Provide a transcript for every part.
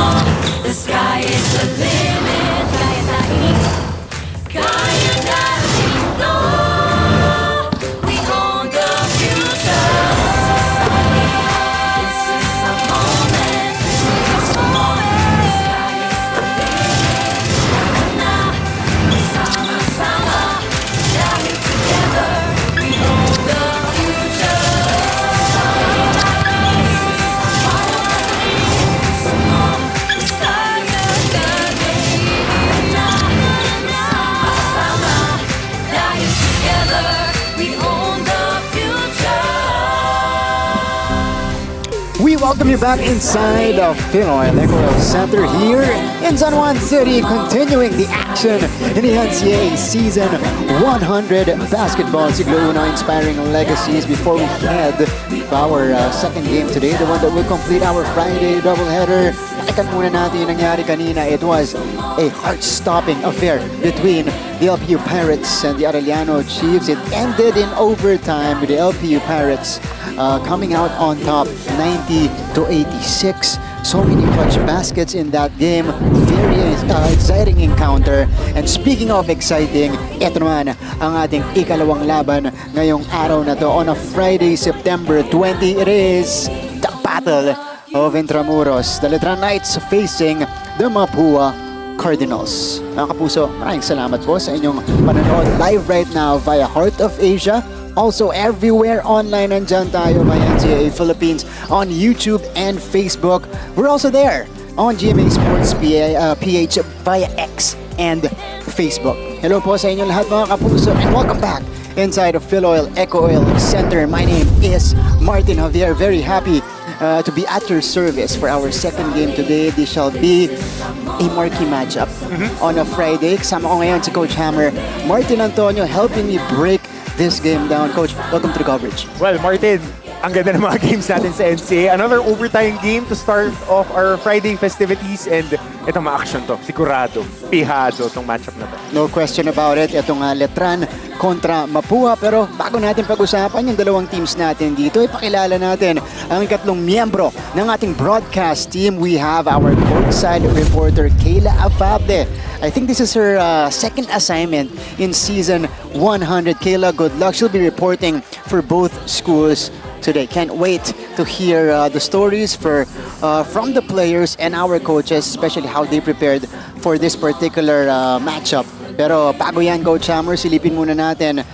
on, the sky is the limit. Kaya natin, kaya natin to. We own the future. This is the moment. This moment. The sky is the limit. Kaya na, sama-sama, dahil together we own the future. We welcome you back inside of Pinoy Electoral Center here in San Juan City, continuing the action in the NCAA Season 100 Basketball. Siglo Uno inspiring legacies before we head to our second game today, the one that will complete our Friday doubleheader. Balikan muna natin yung nangyari kanina. It was a heart-stopping affair between the LPU Pirates and the Arellano Chiefs. It ended in overtime with the LPU Pirates coming out on top 90-86. So many clutch baskets in that game. Very exciting encounter. And speaking of exciting, ito naman ang ating ikalawang laban ngayong araw na to. On a Friday, September 20, it is the Battle of Intramuros. The Letran Knights facing the Mapua Cardinals. Mga kapuso, maraming salamat po sa inyong panonood live right now via Heart of Asia. Also everywhere online, nandyan tayo by NCAA Philippines on YouTube and Facebook. We're also there on GMA Sports PH via X and Facebook. Hello po sa inyo lahat mga kapuso and welcome back inside of Philoil Eco Oil Center. My name is Martin Javier. Very happy to be at your service for our second game today. This shall be a marquee matchup on a Friday. Kasama ko ngayon si Coach Hammer, Martin Antonio, helping me break this game down. Coach, welcome to the coverage. Well, Martin, ang ganda ng mga games natin sa NCAA. Another overtime game to start off our Friday festivities and ito ma-action to. Sigurado, pihado tong matchup na to. No question about it. Itong Letran kontra Mapua. Pero bago natin pag-usapan yung dalawang teams natin dito, ipakilala natin ang ikatlong miyembro ng ating broadcast team. We have our courtside reporter, Kayla Afable. I think this is her second assignment in season 100. Kayla, good luck. She'll be reporting for both schools today. Can't wait to hear the stories from the players and our coaches, especially how they prepared for this particular matchup. Pero bago yan, Coach Hammer, silipin muna natin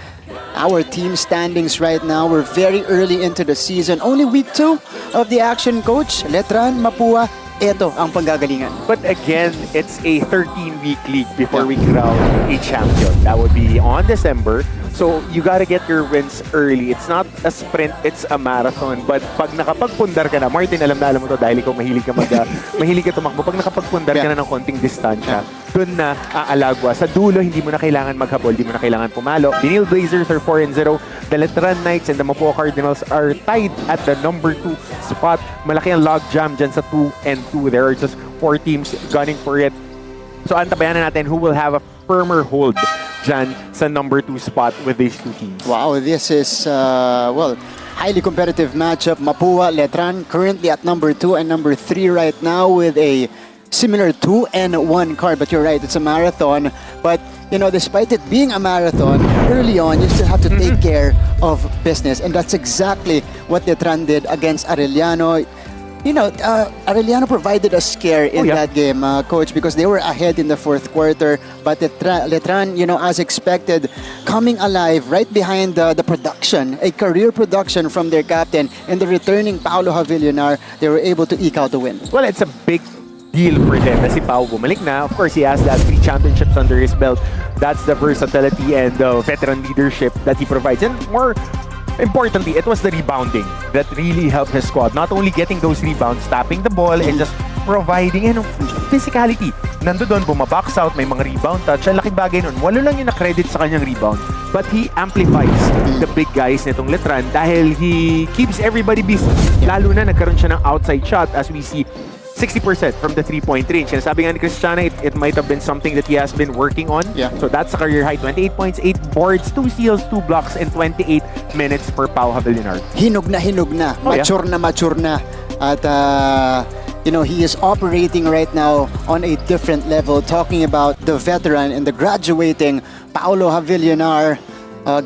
our team standings right now. We're very early into the season. Only week 2 of the action, Coach. Letran, Mapua, ito ang panggagalingan. But again, it's a 13-week league before we crown a champion. That would be on December. So you gotta get your wins early. It's not a sprint, it's a marathon. But pag nakapagpundar ka na, Martin, alam mo to dahil ikaw mahilig ka tumakbo. Pag nakapagpundar ka na ng konting distansya, dun na aalagwa. Sa dulo, hindi mo na kailangan maghabol, hindi mo na kailangan pumalo. The Neil Blazers are 4-0. The Letran Knights and the Mapua Cardinals are tied at the number 2 spot. Malaki ang logjam dyan sa 2-2. There are just 4 teams gunning for it. So antabayan na natin who will have a firmer hold dyan sa number 2 spot with these two teams. Wow, this is, well, highly competitive matchup. Mapua, Letran currently at number 2 and number 3 right now with a similar 2-1 card. But you're right, it's a marathon. But, you know, despite it being a marathon, early on, you still have to take care of business. And that's exactly what Letran did against Arellano. You know, Arellano provided a scare in that game, Coach, because they were ahead in the fourth quarter. But Letran, you know, as expected, coming alive right behind the production, a career production from their captain and the returning Paolo Javillonar, they were able to eke out the win. Well, it's a big deal for them na si Pao bumalik na. Of course, he has that 3 championships under his belt. That's the versatility and the veteran leadership that he provides. And more importantly, it was the rebounding that really helped his squad. Not only getting those rebounds, tapping the ball, and just providing physicality. Nando doon, bumabox out, may mga rebound touch. Ang laking bagay nun. Wala lang yung na-credit sa kanyang rebound. But he amplifies the big guys nitong Letran dahil he keeps everybody busy. Lalo na nagkaroon siya ng outside shot as we see 60% from the 3-point range. And sabi nga ni Cristiana, it might have been something that he has been working on. So that's a career high. 28 points, 8 boards, 2 steals, 2 blocks, and 28 minutes for Pao Javillonar. Hinog na. Mature na. At you know, he is operating right now on a different level, talking about the veteran and the graduating Paulo Havillonar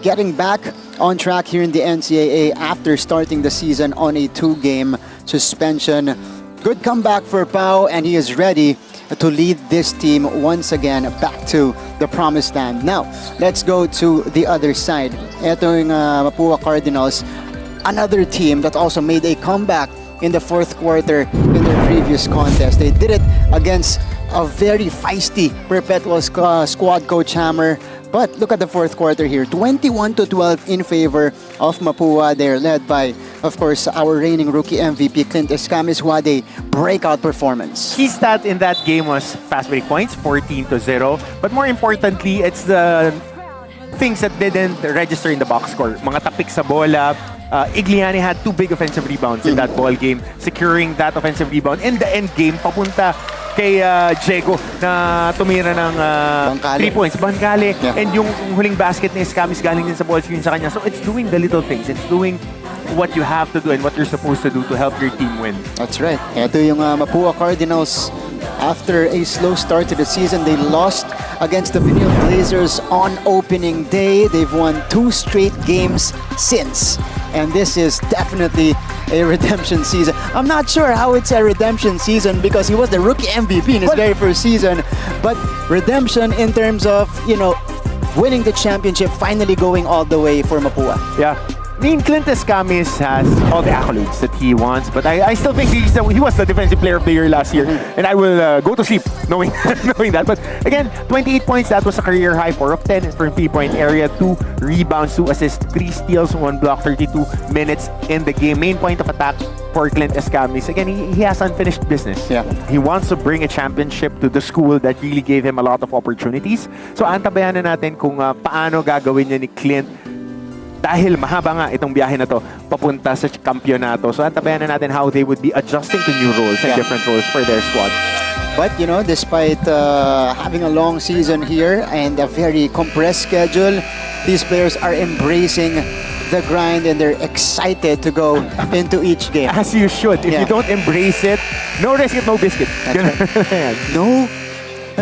getting back on track here in the NCAA after starting the season on a 2-game suspension. Good comeback for Pau, and he is ready to lead this team once again back to the promised land. Now, let's go to the other side. Ito yung Mapua Cardinals, another team that also made a comeback in the fourth quarter in their previous contest. They did it against a very feisty Perpetual squad coach Hammer. But look at the fourth quarter here, 21-12 in favor of Mapua. They're led by, of course, our reigning rookie MVP, Clint Escamis, who had a breakout performance. Key stat in that game was fast break points, 14-0. But more importantly, it's the things that didn't register in the box score. Mga tapik sa bola. Igliani had 2 big offensive rebounds in that ball game, securing that offensive rebound in the end game papunta kay Diego na tumira ng 3 points. Bangkale. Yeah. And yung huling basket ni Escamis galing din sa ball screen sa kanya. So it's doing the little things. It's doing what you have to do and what you're supposed to do to help your team win. That's right. Ito yung Mapua Cardinals. After a slow start to the season, they lost against the Vinyl Blazers on opening day. They've won 2 straight games since. And this is definitely a redemption season. I'm not sure how it's a redemption season because he was the rookie MVP in his very first season. But redemption in terms of, you know, winning the championship, finally going all the way for Mapua. Yeah. I mean, Clint Escamis has all the accolades that he wants, but I still think he was the defensive player of the year last year, and I will go to sleep knowing knowing that. But again, 28 points, that was a career high, 4 of 10 from 3-point area, 2 rebounds, 2 assists, 3 steals, 1 block, 32 minutes in the game. Main point of attack for Clint Escamis. Again, he has unfinished business. Yeah. He wants to bring a championship to the school that really gave him a lot of opportunities. So antabayan na natin kung paano gagawin niya ni Clint dahil mahaba nga itong biyahe na to papunta sa kampyonato. So antabayan na natin how they would be adjusting to new roles and different roles for their squad. But, you know, despite having a long season here and a very compressed schedule, these players are embracing the grind and they're excited to go into each game. As you should. If you don't embrace it, no risk it, no biscuit. No,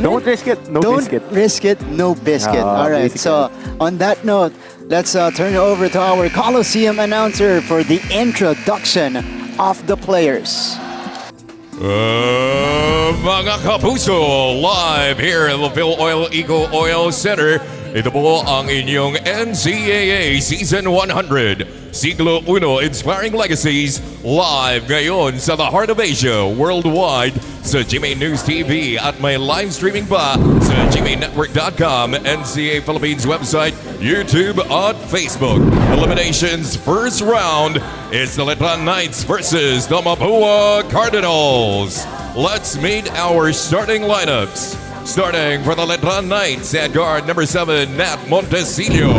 Don't risk it, no don't biscuit. risk it, no biscuit. All right, basically. so on that note, let's turn it over to our Coliseum announcer for the introduction of the players. Mga kapuso, live here at the Phil Oil Eco Oil Center. Ito po ang inyong NCAA Season 100. Siglo Uno Inspiring Legacies. Live ngayon sa the heart of Asia, worldwide sa GMA News TV at may live streaming pa sa gmanetwork.com, NCAA Philippines website, YouTube at Facebook. Eliminations first round is the Letran Knights versus the Mapua Cardinals. Let's meet our starting lineups. Starting for the Letran Knights at guard number 7, Nat Montesillo.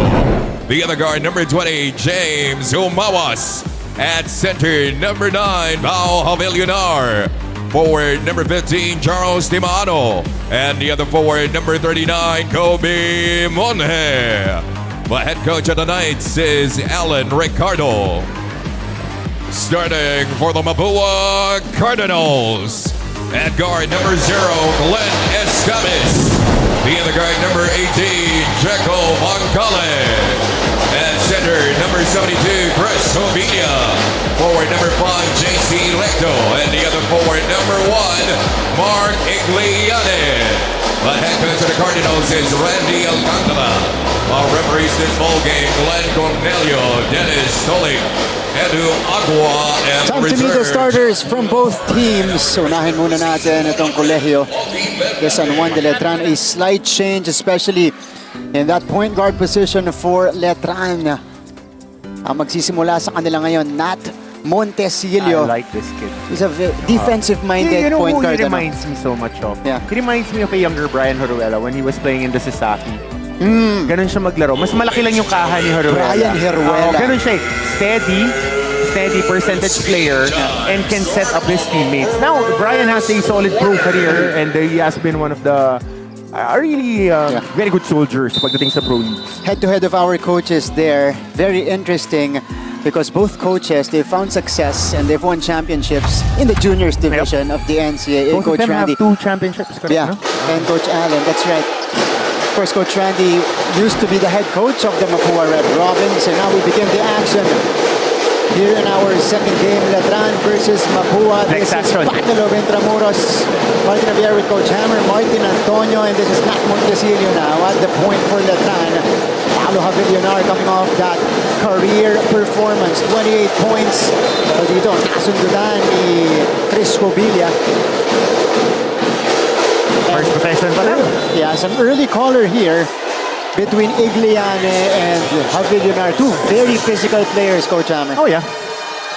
The other guard number 20, James Humawas. At center number 9, Pau Havillonar. Forward number 15, Charles Timano. And the other forward number 39, Kobe Monje. The head coach of the Knights is Alan Ricardo. Starting for the Mapua Cardinals. At guard number 0, Glenn Escamis. The other guard number 18, Jeco Bangkale. At center number 72, Chris Hovilla. Forward number 5, JC Lecto. And the other forward number 1, Mark Igliani. The head coach of the Cardinals is Randy Alcantara. Our referees this ball game, Glenn Cornelio, Dennis Stolik, Edu Agua, and Time to meet the starters from both teams. Unahin muna natin itong Colegio de San Juan de Letran. A slight change, especially in that point guard position for Letran. Ang magsisimula sa kanila ngayon, Nat Montesillo. I like this kid. He's a defensive-minded point guard. He reminds me so much of. Yeah. He reminds me of a younger Brian Horuela when he was playing in the Sasaki. Ganun siya maglaro. Mas malaki lang yung kaha ni Horuela. Brian Horuela. Ganun siya. Steady percentage player and can set up his teammates. Now, Brian has a solid pro career and he has been one of the really very good soldiers pagdating sa pro leagues. Head-to-head of our coaches there. Very interesting. because both coaches, they found success and they've won championships in the juniors division of the NCAA. Both of Coach them Randy. have 2 championships, correct? Yeah, No? and Coach Allen, that's right. Of course, Coach Randy used to be the head coach of the Mapua Red Robins, and now we begin the action. Here in our second game, Letran versus Mapua. This Next is action. Battle of Intramuros. Martin Javier with Coach Hammer, Martin Antonio, and this is Nat Montecillo now at the point for Letran. Paolo Javillonar coming off that career performance, 28 points. Pero dito, nasundulan ni Chris Cobilla. First possession pa lang. Yeah, some early caller here between Igliane and Javillonar. Two very physical players, Coach Hammer. Oh, yeah.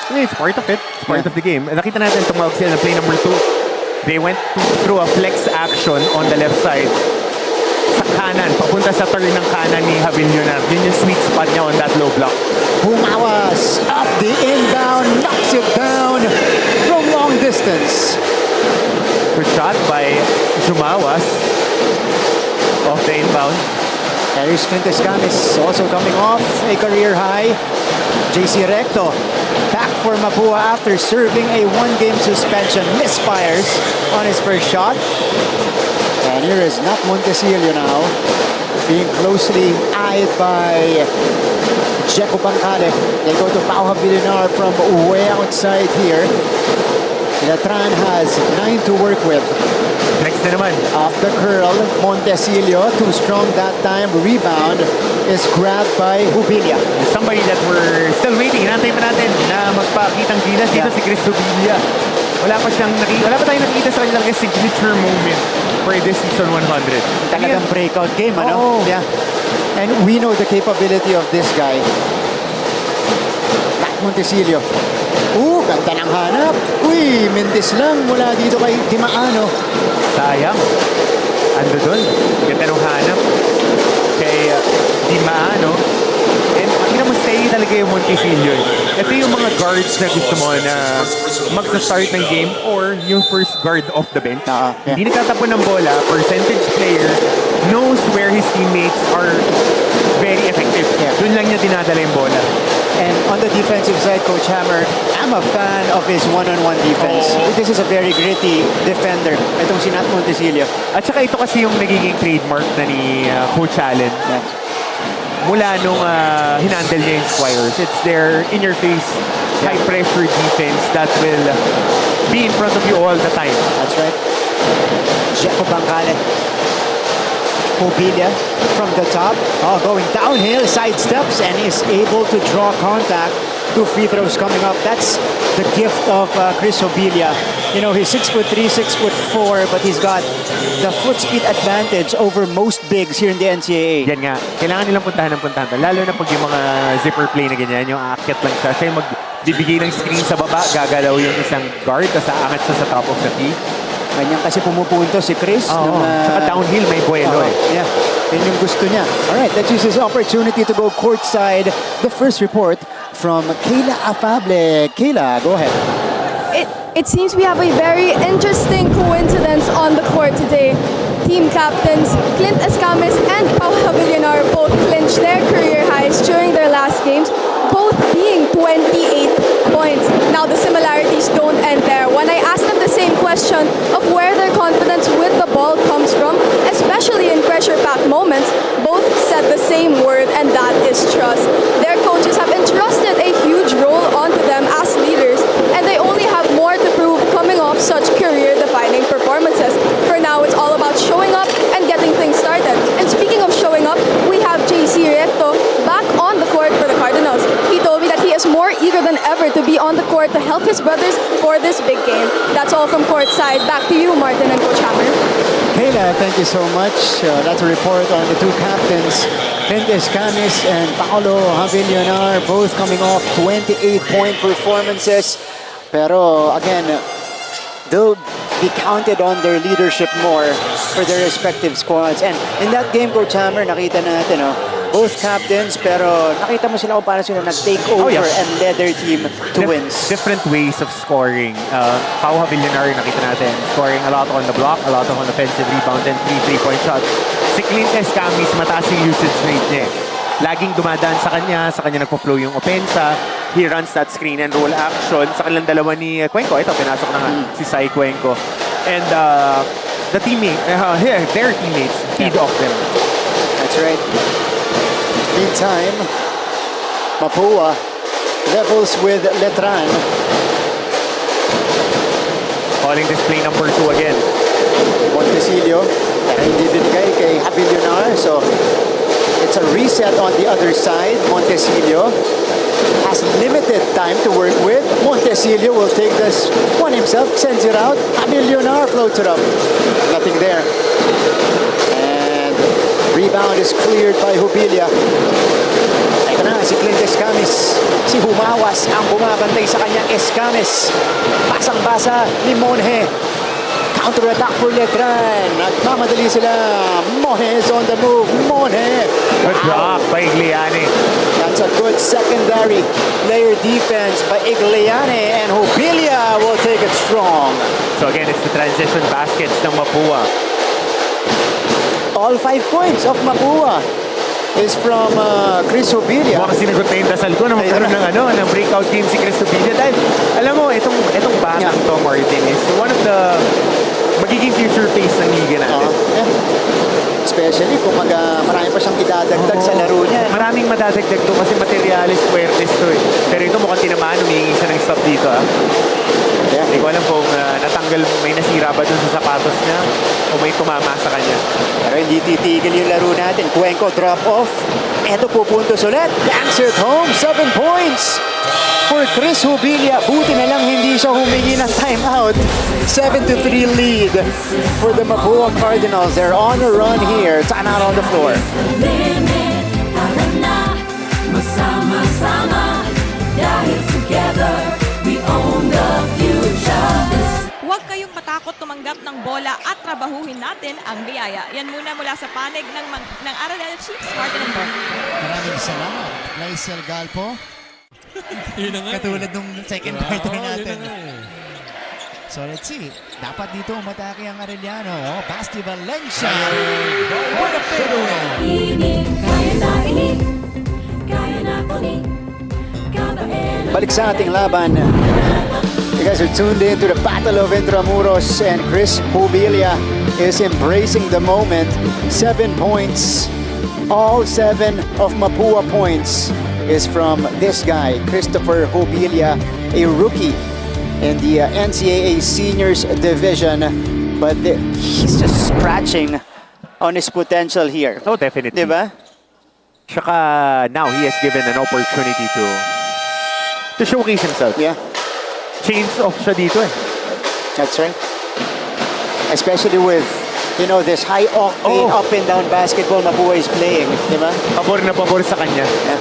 I mean, it's part of it. It's part of the game. Nakita natin tumawag sila ng play number 2. They went through a flex action on the left side. Sa kanan, papunta sa turn ng kanan ni Javillonar. Yun yung sweet spot niya on that low block. Humawas up the inbound, knocks it down from long distance. Good shot by Jumawas off the inbound. Here's Quintes Camis also coming off a career high. JC Recto back for Mapua after serving a 1-game suspension. Misfires on his first shot. And here is Nat Montecillo now, being closely eyed by Jeco Bancale. They go to Pau Javillonar from way outside here. Letran has 9 to work with. Next na naman. Off the curl, Montecillo, too strong that time. Rebound is grabbed by Jubilia. Somebody that we're still waiting. Hinantay pa natin na magpakitang gilas dito si Chris Jubilia. Wala pa tayong nakita sa kanilang signature moment for this season 100. Talagang breakout game, ano? Oo. Yeah. And we know the capability of this guy. Nat Montecillo. Ganda ng hanap. Uy, Mendes lang mula dito kay Timaano. Sayang. Ando doon. Ganda ng hanap. Kay Dimaano. And tingnan mo, steady talaga yung Montecillo. Ito yung mga guards na gusto mo na magsa-start ng game or yung first guard off the bench. Yeah. Hindi nagtatapon ng bola. Percentage player knows where his teammates are very effective. Yeah. Doon lang niya dinadala yung bola. And on the defensive side, Coach Hammer, I'm a fan of his one-on-one defense. This is a very gritty defender. Itong si Nat Montecillo. At saka ito kasi yung nagiging trademark na ni Coach Allen. Yeah. Mula nung hinandle niya yung Squires. It's their in-your-face, high-pressure defense that will be in front of you all the time. That's right. Jeco Bancale. Jubilia from the top. Going downhill, sidesteps, and is able to draw contact. 2 free throws coming up. That's the gift of Chris Jubilia. You know, he's 6'3", 6'4", but he's got the foot speed advantage over most bigs here in the NCAA. Yan nga. Kailangan nilang puntahan ng puntahan. Lalo na pag yung mga zipper play na ganyan, yung aakyat lang siya. Siya yung magbibigay ng screen sa baba, gagalaw yung isang guard, tapos aangat siya sa top of the key. Ganyan kasi pumupunto si Chris. Saka downhill may buwelo Yeah, yun yung gusto niya. Alright, let's use this opportunity to go courtside. The first report from Kayla Afable. Kayla, go ahead. It seems we have a very interesting coincidence on the court today. Team captains Clint Escames and Pau Javillonar both clinched their career highs during their last games, both being 28 points. Now the similarities don't end there. When I asked them the same question of where their confidence with the ball comes from, especially in pressure-packed moments, both said the same word, and that is trust. Their coaches have entrusted a huge role onto them as leaders, and they only have more to prove coming off such career-defining performances. For now, it's all about showing up and getting things started. And speaking of showing up, we have JC Recto back on the court for the Cardinals. He told me that he is more eager than ever to be on the court to help his brothers for this big game. That's all from courtside. Back to you, Martin and Coach Hammer. Kayla, thank you so much. That's a report on the two captains, Clint Escames and Paolo Javillonar, both coming off 28-point performances. Pero again, they'll be counted on their leadership more for their respective squads. And in that game, Coach Hammer, nakita natin, both captains, pero nakita mo sila kung paano sila nag-take over and led their team to wins. Different ways of scoring. Pau Javillonar, nakita natin, scoring a lot on the block, a lot on offensive rebounds, and 3 3-point shots. Si Clint Escames, mataas yung usage rate niya. Laging dumadaan sa kanya nagpo-flow yung opensa. he runs that screen and roll action sa kanilang dalawa ni Cuenco. Ito, pinasok na nga si Sai Cuenco. And the teammate, their teammates feed off them. That's right. Meantime, Mapua levels with Letran. Calling this play number 2 again. Montesillo, hindi binigay kay Abilionar. So, it's a reset on the other side. Montesillo has limited time to work with. Montesillo will take this one himself, sends it out. Abilionar floats it up. Nothing there. And rebound is cleared by Jubilia. Ito na, si Clint Escamis. Si Humawas ang bumabantay sa kanya. Escamis. Basang-basa ni Monje. Counter-attack for Letran. Nagmamadali sila. Monje is on the move. Monje. Good block by Igliani. That's a good secondary layer defense by Igliani. And Jubilia will take it strong. So again, it's the transition baskets ng Mapua. All 5 points of Mapua is from Chris Jubilia. Mukhang sinagot na yung dasal ko na magkaroon ng breakout game si Chris Jubilia. Dahil, alam mo, itong batang to, Martin, is one of the magiging future face ng liga natin. Especially kung marami pa siyang idadagdag sa laro niya. Maraming madadagdag to kasi materialis, puertes to eh. Pero ito mukhang tinamaan, humihingi siya ng stop dito ah. Yeah. Hindi ko alam kung natanggal, may nasira ba dun sa sapatos niya o may tumama sa kanya. Pero hindi titigil yung laro natin. Cuenco drop off. Eto pupuntos ulit. Banks it home. 7 points for Chris Jubilia. Buti na lang hindi siya humingi ng timeout. 7-3 lead for the Mapua Cardinals. They're on a run here. Timeout on the floor. Limit, tara na, masama-sama, dahil together, we own the future. Huwag kayong matakot tumanggap ng bola at trabahuhin natin ang biyaya. Yan mula sa panig ng Arellano Chiefs, Martin and Ben. Maraming salamat, Laisel Galpo. Yun na nga. Katulad nung second quarter Yun natin. na nga eh. So let's see. Dapat dito umatake ang Arellano. Oh, Basti Valencia. What a fadeaway. Inig, kaya na inig, kaya na kunig, kabaela. Balik sa ating laban. You guys are tuned in to the Battle of Intramuros, and Chris Jubilia is embracing the moment. 7 points. All 7 of Mapua points is from this guy, Christopher Jubilia, a rookie in the NCAA Seniors Division. But he's just scratching on his potential here. Oh, definitely. Diba? Tsaka now he has given an opportunity to showcase himself. Yeah. Chains off siya dito eh. That's right. Especially with, you know, this high octane up and down basketball Mapua is playing, di ba? Pabor na pabor sa kanya. Yeah.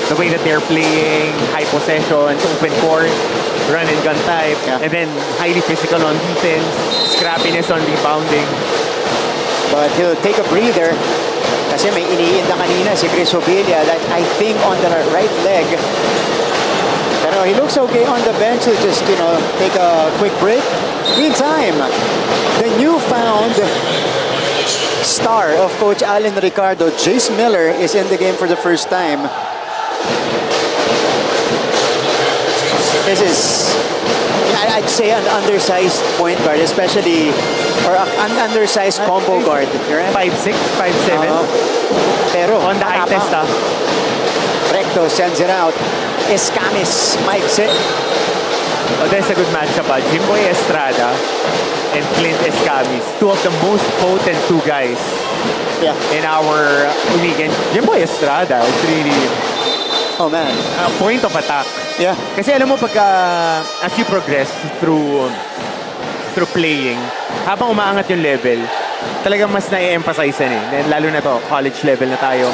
The way that they're playing, high possessions, open court, run and gun type, Yeah. and then highly physical on defense, scrappiness on rebounding. But he'll take a breather kasi may iniinda kanina si Chris Jubilia that I think on the right leg. Pero he looks okay on the bench. He'll just, you know, take a quick break. Meantime, the newfound star of Coach Allen Ricardo, Jace Miller, is in the game for the first time. This is, I'd say, an undersized point guard, especially, or an undersized combo guard. Right? 5'6", 5'7". Pero On the eye tapa. test ah. Recto sends it out. Escamis, Mike's it. Oh, that's a good matchup ah. Jimboy Estrada and Clint Escamis. Two of the most potent two guys Yeah. in our league. And Jimboy Estrada is really Oh man. a point of attack. Yeah. Kasi alam mo pagka as you progress through playing, habang umaangat yung level, talagang mas na-emphasize yan eh. Lalo na to, college level na tayo.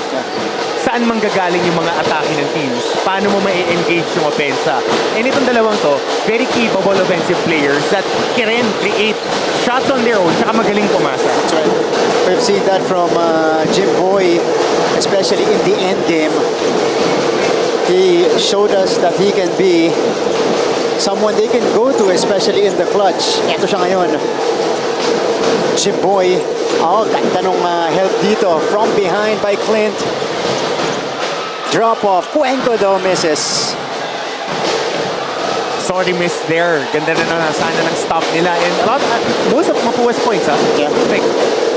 Saan manggagaling yung mga atake ng teams? Paano mo ma-engage yung opensa? And itong dalawang to, very capable offensive players that can create shots on their own tsaka magaling pumasa. That's right. We've seen that from Jim Boy, especially in the end game. He showed us that he can be someone they can go to, especially in the clutch. Ito siya ngayon. Jim Boy. Oh, ganda nung help dito. From behind by Clint. Drop off. Cuenco though misses. Sorry miss there. Ganda na sana ng stop nila. And most of Mapua's points, Yeah. like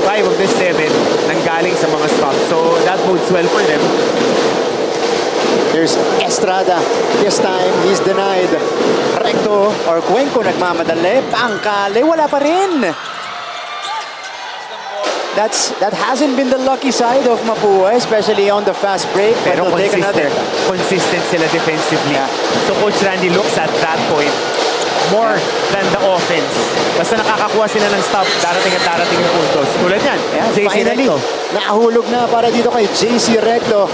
5 of the 7 nanggaling sa mga stops. So that bodes well for them. There's Estrada. This time, he's denied. Recto or Cuenco nagmamadali. Pangkali, wala pa rin. That hasn't been the lucky side of Mapua, especially on the fast break. But Pero they'll take another. consistent sila defensively. Yeah. So Coach Randy looks at that point more than the offense. Basta nakakakuha sila ng stop, darating at darating yung puntos. Tulad yan, Yeah, JC finally, Recto. nahulog na para dito kay JC Recto.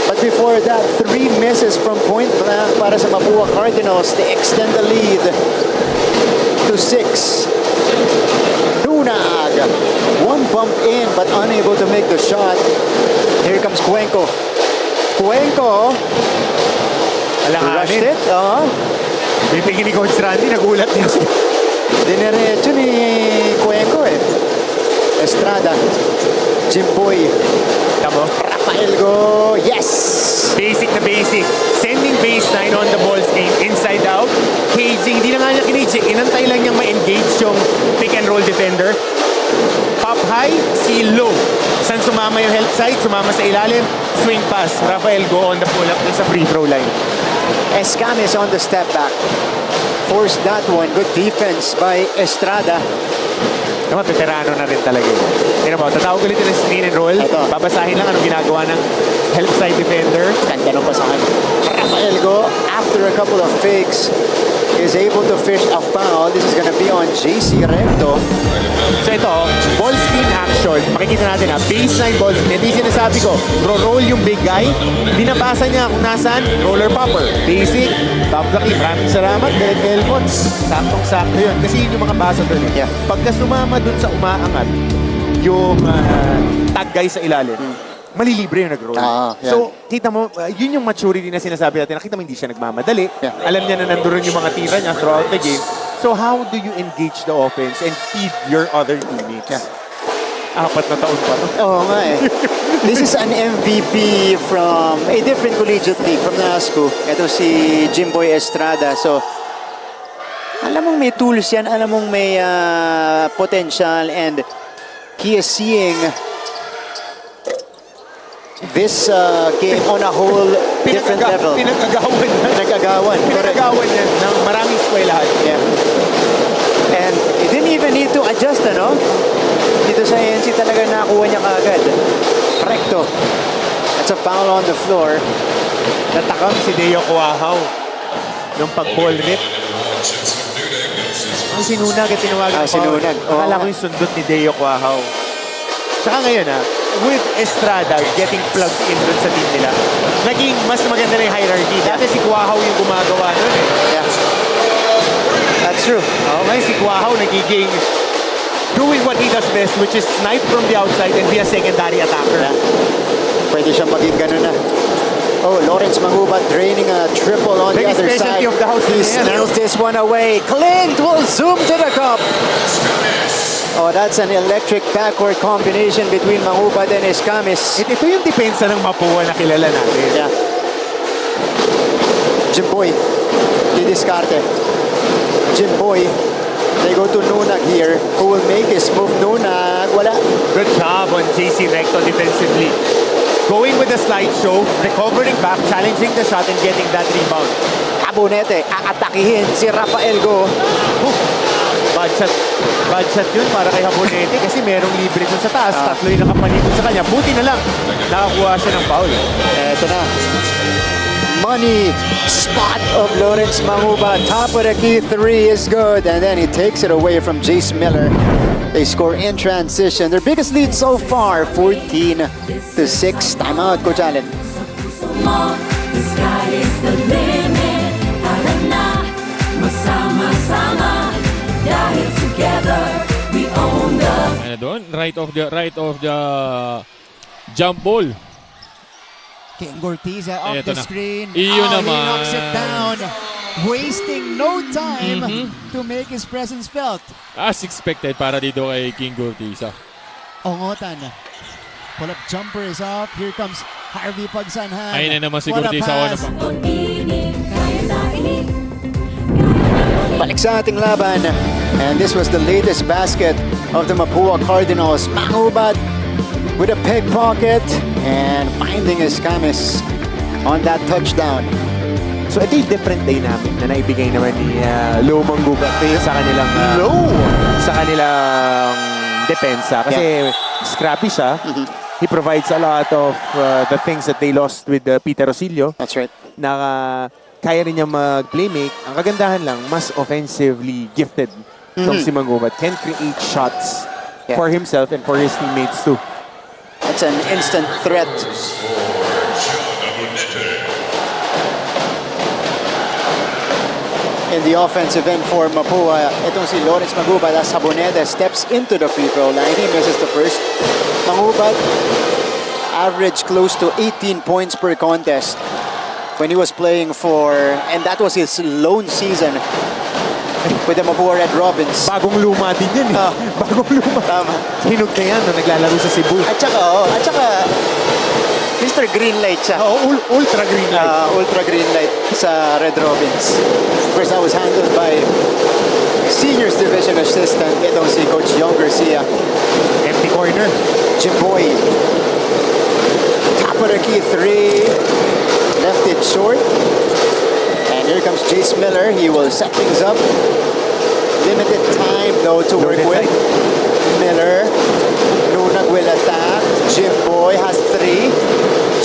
But before that, 3 misses from point blank para sa Mapua Cardinals. They extend the lead to 6. Nunag, one bump in but unable to make the shot. Here comes Cuenco. Cuenco rushed Alanganin. it. Bitingin ni Coach Randy, nagulat din siya. Dinerecho ni Cuenco eh. Estrada, Jimboy, Tamo? Rafael Go, yes! Basic na basic. Sending baseline on the ball screen, inside out. Caging, hindi na nga niya kinaging. Inantay lang niyang ma-engage yung pick and roll defender. Pop high, seal low. Saan sumama yung help side? Sumama sa ilalim. Swing pass. Rafael Go on the pull-up dun sa free throw line. Escames on the step back. Forced that one. Good defense by Estrada. Naman, veterano na rin talaga yun. Kaya mo, tatawag ulit yung screen and roll. Ito. Babasahin lang anong ginagawa ng help side defender. Ganda ng pasahan. Rafael Go, after a couple of fakes, is able to fish a foul. This is gonna be on JC Recto. So ito, ball screen action. Makikita natin baseline ball screen. Hindi sinasabi ko, roll yung big guy. Binabasa niya kung nasaan, roller popper. Basic, top the key. Maraming salamat, Derek Elmon. Saktong-sakto yun. Kasi yun yung mga basa doon. Yeah. Pagka sumama doon sa umaangat, yung tag guy sa ilalim, malilibre yung nag-roll. Yeah. So, kita mo, yun yung maturity na sinasabi natin. Nakita mo, hindi siya nagmamadali. Yeah. Alam niya na nandoon yung mga tira niya throughout the game. So, how do you engage the offense and feed your other teammates? Yeah. 4 na taon pa to. Oo nga eh. This is an MVP from a different collegiate league from NASCO. Ito si Jimboy Estrada. So, alam mong may tools yan, alam mong may potential, and he is seeing this game on a whole different level. Pinag-agawan yan. Pinag-agawan. Correct. Pinag-agawan yan ng maraming eskwelahan. Yeah. And he didn't even need to adjust, ano? Dito sa ANC talaga nakuha niya kaagad. Recto. That's a foul on the floor. Natakam si Deo Kuahaw nung pag-ball rip. Ang sinunag at tinawagan ng foul. Sinunag. Akala ko yung sundot ni Deo Kuahaw. Saka ngayon with Estrada getting plugged in dun sa team nila, naging mas maganda na yung hierarchy. Dati si Kuahaw yung gumagawa nun eh. Yeah. That's true. Okay, si Kuahaw nagiging doing what he does best, which is snipe from the outside and be a secondary attacker. Yeah. Pwede siyang maging ganun na. Oh, Lawrence Manguba draining a triple on the Maybe other specialty side. of the house He na yan. steals this one away. Clint will zoom to the cup. Oh, that's an electric backward combination between Manguba and Escames. Ito yung depensa ng Mapua na kilala natin. Yeah. Jimboy, didiscarte. Jimboy, they go to Nunag here. Who will make his move? Nunag, wala. Good job on JC Recto defensively. Going with the slideshow, recovering back, challenging the shot, and getting that rebound. Abonete, aatakihin si Rafael Go. Bad shot yun para kay Habonete kasi merong libre dun sa taas. Tatlo yung nakapalikod sa kanya. Buti na lang, nakakuha siya ng foul. Eto na. Money spot of Lawrence Manguba. Top of the key three is good. And then he takes it away from Jace Miller. They score in transition. Their biggest lead so far, 14-6. Timeout, Coach Allen. More, the sky is the limit. Tara na, magsama-sama. Dahil together, we own the... Ano doon? Right of the jump ball. King Gortiza off Eto the na. screen. Iyon He naman. knocks it down. Wasting no time to make his presence felt. As expected para dito kay King Gurtiza. Ongotan. Pull-up jumper is off. Here comes Harvey Pagsanhan. Ayun na naman si What a Gurtiza. pass. Pag-ibig, kaya na inig. bumalik sa ating laban. And this was the latest basket of the Mapua Cardinals. Mangubat with a pickpocket and finding his Camis on that touchdown. So ito yung different dynamic na naibigay naman ni Lou Mangubat sa kanilang sa kanilang depensa. Kasi scrappy siya. He provides a lot of the things that they lost with Peter Rosillo. That's right. Na kaya rin niya mag-playmake. Ang kagandahan lang, mas offensively gifted itong si Mangubat. Can create shots for himself and for his teammates too. That's an instant threat. In the offensive end for Mapua, itong si Lawrence Mangubat as Saboneta steps into the free throw line. He misses the first. Mangubat averaged close to 18 points per contest when he was playing for, and that was his lone season with the Mapua Red Robins. Bagong luma din yan. Bagong luma. Tama. Hinog na yan nung naglalaro sa Cebu. At saka, Mr. Greenlight siya. Ultra green light. Ultra Greenlight sa Red Robins. First, that was handled by Seniors Division Assistant. Itong si Coach Young Garcia. Empty corner. Jimboy. Top of the key three. Left it short. And here comes Jace Miller. He will set things up. Limited time though to work with. Miller. Nunag will attack. Jimboy has three.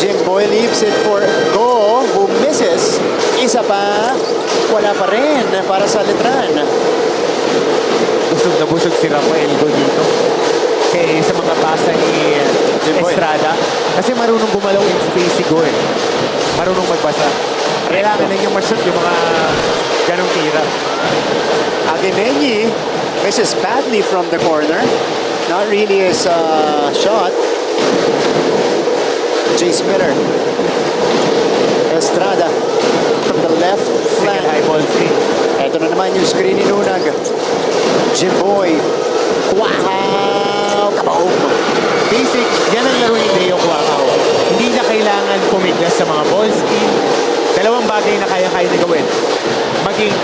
Jimboy leaves it for Go, who misses. Isa pa. Wala pa rin para sa Letran. Busog na busog si Rafael Go dito. Kaya sa mga pasa ni Estrada. Kasi marunong gumalaw in space si Go eh. Marunong magbasa. Kailangan na yung ma-shoot yung mga ganong tira. Aginenyi misses badly from the corner. Not really his shot. Jace Miller. Estrada from the left flank. Single high ball screen. Ito na naman yung screen ni Nunag. Jimboy. Wow! Kaboom! Basic, yan ang laro ni Leo Cuacao. Hindi na kailangan pumiglas sa mga ball screen. Dalawang bagay na kaya-kaya na gawin. Maging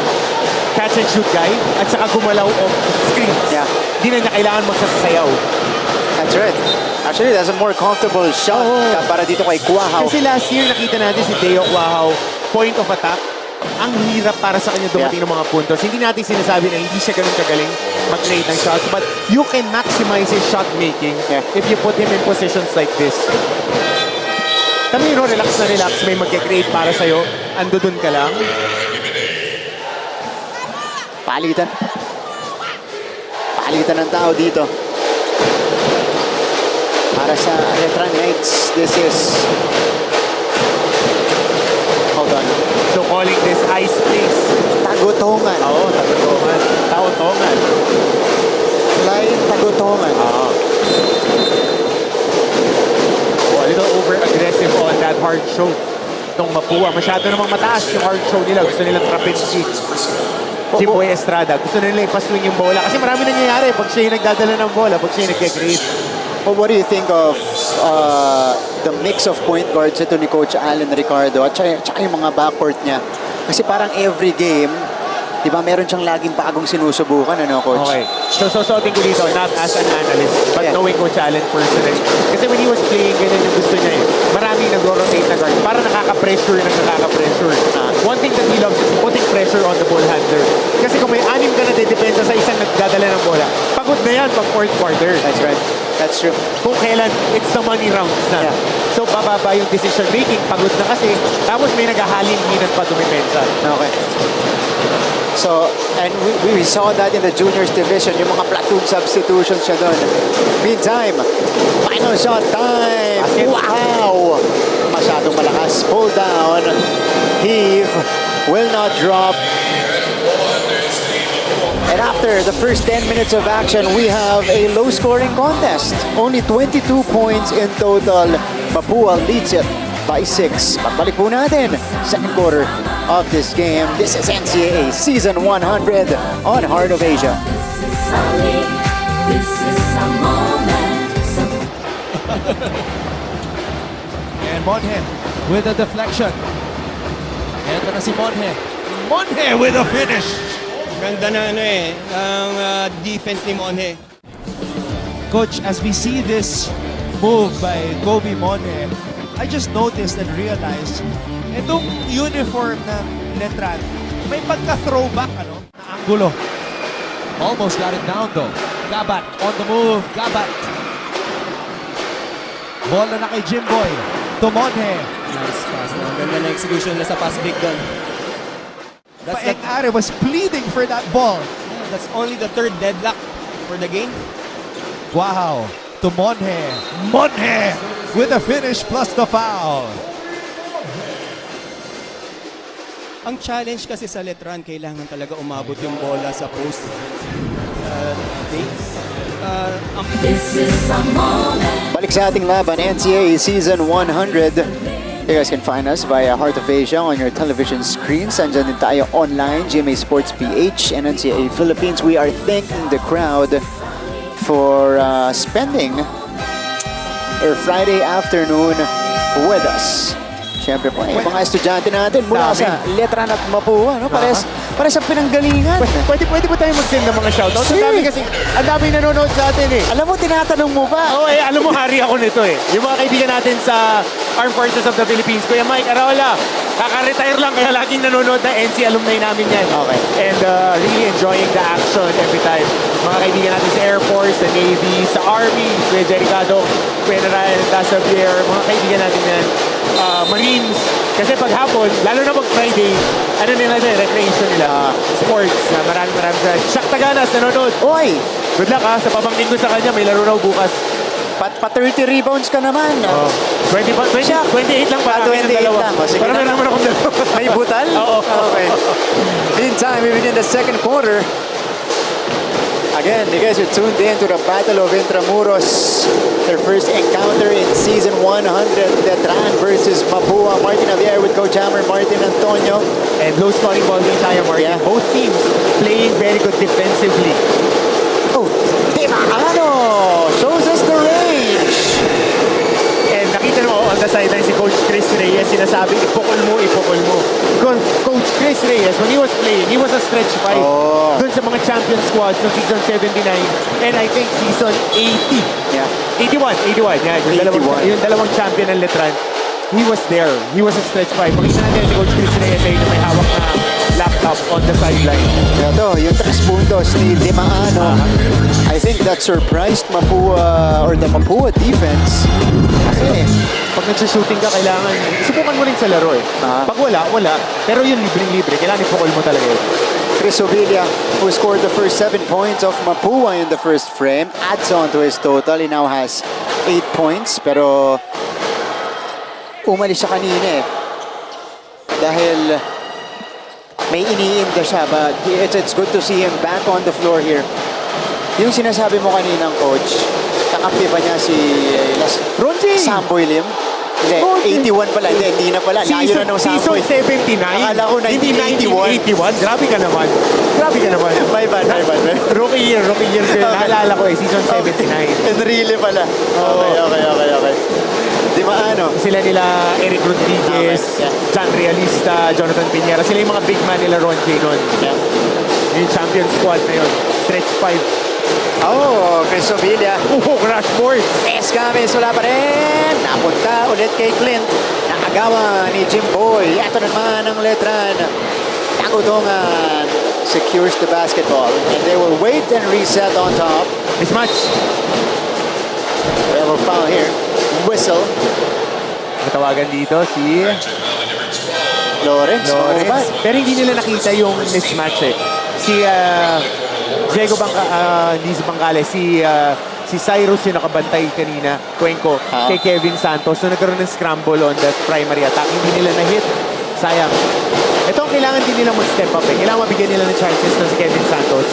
catch and shoot guy at saka gumalaw off screen. Yeah. Hindi na niya kailangan magsasayaw. That's right. Actually, that's a more comfortable shot para dito kay Cuacao. Kasi last year nakita natin si Leo Cuacao, point of attack. Ang hirap para sa kanya dumating ng mga puntos. Hindi natin sinasabi na hindi siya ganun kagaling mag-create ng shots, but you can maximize his shot making if you put him in positions like this. Kami, relax na relax. May mag-create para sa'yo. Ando dun ka lang. Palitan. Palitan ng tao dito. Para sa Letran Knights, this is... Hold on. So calling this ice place. Tagutongan. Oo, tagutongan. Tautongan. Flying tagutongan. Oo. A little over-aggressive on that hard show. Itong Mapua. Masyado namang mataas yung hard show nila. Gusto nilang trapin si Jimboy Estrada. Gusto nila ipaswing yung bola. Kasi marami nangyayari pag siya yung nagdadala ng bola, pag siya yung nag-create. Well, what do you think of the mix of point guards ito ni Coach Alan Ricardo at saka yung mga backcourt niya? Kasi parang every game, di ba meron siyang laging bagong sinusubukan, ano, Coach? Okay. So tingin ko dito, not as an analyst, but knowing Coach Allen personally. Kasi when he was playing, ganyan yung gusto niya eh. Maraming nag-rotate na guard. Para nakaka-pressure. One thing that he loves is putting pressure on the ball handler. Kasi kung may anim ka na dedepensa sa isang nagdadala ng bola, pagod na yan pag fourth quarter. That's right. That's true. Kung kailan, it's the money rounds na. Yeah. So bababa yung decision making, pagod na kasi. Tapos may naghahalin-hinan pa dumipensa. Okay. So, and we saw that in the juniors division, yung mga platoon substitutions siya doon. Meantime, final shot time! Wow! Masyadong malakas. Pull down. Heave. Will not drop. And after the first 10 minutes of action, we have a low-scoring contest. Only 22 points in total. Mapua leads it by 6. Pagbalik po natin, second quarter of this game. This is NCAA Season 100 on Heart of Asia. This is a moment. And Monhe with a deflection. Ito na si Monhe. Monhe with a finish. Ganda na ang defense ni Monhe. Coach, as we see this move by Kobe Monhe, I just noticed and realized itong uniform ng Letran may pagka-throwback na anggulo. Almost got it down though. Gabat on the move. Gabat. Bola na kay Jimboy. To Monhe. Nice pass. Ang ganda na execution na sa pass big gun. Paeng-Are was pleading for that ball. That's only the third deadlock for the game. Wow. To Monhe. Monhe with a finish plus the foul. Ang challenge kasi sa Letran, kailangan talaga umabot yung bola sa post. Balik sa ating laban, NCAA Season 100. You guys can find us via Heart of Asia on your television screens. Andyan din tayo online, GMA Sports PH and NCAA Philippines. We are thanking the crowd for spending their Friday afternoon with us. Siyempre po, mga estudyante natin mula sa Letran at Mapúa, no? Pares sa pinanggalingan. Pwede ba tayo mag-send ng mga shoutouts? Ang dami kasi, ang daming nanonood sa atin eh. Alam mo, tinatanong mo ba? Oo alam mo, hari ako nito eh. Yung mga kaibigan natin sa Armed Forces of the Philippines, Kuya Mike Araola, kaka-retire lang kaya laging nanonood na NC alumni namin yan. Okay. And really enjoying the action every time. Mga kaibigan natin sa Air Force, sa Navy, sa Army, Kuya Jericado, Kuya Narayan, Tasavier, mga kaibigan natin yan. Marines, kasi pag hapon, lalo na pag Friday, ano nila na, recreation nila, sports, maraming sa Shaq Taganas, nanonood. Oy! Good luck sa pabangkin ko sa kanya, may laro raw bukas. Pa 30 rebounds ka naman. 28 lang para 28 lang. Sige para na. naman akong dalawa. May butal? Oo. Okay. Meantime, we begin the second quarter. Again, you guys are tuned in to the Battle of Intramuros. Their first encounter in Season 100. Letran versus Mapua. Martin Javier with Coach Hammer, Martin Antonio. And low scoring ball din tayo, Martin. Yeah. Both teams playing very good defensively. Oh, Timano shows us the range. And nakita mo on the sideline si Coach Chris Reyes, sinasabi, ipukol mo. Because Coach Chris Reyes, when he was playing, he was a stretch 5. Oh. Doon sa mga champion squads ng season 79 and I think season 80. Yeah. 81. Yeah, yung dalawang champion ng Letran. He was there. He was a stretch 5. Makita natin si Coach Chris Reyes ay may hawak na laptop on the sideline. Ito, yung 3 puntos ni Dimaano. I think that surprised Mapua or the Mapua defense. Kasi pag nag-shooting ka, kailangan, subukan mo rin sa laro eh. Pag wala. Pero yun, libre. Kailangan ipukol mo talaga yun. Chris Ovilla, who scored the first 7 points of Mapua in the first frame, adds on to his total. He now has 8 points. Pero umalis siya kanina eh. Dahil may iniinda siya. But it's good to see him back on the floor here. Yung sinasabi mo kaninang coach, kakampi pa niya si Ronji! Samboy Lim. Hindi, 81 pala. Hindi na pala. Layo na ng Samboy. Season 79? Akala ko Hindi 1981. Grabe ka naman. My bad. Rookie year. Naalala ko season 79. Enrile pala. Okay. Di maano? Sila nila Eric Rodriguez, John Realista, Jonathan Piñera. Sila yung mga big man nila Ron J. nun. Yung champion squad na yun. Stretch 5. Oh, Chris Ovilla. Crash board. Escames, wala pa rin. Napunta ulit kay Clint. Nakagawa ni Jimboy. Ito naman ang Letran. Tagutungan. Secures the basketball. And they will wait and reset on top. Mismatch. We have a foul here. Whistle. Matawagan dito si Lawrence. Pero hindi nila nakita yung mismatch eh. Si Diego hindi si Bangkales, si Cyrus yung nakabantay kanina, Cuenco, kay Kevin Santos. So nagkaroon ng scramble on that primary attack. Hindi nila na-hit. Sayang. Ito ang kailangan din nila mag-step up eh. Kailangan mabigyan nila ng chances na si Kevin Santos.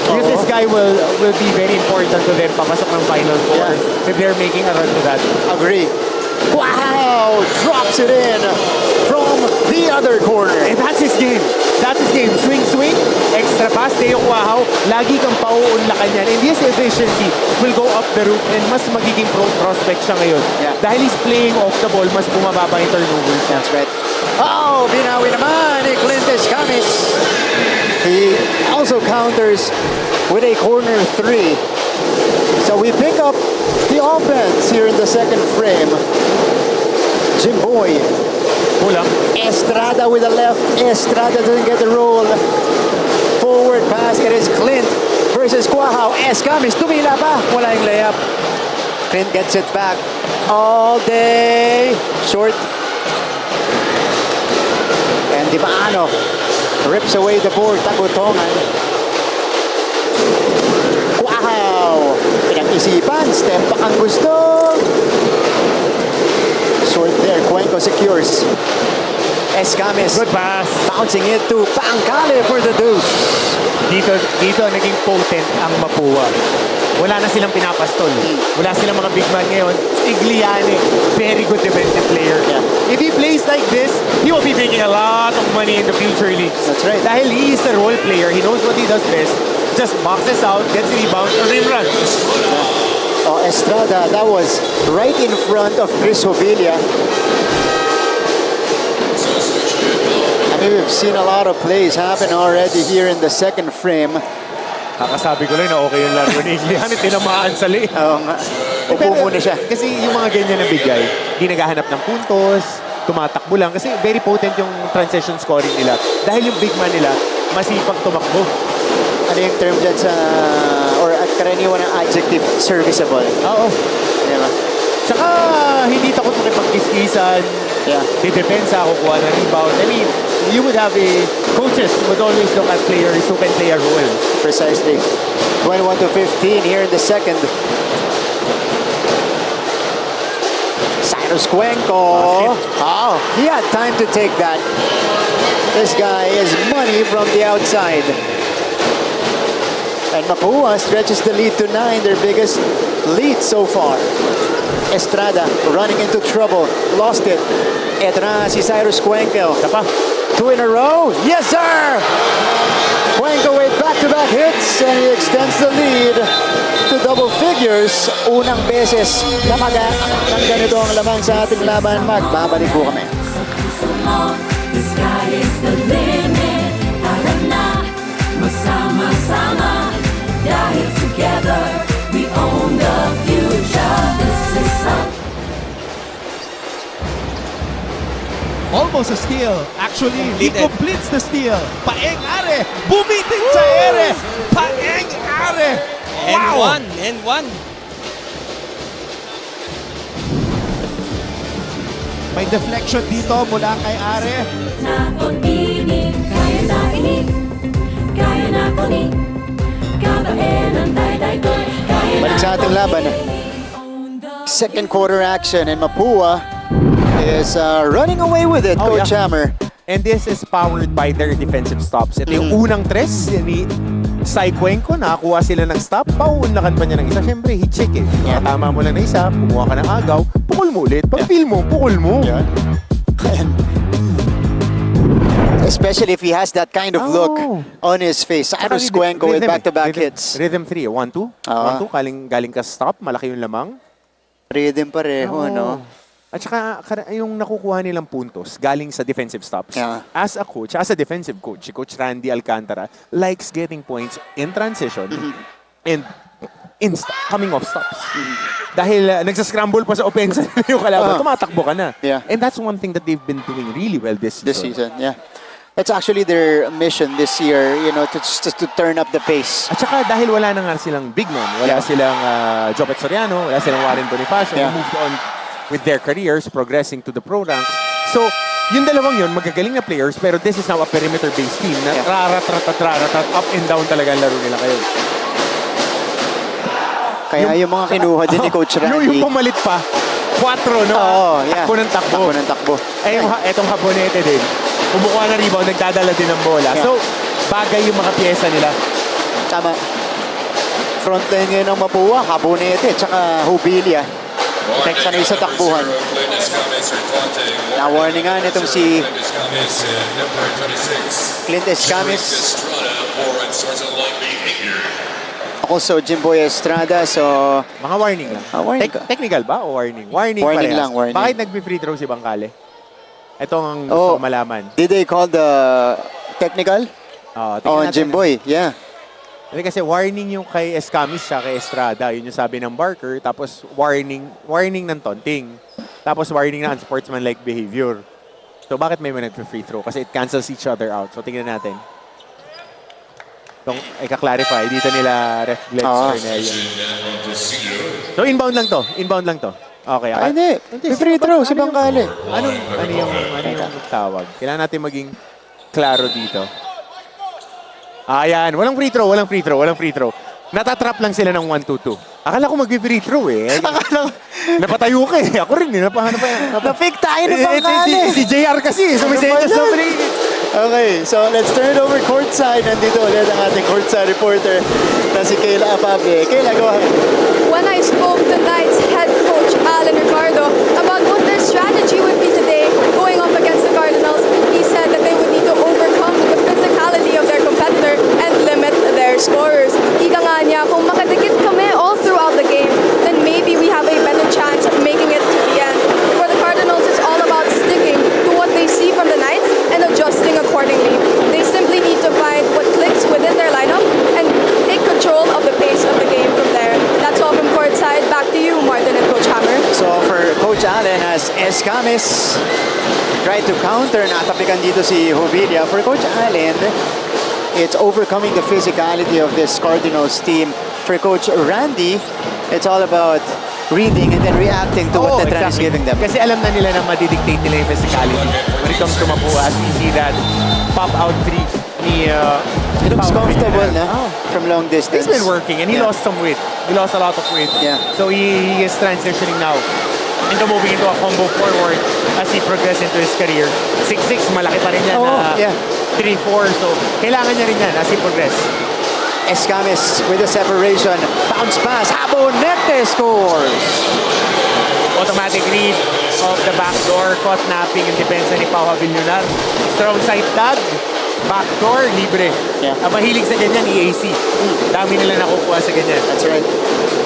Because this guy will be very important to them papasok ng Final Four if they're making a run to that. Agree. Wow! Drops it in from the other corner. And that's his game. Swing, extra pass, Teo Cuahaw, lagi kang pauunlakan yan. And his efficiency will go up the roof and mas magiging prospect siya ngayon. Yeah. Dahil he's playing off the ball, mas bumababa yung turnovers. That's right. Oh, binawi naman ni Clint Escames. He also counters with a corner 3. So we pick up the offense here in the second frame. Jimboy. Kulang. Estrada with the left. Estrada doesn't get the roll. Forward pass. It is Clint versus Quahao. Escamis tumila pa. Wala yung layup. Clint gets it back. All day. Short. And Di Maano rips away the board. Tagutongan. Quahao. Pinag-isipan. Step back ang gusto. Short there. Cuenco secures. Escamis. Good pass. Bouncing it to Pangcale for the deuce. Dito naging potent ang Mapua. Wala na silang pinapastol. Wala silang mga big man ngayon. Igliane, very good defensive player. Yeah. If he plays like this, he will be making a lot of money in the future leagues. That's right. Dahil he is the role player. He knows what he does best. Just boxes out, gets rebounds, and rim runs. Oh, Estrada, that was right in front of Chris Hobilia. I mean, we've seen a lot of plays happen already here in the second frame. Kakasabi ko lang na okay yung laro ni Igliane. Tinamaan sa lane. Oo nga. Upo muna siya. Kasi yung mga ganyan na bigay, di naghahanap ng puntos, tumatakbo lang. Kasi very potent yung transition scoring nila. Dahil yung big man nila, masipag tumakbo. Ano yung term dyan sa, or at karaniwan ng adjective, serviceable. Oo. Diba? Tsaka, hindi takot makipag-kiskisan. Yeah. Didepensa, kukuha ng rebound. I mean, you would have coaches would always look at players who can play a role. Precisely. 21-15 here in the second. Cyrus Cuenco. Oh, he had time to take that. This guy is money from the outside. And Mapua stretches the lead to 9, their biggest lead so far. Estrada running into trouble. Lost it. Eto na si Cyrus Cuenco. Tapa. 2 in a row. Yes, sir! Cuenco with back-to-back hits and he extends the lead to double figures. Unang beses na ng ganito ang laman sa ating laban. Magbabalik po kami. The sky is the limit. Tara na, magsama-sama. Dahil together, we own the future. This is up. Almost a steal. Actually, he completes the steal. Paeng Are. Bumitin sa ere. Paeng Are. Wow. And one. May deflection dito mula kay Are. Naton inig, kaya na inig. Kaya na toni. Kabaen ang dayday-doy. Kaya Balik sa ating laban. Second quarter action and Mapua is running away with it, Oh, Coach yeah. Hammer. And this is powered by their defensive stops. Ito yung unang tres ni Sai Cuenco. Nakakuha sila ng stop. Pauunlakan pa niya ng isa. Siyempre, hit check eh. Yeah. Tama mo lang na isa, kumuha ka ng agaw, pukul mo ulit. Pag feel mo, pukul mo. Yeah. Especially if he has that kind of look on his face. Cyrus Cuenco with back-to-back hits. Rhythm 3, 1-2. 1-2, galing ka stop, malaki yung lamang. Rhythm pareho, no? At saka yung nakukuha nilang puntos galing sa defensive stops. Yeah. As a coach, as a defensive coach, si Coach Randy Alcantara likes getting points in transition and in coming off stops. Dahil nagsascramble pa sa offense yung kalaban, tumatakbo ka na. Yeah. And that's one thing that they've been doing really well this season. Yeah. That's actually their mission this year, you know, just to turn up the pace. At saka dahil wala na nga silang big man, wala silang Jopet Soriano, wala silang Warren Bonifacio, they moved on with their careers, progressing to the pro ranks. So, yung dalawang yun, magagaling na players, pero this is now a perimeter-based team na rarat, up and down talaga ang laro nila kayo. Kaya yung mga kinuha din ni Coach Randy. Yung pumalit pa, 4, no? Takbo ng takbo. Takbo ng takbo. Eh, etong Habonete din. Kumukuha ng rebound, nagdadala din ng bola. Yeah. So, bagay yung mga pyesa nila. Tama. Frontline ngayon ng Mapua, Habonete, tsaka Hobilia. Sanay sa takbuhan. Na-warningan itong si Clint Escamis. Also, Jimboy Estrada, so... Mga warning lang. Warning. Technical ba o warning? Warning Warning parehas. lang, warning. Bakit nagbe-free throw si Bangkale? Ito ang malaman. Did they call the technical? Tingnan On natin. Jimboy, yeah. Hindi kasi warning yung kay Escamis siya, kay Estrada. Yun yung sabi ng Barker. Tapos warning ng taunting. Tapos warning na unsportsmanlike behavior. So bakit may nag-free throw? Kasi it cancels each other out. So tingnan natin. Itong ika-clarify. Dito nila ref Glenn Cornelio. So inbound lang to. Inbound lang to. Okay. Ay, hindi. Free throw si Bangkali. Ano yung tawag? Kailangan natin maging klaro dito. Ayan, walang free throw. Natatrap lang sila ng 1-2-2. Akala ko mag-free throw eh. Akala ko, napatayo ka eh. Ako rin eh. Na-fake tayo ng Bangkali. Si JR kasi. Sumisenyas na free. Okay, so let's turn it over courtside. Nandito ulit ang ating courtside reporter na si Kayla Afable. Kayla, go ahead. When I spoke to Knights head coach Alan Ricardo about what their strategy would be today going up against the Cardinals, he said that they would need to overcome the physicality of their competitor and limit their scorers. Ika nga niya, kung makadikit kami all throughout the game, then maybe we have a better chance of making it to the end. For the Cardinals, it's all about sticking to what they see from the Knights and adjusting accordingly. They simply need to find what clicks within their lineup and take control of the pace of the game from there. That's all from courtside. Back to you, Martin and Coach Hammer. So for Coach Allen, as Escamis tried to counter, natapikan dito si Jubilia. For Coach Allen, it's overcoming the physicality of this Cardinals team. For Coach Randy, it's all about reading and then reacting to what Letran is giving them. Kasi alam na nila na madidictate nila yung physicality. When it comes to Mapua, as we see that pop-out three ni It looks comfortable na from long distance. He's been working and he lost some weight. He lost a lot of weight. Yeah. So he is transitioning now into moving into a combo forward as he progresses into his career. 6'6", malaki pa rin yan na 3'4". So kailangan niya rin yan as he progress. Escamis with a separation. Bounce pass. Habonete scores. Automatic read of the backdoor. Caught napping in depensa ni Pau Havillonar. Strong side tag. Backdoor, libre. Yeah. Ang mahilig sa ganyan, EAC. Dami nila nakukuha sa ganyan. That's right.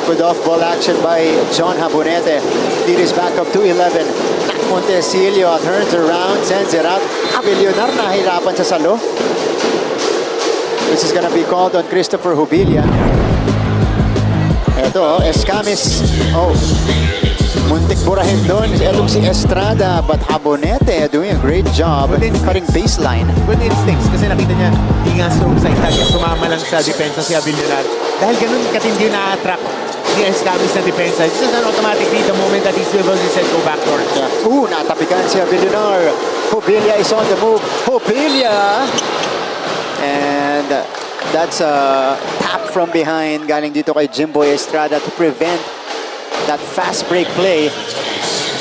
Good off-ball action by John Habonete. Lead is back up to 11. Montesilio turns around, sends it out. Havillonar nahirapan sa salo. This is gonna be called on Christopher Jubilia. Ito, Escamis. Muntik burahin doon. Itong si Estrada, but Habonete doing a great job cutting baseline. Good instincts kasi nakita niya, hindi nga strong side tag. Sumama lang sa depensa si Havillonar. Dahil ganun katindi na-attract ni Escamis na depensa. This is an automatic read the moment that he swivels his head go backdoor. Yeah. Natapikan si Havillonar. Jubilia is on the move. Jubilia! And that's a tap from behind galing dito kay Jimboy Estrada to prevent that fast break play.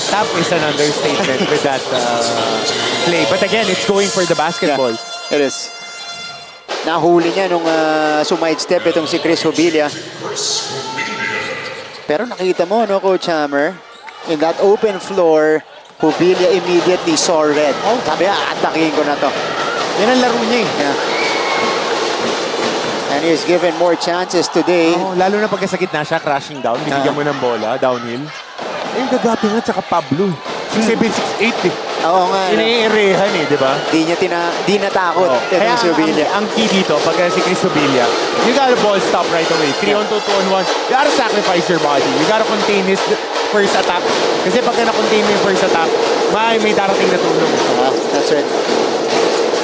Tap is an understatement with that play. But again, it's going for the basketball. Yeah, it is. Nahuli niya nung sumide step itong si Chris Jubilia. Pero nakita mo, no, Coach Hammer, in that open floor, Jubilia immediately saw red. Sabi, atakihin ko na to. Yan ang laro niya eh. Yeah. And he's given more chances today. Lalo na pagkasakit na siya, crashing down, binigyan mo ng bola, downhill. Yung gagapi nga, tsaka Pablo. 6'7", 6'8" eh. Oo nga. Ine-erehan eh, di ba? Di natakot. Kaya ang key dito, pag si Chris Jubilia, you gotta ball stop right away. 3-on-2, 2-on-1. You gotta sacrifice your body. You gotta contain his first attack. Kasi pag na-contain mo yung first attack, may darating na tulong. That's right.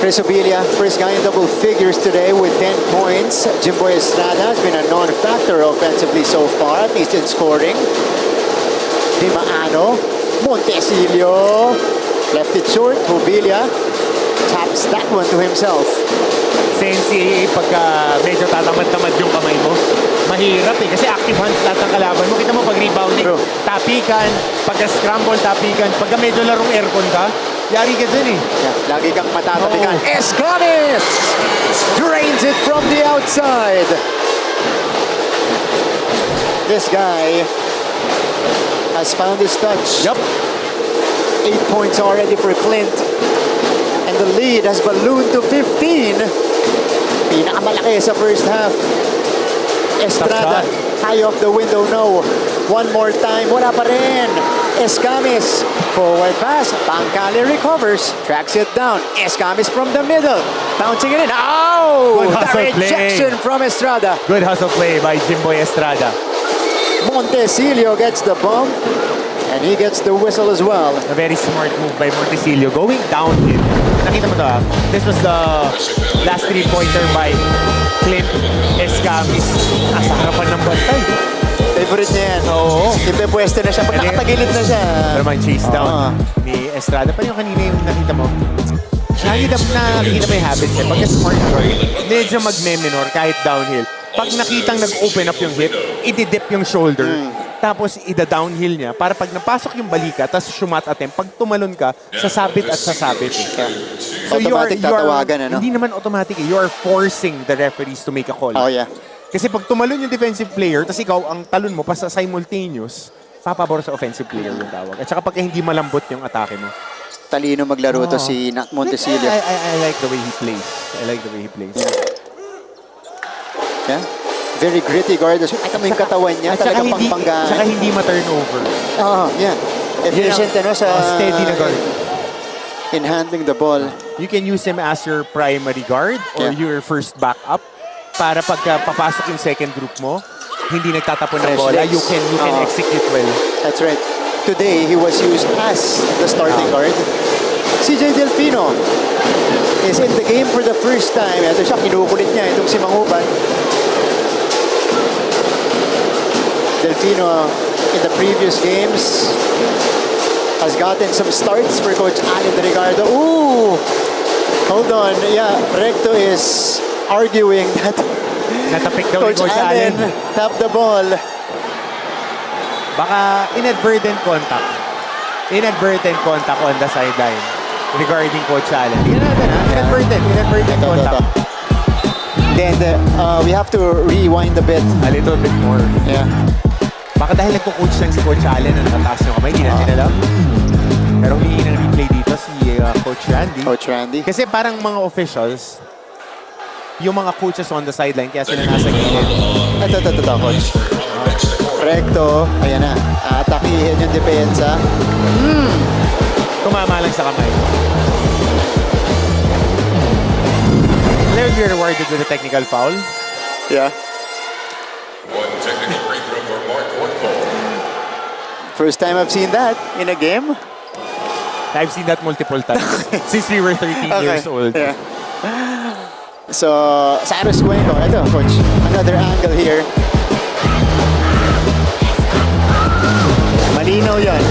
Chris Jubilia, first guy in double figures today with 10 points. Jimboy Estrada has been a non-factor offensively so far, at least in scoring. Di Maano, Montesilio, left it short. Jubilia taps that one to himself. Sa NCAA, pagka medyo tatamad-tamad yung kamay mo, mahirap eh. Kasi active hands lahat ng kalaban mo. Kita mo pag rebounding, tapikan. Pagka scramble, tapikan. Pagka medyo larong aircon ka, yari ka dun eh. Yeah, lagi kang matatapikan. Escamis drains it from the outside. This guy has found his touch. Yup. 8 points already for Clint. And the lead has ballooned to 15. Pinakamalaki sa first half. Estrada, high off the window, no. One more time, wala pa rin. Escamis, forward pass. Bangkali recovers, tracks it down. Escamis from the middle, bouncing it in. Oh! hustle play. rejection from Estrada. Good hustle play by Jimboy Estrada. Montesilio gets the bump, and he gets the whistle as well. A very smart move by Montesilio. Going downhill. Nakita mo to ha? This was the last three-pointer by Clint Escamis. Nasa harapan ng bantay. Favorite niya yan. Oo. Ipepwesto na siya. Pag nakatagilid na siya. Pero man chase down ni Estrada. Pa yung kanina yung nakita mo. Nakikita mo yung habits eh. Pagka smart guard, medyo magme-minor kahit downhill. Pag nakitang nag-open up yung hip, i-dip yung shoulder. Tapos ida-downhill niya para pag napasok yung balika, tapos shumat attempt, pag tumalon ka, sasabit at sasabit. So Automatic tatawagan, ano? Hindi naman automatic eh. You are forcing the referees to make a call. Oh, yeah. Kasi pag tumalon yung defensive player, tapos ikaw ang talon mo pa sa simultaneous, papabor sa offensive player yung tawag. At saka pag hindi malambot yung atake mo. Talino maglaro to si Montesilio. I like the way he plays. I like the way he plays. Yeah. Very gritty guard. At mo yung katawan niya, talagang pangpanggaan. Tsaka hindi ma-turnover. Yeah. Efficient sa steady na guard. in handling the ball. You can use him as your primary guard or your first backup para pagka papasok yung second group mo, hindi nagtatapon ng bola, you can execute well. That's right. Today, he was used as the starting guard. CJ Delfino is in the game for the first time. Ito siya, kinukulit niya itong si Manguban. Delfino in the previous games has gotten some starts for Coach Allen Ricardo. Ooh! Hold on. Yeah, Recto is arguing that Natapik daw ni Coach Coach Allen Allen. tapped the ball. Baka inadvertent contact. Inadvertent contact on the sideline regarding Coach Allen. Tingnan natin ha. Inadvertent contact. Then we have to rewind a bit. A little bit more. Yeah. Baka dahil nagko-coach lang si Coach Allen na nakataas yung kamay, hindi natin alam. Pero humingi ng replay dito si Coach Randy. Coach Randy. Kasi parang mga officials, yung mga coaches on the sideline, kaya sila nasa gilid. Ito, Coach. Recto. Ayan na. Atakihin yung depensa. Tumama lang sa kamay. They will be rewarded with a technical foul. Yeah. One technical free throw for Mark Woodfall. First time I've seen that in a game. I've seen that multiple times since we were 13 years old. Yeah. So, Cyrus Cuenco. Ito, Coach. Another angle here. Malinaw yan.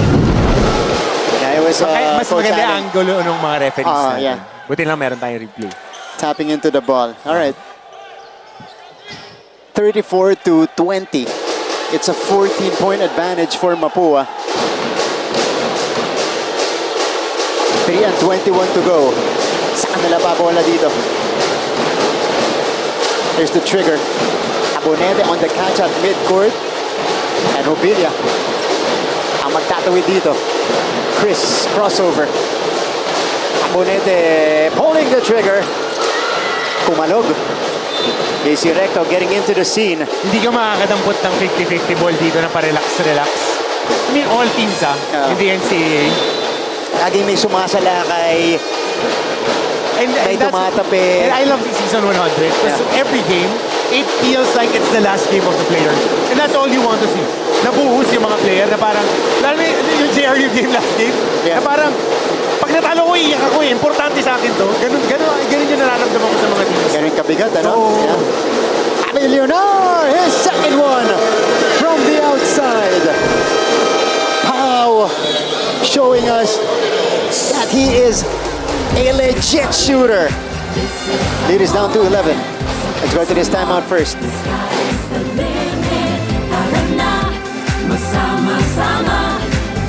Yeah, it was Mas Coach maganda Allen ang angulo ng mga referees natin. yeah. Buti lang meron tayong replay. tapping into the ball. All right. 34-20. It's a 14-point advantage for Mapua. 3:21 to go. Sa kanila pa bola dito. Here's the trigger. Abonete on the catch at midcourt. And Mobilia ang magtatawid dito. Chris, crossover. Abonete pulling the trigger. Kumalog. AC Recto getting into the scene. Hindi ka makakadampot ng 50-50 ball dito na pa-relax. I mean, all teams in the NCAA. Laging may sumasalakay. May tumatapit. And I love season 100 because every game, it feels like it's the last game of the player. And that's all you want to see. Nabuhos yung mga player na parang, lalo yung JRU game last game, na parang, pag natalo ko, iiyak ako eh. Importante sa akin to. Ganun yung nararamdaman ko sa mga teams. Ganun kabigat, ano? Leonard, his second one from the outside. Pau showing us that he is a legit shooter. Lead is down to 11. Let's go to this timeout first. Sama-sama,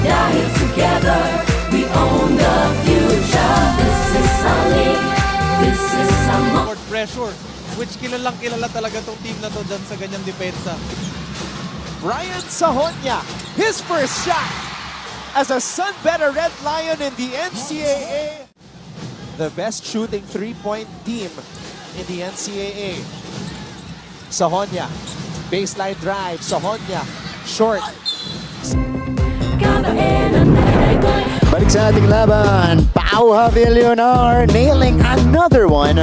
dahil together we own the future. This is our league, this is our Lord pressure, which kilala talaga tong team na to dyan sa ganyang depensa. Brian Sahonya, his first shot as a Sunbetter Red Lion in the NCAA. The best shooting three-point team in the NCAA. Sahonya, baseline drive, Sahonya, short. Balik sa ating laban. Pau Javier Leonard nailing another one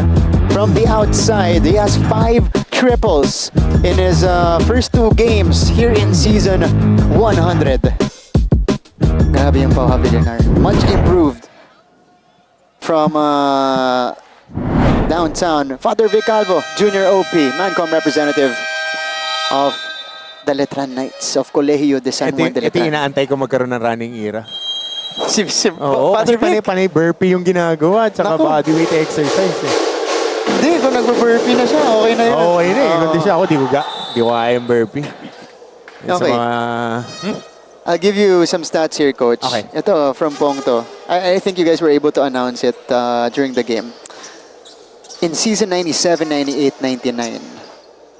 from the outside. He has 5 triples in his first 2 games here in season 100. Grabe yung Pau Villar. Much improved from downtown. Father Vic Calvo, Junior OP, Mancom representative of the Letran Knights of Colegio de San Juan de Ito yung Letran. inaantay ko magkaroon ng running era. Father Oo, kasi Vic. panay burpee yung ginagawa at saka Naku. bodyweight exercise eh. Hindi, kung nagbe-burpee na siya, okay na yun. Okay na eh. Oo. Kundi siya ako, di ko kaya yung burpee. Sa Okay. mga... I'll give you some stats here, Coach. Okay. Ito, from Pong to. I think you guys were able to announce it during the game. In season 97, 98, 99,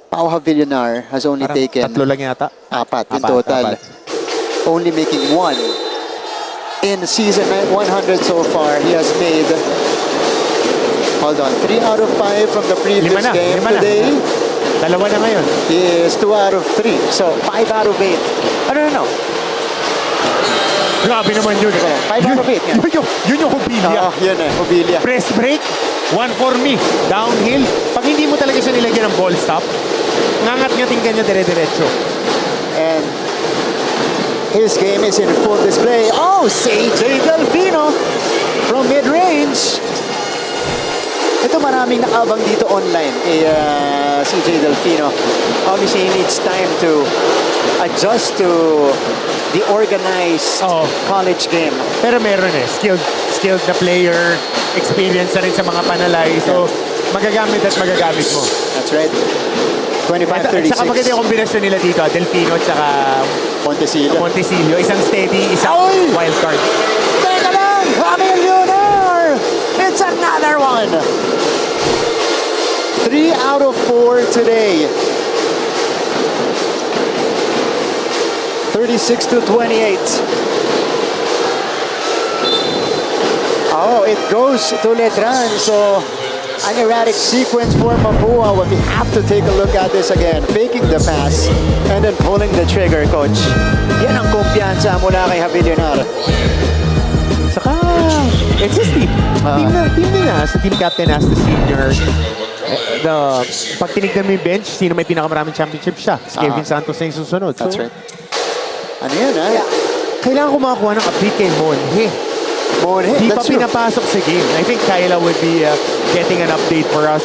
Pau Villar has only Parang taken tatlo lang yata. 4 in total. Only making 1. In season 100 so far, he has made, hold on, 3 out of 5 from the previous game. Today, Dalawa na ngayon. he is 2 out of 3. So, 5 out of 8. No. Grabe naman yun. 5 out of 8. Yeah. Yun yung hubilya. Yun eh, Mobilia. Press break, 1 for me. Downhill. Pag hindi mo talaga siya nilagyan ng ball stop, ngangat-ngating ka niya dire-diretso. And his game is in full display. Oh, CJ Delfino from mid-range. Ito maraming nakabang dito online kay CJ Delfino. Obviously, he needs time to adjust to the organized college game. Pero meron eh. Skilled na player, experience na rin sa mga panalay. So, magagamit at magagamit mo. That's right. 25-36. Saka maganda yung kombinasyon nila dito. Delfino at saka Montesillo. Isang steady, isang wild card. Teka lang! Hamil Lunar! It's another one! 3 out of 4 today. 36-28. Oh, it goes to Letran. So, an erratic sequence for Mapua. We have to take a look at this again. Faking the pass and then pulling the trigger, Coach. Yan ang kumpiyansa mula kay Villar. Saka, it's his team. Team nila. Sa team captain as the senior. Pag tinignan mo yung bench, sino may pinakamaraming championship siya? Si Kevin Santos na yung susunod. That's right. Ano yun, ha? Kailangan ko makakuha ng update kay Monhe. Di pa that's true. pinapasok sa game. I think Kyla would be getting an update for us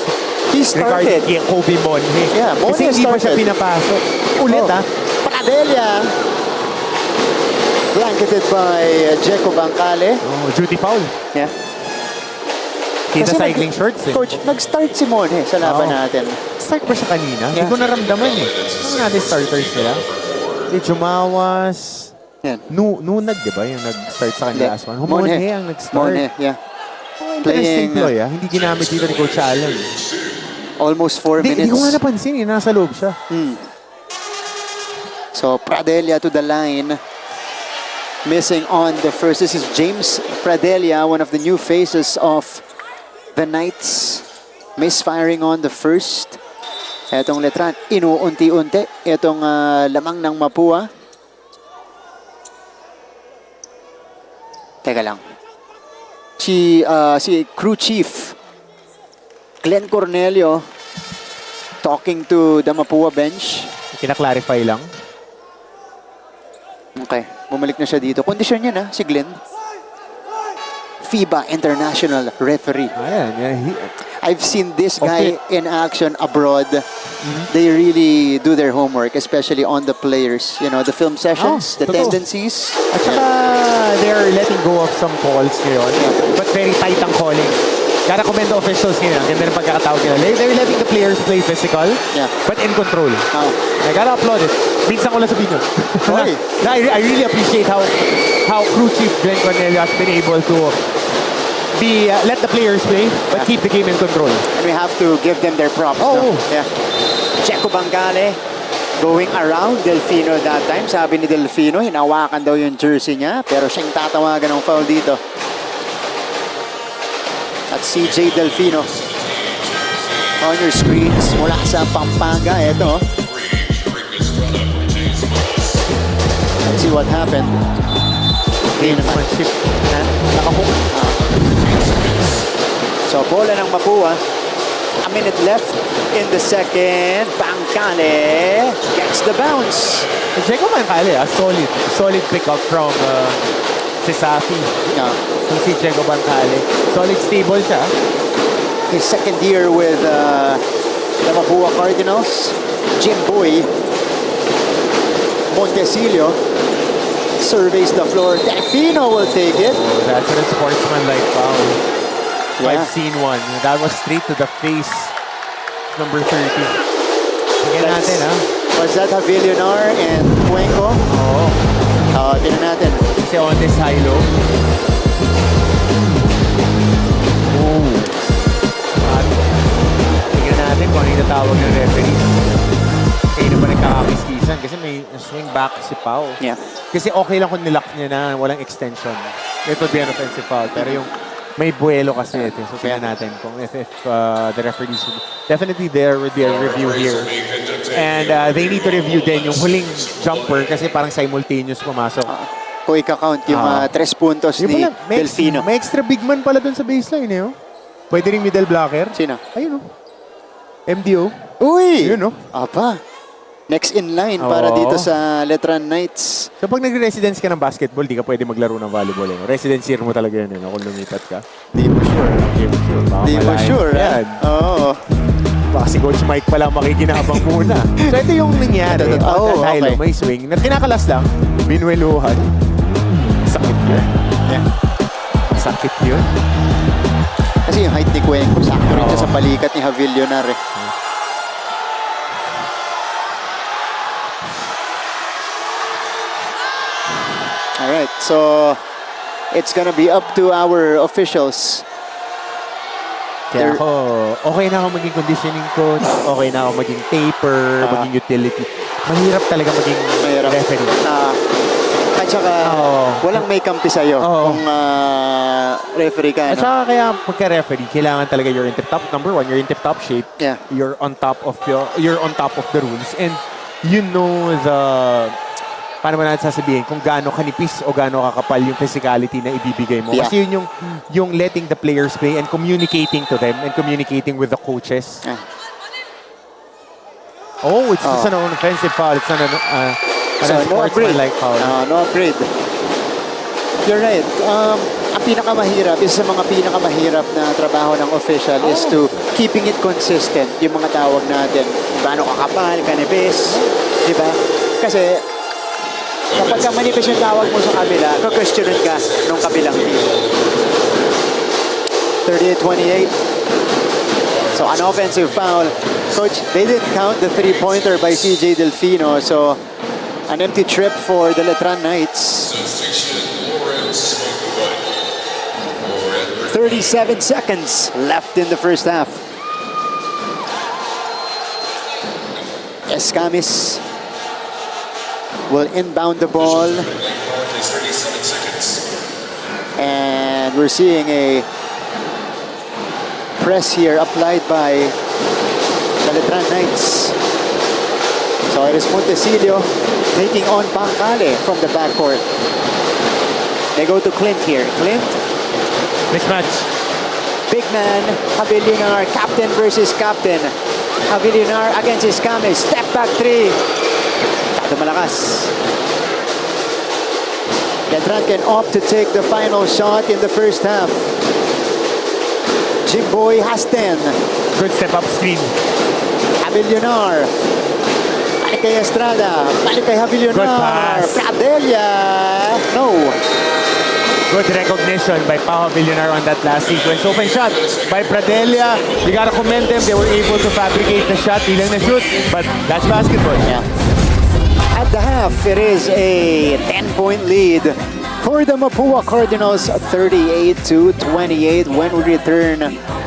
He started. regarding kay Kobe Monhe. Yeah, Monhe Kasi hindi pa siya started. pinapasok. Ulit ha. Pradelia. Blanketed by Jeco Bancale. Oh, duty foul. Yeah. Kita cycling shorts eh. Coach, nag-start si Monhe sa laban natin. Start ba siya kanina? Yeah. Hindi ko naramdaman eh. Ano natin starters nila? Di Jumawas. Yan. Nunag, di ba? Yung nag-start sa kanya last one. Monhe ang nag-start. Monhe, yeah. Interesting ploy ah. Hindi ginamit dito ni Coach Allen. Almost 4 minutes. Hindi ko nga napansin eh. Nasa loob siya. So, Pradelia to the line. Missing on the first. This is James Pradelia, one of the new faces of the Knights. Misfiring on the first. Etong Letran, inuunti-unti. Etong lamang ng Mapua. Teka lang. Si crew chief Glenn Cornelio talking to the Mapua bench. Kina-clarify lang. Okay, bumalik na siya dito. Kondisyon niya na, si Glenn. FIBA International Referee. Ayan. I've seen this guy in action abroad. They really do their homework, especially on the players. You know, the film sessions, the totoo. tendencies. At saka, they're letting go of some calls ngayon. But very tight ang calling. Gotta commend the officials ngayon. Ganda ng pagkakatawag nila. They're letting the players play physical, but in control. I gotta applaud it. Minsan ko lang sabihin yun. I really appreciate how crew chief Glenn Cornelio has been able to let the players play, but keep the game in control. And we have to give them their props. Oh. No? Yeah. Checo Bangale going around Delfino that time. Sabi ni Delfino, hinawakan daw yung jersey niya, pero siyang tatawagan ng foul dito. At CJ Delfino. On your screens, mula sa Pampanga. Ito. Let's see what happened. Gamesmanship. Nakahook. So, bola ng Mapua. A minute left in the second. Bangkale gets the bounce. Jacob Mancale, solid pick-up from si Safi. Yeah. Si Jacob Mancale. Solid stable siya. His second year with the Mapua Cardinals. Jim Boy. Montecillo surveys the floor. Delfino will take it. Oh, that's a sportsman-like foul. Yeah. I've seen one. That was straight to the face. Number 30. Tingnan natin, ha? Was that Avillonar and Cuenco? Oo. Tingnan natin. Si Ontes Hilo. Oh. At tingnan natin kung ano yung natawag ng referee. Kaya na ba nagkakakiskisan? Kasi may swing back si Pau. Yeah. Kasi okay lang kung nilock niya na walang extension. It would be an offensive foul. Pero yung may buwelo kasi ito. So tingnan natin kung if the referees would, definitely there would be a review here. And they need to review din yung huling jumper kasi parang simultaneous pumasok. Kung ika-count yung 3 puntos Yung ni pala, Delfino. may extra big man pala dun sa baseline eh. Oh. Pwede rin middle blocker. Sino? Ayun oh. MDO. Uy! Ayun oh. Apa. Next in line para Oo. dito sa Letran Knights. So pag nagre-residence ka ng basketball, di ka pwede maglaro ng volleyball. Eh. Residence year mo talaga yun eh, no? Kung lumipat ka. Di mo sure. Di mo sure. Baka Di mo malayo. sure. Yan. Oo. Baka si Coach Mike pala makikinabang muna. So ito yung nangyari. Oh, Hilo, okay. may swing. Na kinakalas lang. Binueluhan. Sakit yun. Yeah. Sakit yun. Kasi yung height ni Cuenco, sakto rin siya sa balikat ni Avillonar eh. Alright, so it's gonna be up to our officials. Kaya ako, okay na ako maging conditioning coach, okay na ako maging taper, maging utility. Mahirap talaga maging referee. At saka, walang may kampi sa'yo kung referee ka. At saka kaya pagka-referee, kailangan talaga you're in tip-top. Number one, you're in tip-top shape. Yeah. You're on top of the rules. And you know paano mo natin sasabihin kung gaano kanipis o gaano kakapal yung physicality na ibibigay mo. Yeah. Kasi yun yung letting the players play and communicating to them and communicating with the coaches. Yeah. Oh, it's just an offensive foul. It's not an sportsman-like foul. No upgrade. You're right. Ang pinakamahirap, isa sa mga pinakamahirap na trabaho ng official is to keeping it consistent. Yung mga tawag natin, gaano kakapal, kanipis, di ba? Kasi kapag ka manipis yung tawag mo sa kabila, ka-questionin ka nung kabilang team. 38-28. So an offensive foul. Coach, they didn't count the three-pointer by CJ Delfino. So an empty trip for the Letran Knights. 37 seconds left in the first half. Escamis will inbound the ball. And we're seeing a press here applied by the Letran Knights. So it is Montecillo taking on Bangkale from the backcourt. They go to Clint here. Clint. Mismatch. Big man, Avillonar, captain versus captain. Avillonar against Escamis. Step back three. Ito malakas. Letran can opt to take the final shot in the first half. Jimboy has 10. Good step up screen. Avillonar. Balik kay Estrada. Balik kay Avillonar. Good pass. Pradelia. No. Good recognition by Pao Avillonar on that last sequence. Open shot by Pradelia. You gotta commend them. They were able to fabricate the shot. Ilang na shoot. But that's basketball. Yeah. At the half, it is a 10-point lead for the Mapua Cardinals, 38-28. When we return,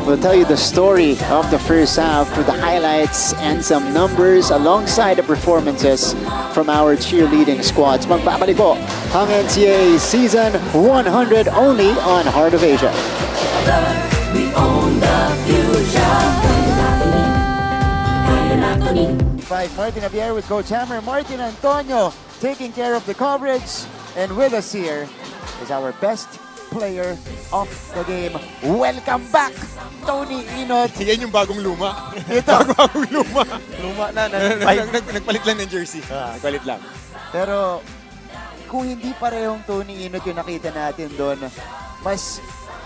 we'll tell you the story of the first half with the highlights and some numbers alongside the performances from our cheerleading squads. Magbabalik po ang NCAA Season 100 only on Heart of Asia. We own the future. Martin Javier with Coach Hammer, Martin Antonio taking care of the coverage, and with us here is our best player of the game. Welcome back, Tony Inot. Yan yung bagong luma. Ito. Bagong luma. Luma na. Nagpalit lang ng jersey. Nagpalit lang. Pero kung hindi parehong Tony Inot yung nakita natin doon, mas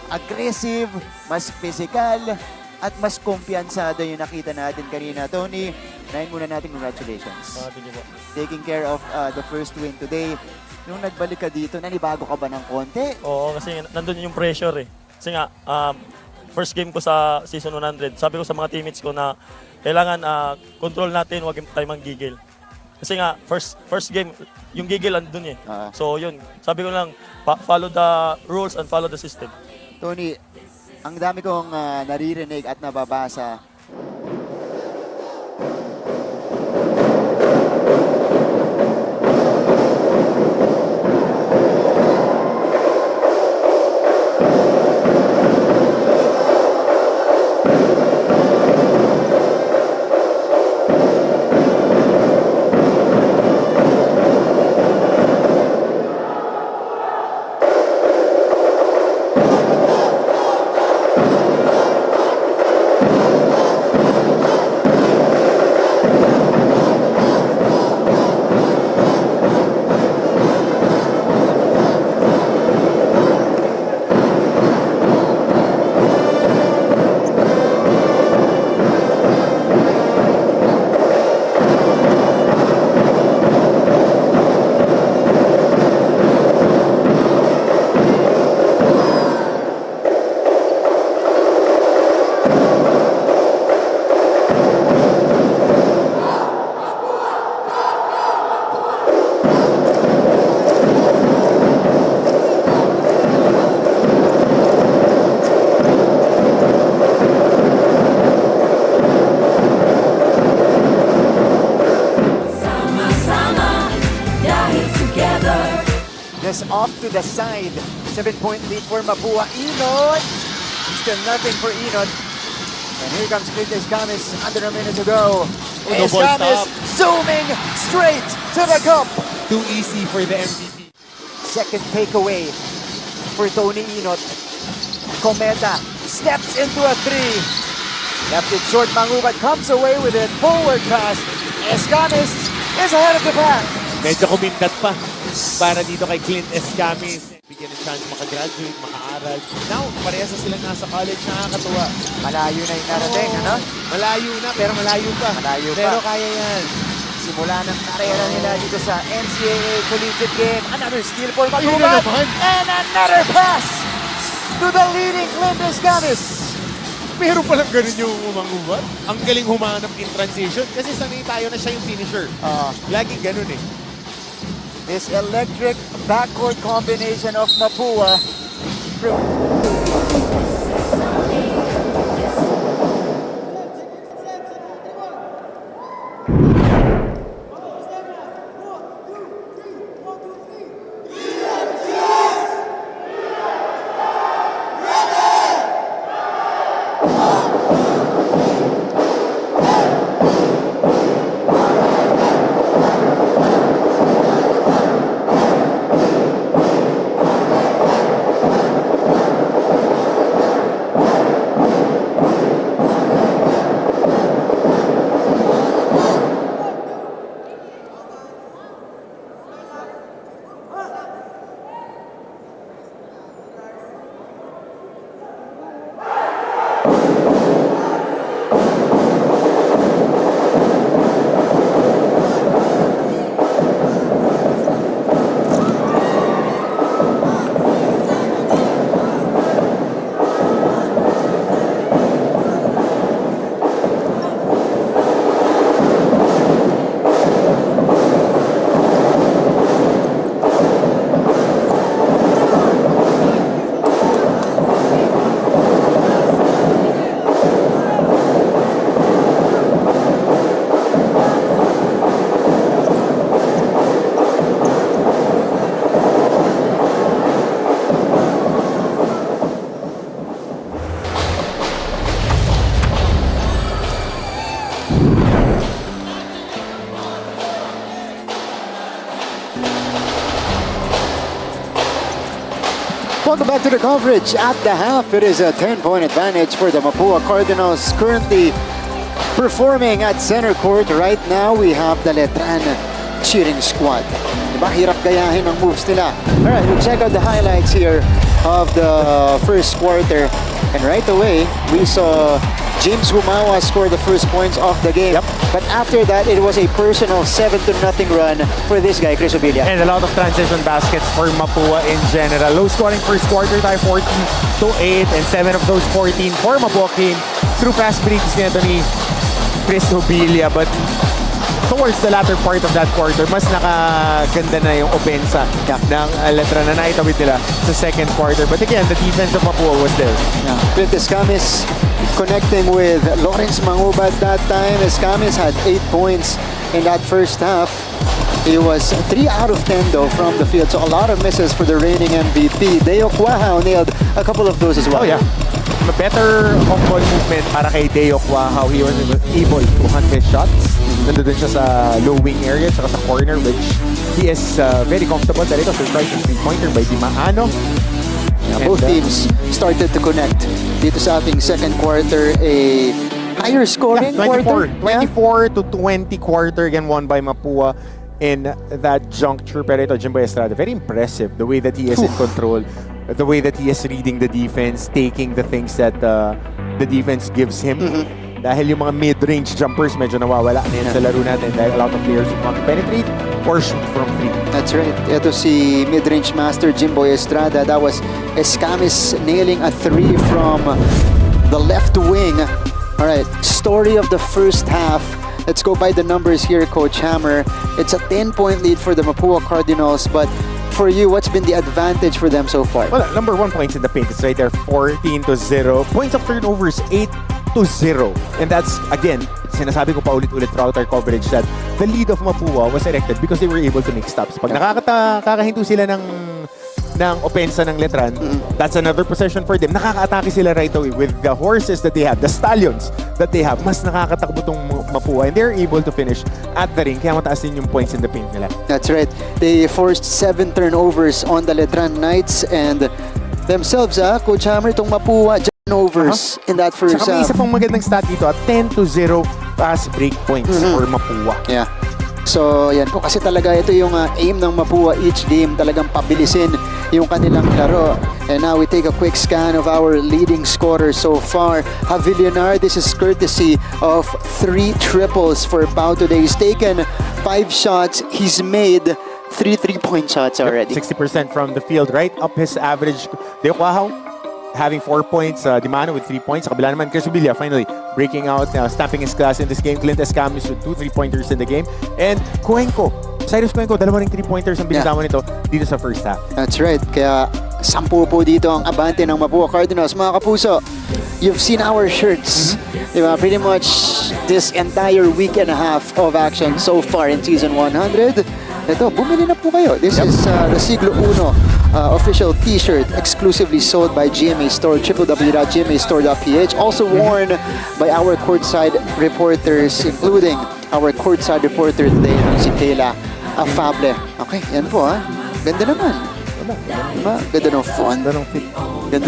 aggressive, mas physical, at mas kumpiyansado yung nakita natin kanina. Tony, nahin muna natin congratulations. Taking care of the first win today. Nung nagbalik ka dito, nanibago ka ba ng konti? Oo, kasi nandun yung pressure eh. Kasi nga, first game ko sa season 100, sabi ko sa mga teammates ko na kailangan control natin, huwag tayo manggigil. Kasi nga, first game, yung gigil andun eh. So yun, sabi ko lang, follow the rules and follow the system. Tony, ang dami kong naririnig at nababasa. Just off to the side. 7-point lead for Mapua. Inot! Still nothing for Inot. And here comes Clint Escamis under a minute to go. Escamis zooming straight to the cup. Too easy for the MVP. Second takeaway for Tony Inot. Cometa steps into a three. Left it short, Mangubat comes away with it. Forward pass. Escamis is ahead of the pack. Medyo kumindat pa para dito kay Clint Escamis. Bigyan ng chance makagraduate, makaaral. Now, parehas na silang nasa college, nakakatuwa. Malayo na yung narating, ano? Malayo na, pero malayo pa. Malayo pa. Pero kaya yan. Simula ng karera nila dito sa NCAA Collegiate Game. Another steal for Yun na Mangubat. naman. And another pass to the leading Clint Escamis. Meron palang ganun yung Mangubat. Ang galing humanap in transition kasi sanay tayo na siya yung finisher. Laging ganun eh. This electric backcourt combination of Mapua. Welcome back to the coverage. At the half, it is a 10-point advantage for the Mapua Cardinals, currently performing at center court. Right now, we have the Letran cheering squad. Diba? Hirap gayahin ang moves nila. Alright, we'll check out the highlights here of the first quarter. And right away, we saw James Humawa score the first points of the game. But after that, it was a personal 7-0 run for this guy, Chris Obilia. And a lot of transition baskets for Mapua in general. Low scoring first quarter tayo, 14-8, and 7 of those 14 for Mapua came through fast breaks ni Chris Obilia. But towards the latter part of that quarter, mas nakaganda na yung opensa ng Letran na naitawid nila sa second quarter. But again, the defense of Mapua was there. Clint Escamis connecting with Lawrence Manguba at that time. Escamis had 8 points in that first half. He was 3 out of 10 though from the field, so a lot of misses for the reigning MVP. Deo Cuajao nailed a couple of those as well. Oh yeah. A better on-ball movement para kay Deo Cuajao. He was able to hunt his shots. Nandun siya sa low wing area at sa corner, which he is very comfortable. Dahil ito, surprise yung 3-pointer by Di Maano. Both teams started to connect dito sa ating second quarter. A higher scoring 24-20 quarter, again won by Mapua in that juncture. Pero ito, Jimboy Estrada, very impressive the way that he is in control, the way that he is reading the defense, taking the things that the defense gives him. Dahil yung mga mid-range jumpers medyo nawawala na yun sa laro natin dahil a lot of players want to penetrate or shoot from free. That's right. Ito si mid-range master Jimboy Estrada. That was Escamis nailing a 3 from the left wing. Alright, story of the first half. Let's go by the numbers here, Coach Hammer. It's a 10-point lead for the Mapua Cardinals, but for you, what's been the advantage for them so far? Well, number 1 points in the paint. It's right there, 14-0. Points of turnovers, 8-0. And that's, again, sinasabi ko pa ulit-ulit throughout our coverage that the lead of Mapua was erected because they were able to make stops. Pag nakakahinto sila ng opensa ng Letran, that's another possession for them. Nakaka-atake sila right away with the horses that they have, the stallions that they have. Mas nakakatakbo tong Mapua and they're able to finish at the ring. Kaya mataas din yung points in the paint nila. That's right. They forced 7 turnovers on the Letran Knights and themselves, Coach Hammer, itong Mapua, turnovers in that first half. Saka may isa pang magandang stat dito, 10-0 pass break points for Mapua. Yeah. So, yan po. Kasi talaga ito yung aim ng Mapua each game. Talagang pabilisin yung kanilang laro. And now we take a quick scan of our leading scorer so far. Javillonar, this is courtesy of 3 triples for Pau today. He's taken 5 shots. He's made 3 3-point shots already. 60% from the field, right up his average. Deo Cuajao having 4 points, Di Maano with 3 points. Sa kabila naman, Chris Obilia finally breaking out, stamping his class in this game. Clint Escamis with 2 3-pointers in the game. And Cyrus Cuenco, 2 ring 3-pointers ang binitawan nito dito sa first half. That's right. Kaya 10 po dito ang abante ng Mapua Cardinals. Mga kapuso, you've seen our shirts. Diba? Pretty much this entire week and a half of action so far in Season 100. Ito, bumili na po kayo. This is the Siglo Uno official t-shirt exclusively sold by GMA Store, www.gmastore.ph. Also worn by our courtside reporters, including our courtside reporter today, si Kayla Afable. Okay, yan po Ganda naman. Diba? Ganda ng font. Ganda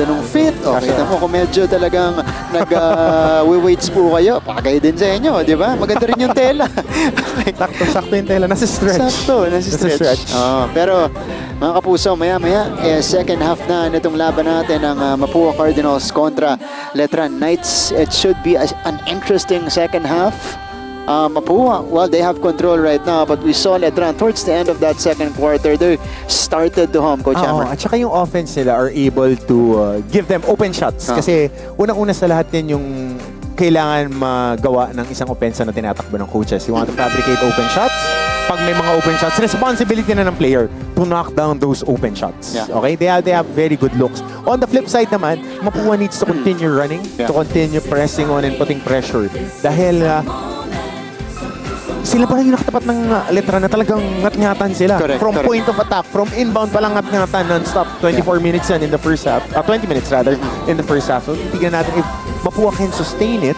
ng fit. Okay, kita mo kung medyo talagang nag-weights po kayo, bagay din sa inyo, di ba? Maganda rin yung tela. Sakto yung tela. Nasa stretch. Nasa stretch. Pero mga kapuso, maya-maya, second half na nitong laban natin ng Mapua Cardinals kontra Letran Knights. It should be an interesting second half. Mapua, well, they have control right now, but we saw Letran towards the end of that second quarter, they started to home, Coach Hammer. At saka yung offense nila are able to give them open shots. Kasi unang-una sa lahat din yung kailangan magawa ng isang opensa na tinatakbo ng coaches. You want to fabricate open shots. Pag may mga open shots, responsibility na ng player to knock down those open shots. Okay? They have very good looks. On the flip side naman, Mapua needs to continue running, to continue pressing on and putting pressure. Dahil sila pa lang yung nakatapat ng Letran na talagang ngat-ngatan sila. From point of attack, from inbound pa lang ngat-ngatan non-stop. 24 minutes yan in the first half. 20 minutes rather in the first half. So, tignan natin if Mapua can sustain it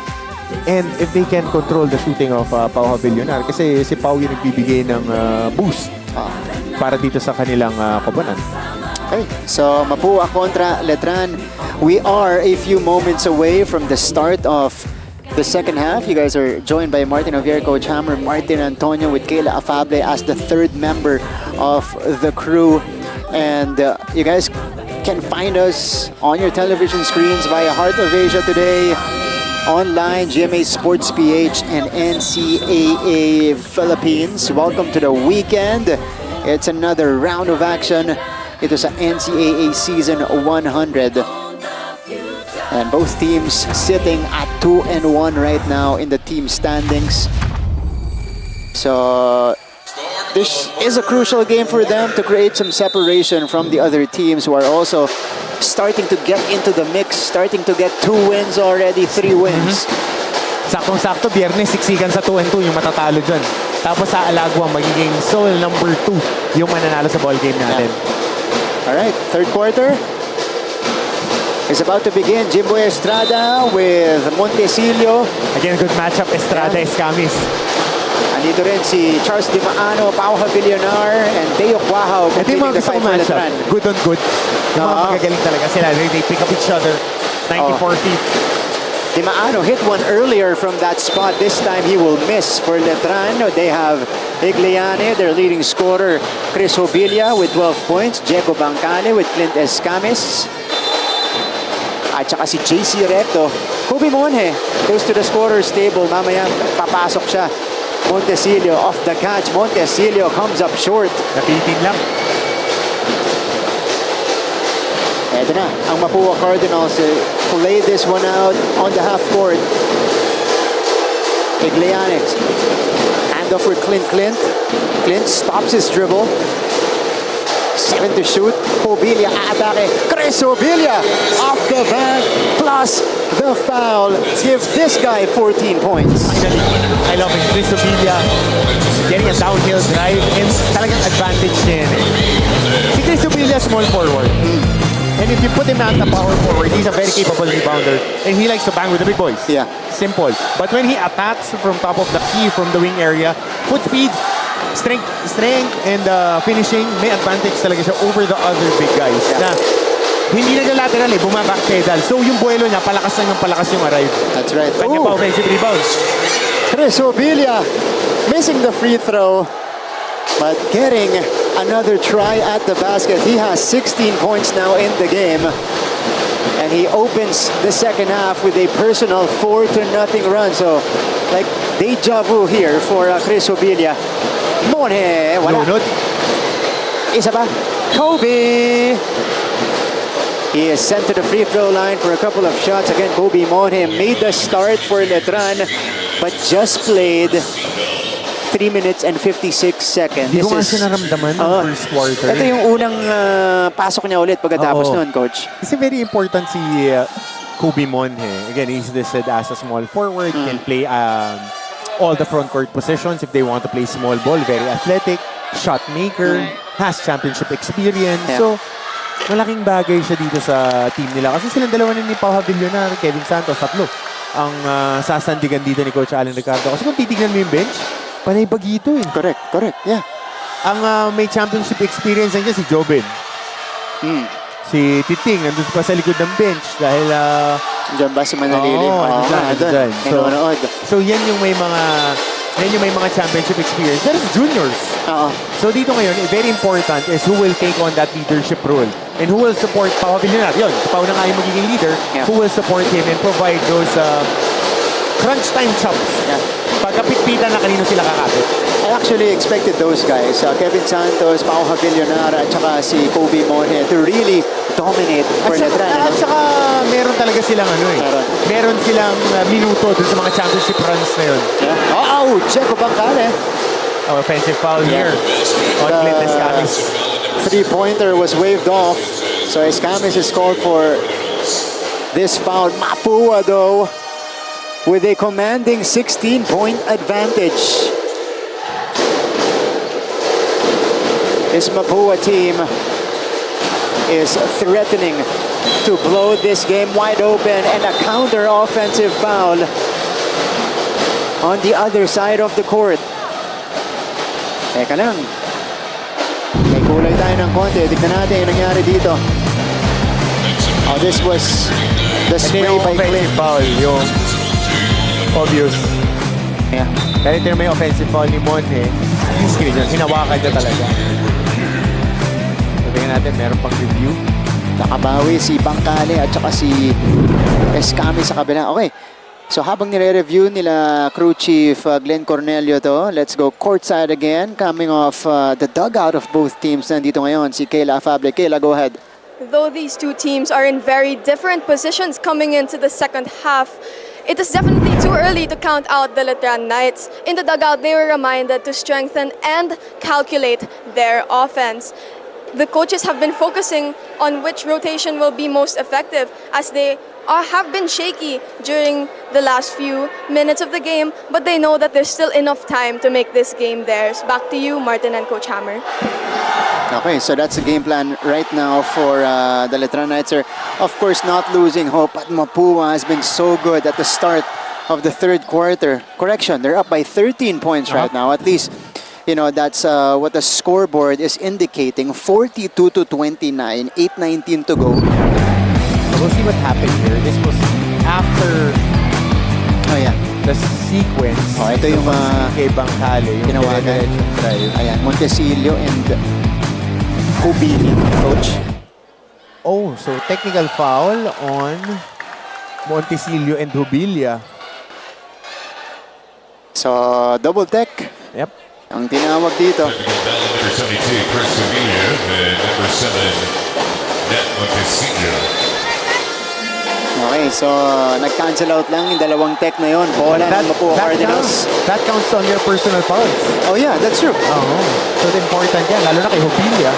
and if they can control the shooting of Pau Javillonar. Kasi si Pau yung nagbibigay ng boost para dito sa kanilang koponan. Okay, so Mapua kontra Letran. We are a few moments away from the start of the second half. You guys are joined by Martin Javier, Coach Hammer, Martin Antonio with Kayla Afable as the third member of the crew. And you guys can find us on your television screens via Heart of Asia today, online, GMA Sports PH, and NCAA Philippines. Welcome to the weekend. It's another round of action. Ito sa NCAA Season 100. And both teams sitting at 2-1 right now in the team standings. So this is a crucial game for them to create some separation from the other teams who are also starting to get into the mix, starting to get 2 wins already, 3 wins. Saktong-sakto, Biyernes, siksikan sa 2-2 yung matatalo dyan. Tapos sa Alagwa, magiging sole number 2 yung mananalo sa ball game natin. All right, third quarter is about to begin. Jimbo Estrada with Montesillo. Again, good matchup, Estrada, Escamis. Andito rin si Charles Di Maano, Pau Havillonar, and Teo Quahao. Ito yung mga gusto ko matchup. Good on good. Yung mga magagaling talaga sila. They pick up each other. 94 feet. Di Maano hit one earlier from that spot. This time he will miss for Letran. They have Igliane, their leading scorer, Chris Hobilia with 12 points. Diego Bancale with Clint Escamis. At saka si JC Recto. Kobe Monje goes to the scorer's table. Mamaya papasok siya. Montesillo off the catch. Montesillo comes up short. Napitin lang. Eto na, ang Mapua Cardinals play this one out on the half court. Igliane. Handoff for Clint. Clint stops his dribble. 7 to shoot. Hobilia atake. Chris Hobilia off the back plus the foul. Give this guy 14 points. Finally, I love it. Chris Hobilia getting a downhill drive and talagang advantage niya yan eh. Si Chris Hobilia, small forward. And if you put him at the power forward, he's a very capable rebounder. And he likes to bang with the big boys. Yeah. Simple. But when he attacks from top of the key, from the wing area, foot speed, strength and finishing, may advantage talaga siya over the other big guys. Yeah. Na hindi nag-lateral eh, bumaback pedal. So yung buwelo niya, palakas yung arrive. That's right. Kanya pa offensive rebounds. Chris Hobilia missing the free throw, but getting another try at the basket. He has 16 points now in the game. And he opens the second half with a personal 4-0 run. So, like, deja vu here for Chris Hobilia. Monje, wala. Lunod. Isa pa. Kobe. He is sent to the free throw line for a couple of shots. Again, Kobe Monje made the start for Letran, but just played 3 minutes and 56 seconds. Hindi ko nga siya naramdaman ng first quarter. Ito yung unang pasok niya ulit pagkatapos noon, Coach. Kasi very important si Kobe Monje. Again, he's listed as a small forward. Can play all the front court positions if they want to play small ball. Very athletic, shot maker, has championship experience. Yeah. So, malaking bagay siya dito sa team nila. Kasi silang dalawa ni Pau Havillonar, Kevin Santos, tatlo ang sasandigan dito ni Coach Alan Ricardo. Kasi kung titignan mo yung bench, panay bagito eh. Correct. Yeah. Ang may championship experience niya si Jobin. Si Titing, andun pa sa likod ng bench dahil... Diyan ba si Manalili? Andun. So yan yung may mga championship experience. Pero si juniors. So dito ngayon, very important is who will take on that leadership role and who will support Pau Havillonar. Yun, Pau na nga yung magiging leader. Yeah. Who will support him and provide those crunch time chops. Yeah. Pagkapitpitan na kanino sila kakapit. I actually expected those guys, Kevin Santos, Pau Havillonar, at saka si Kobe Monje to really dominate for Letran. At saka meron talaga silang meron silang minuto dun sa mga championship runs na yun. Yeah. Diego Bancale. Offensive foul here on Clint Escamis. Three-pointer was waved off. So Escamis is called for this foul. Mapua, though, with a commanding 16-point advantage. This Mapua team is threatening to blow this game wide open, and a counter-offensive foul on the other side of the court. Teka lang. May Kulay tayo ng konti. Tignan natin yung nangyari dito. Oh, this was the Ito spray yung by offensive Clint. foul, yung obvious. Yeah. Pero ito yung may offensive foul ni Mon eh. Yung screen yun, hinawakan niya talaga. So, tingnan natin, meron pang review. Nakabawi si Bangkale at saka si Escami sa kabila. Okay. So habang nire-review nila crew chief Glenn Cornelio to, let's go courtside again. Coming off the dugout of both teams. Nandito ngayon si Kayla Afable. Kayla, go ahead. Though these two teams are in very different positions coming into the second half, it is definitely too early to count out the Letran Knights. In the dugout, they were reminded to strengthen and calculate their offense. The coaches have been focusing on which rotation will be most effective as they have been shaky during the last few minutes of the game, but they know that there's still enough time to make this game theirs. Back to you, Martin and Coach Hammer. Okay, so that's the game plan right now for the Letran Knights. Are, of course, not losing hope, but Mapua has been so good at the start of the third quarter. Correction, they're up by 13 points right now. At least, you know, that's what the scoreboard is indicating. 42-29, 8:19 to go. So we'll see what happened here. This was after Oh, yeah. the sequence. Oh, ito yung kay Bangkale, yung tinawagan. dire-diretsong drive. Ayan, Montesillo and Hubili, coach. Oh, so technical foul on Montesillo and Hubilia. So, double tech. Yep. Ang tinawag dito. Technical foul on number 72, Chris Sevilla, and number 7, Net Montesillo. Okay, so nag-cancel out lang yung dalawang tech na yun. Bola ng Mapua Cardinals. That counts on your personal fouls. Oh yeah, that's true. Oo. So important yan, lalo na kay Hubilia.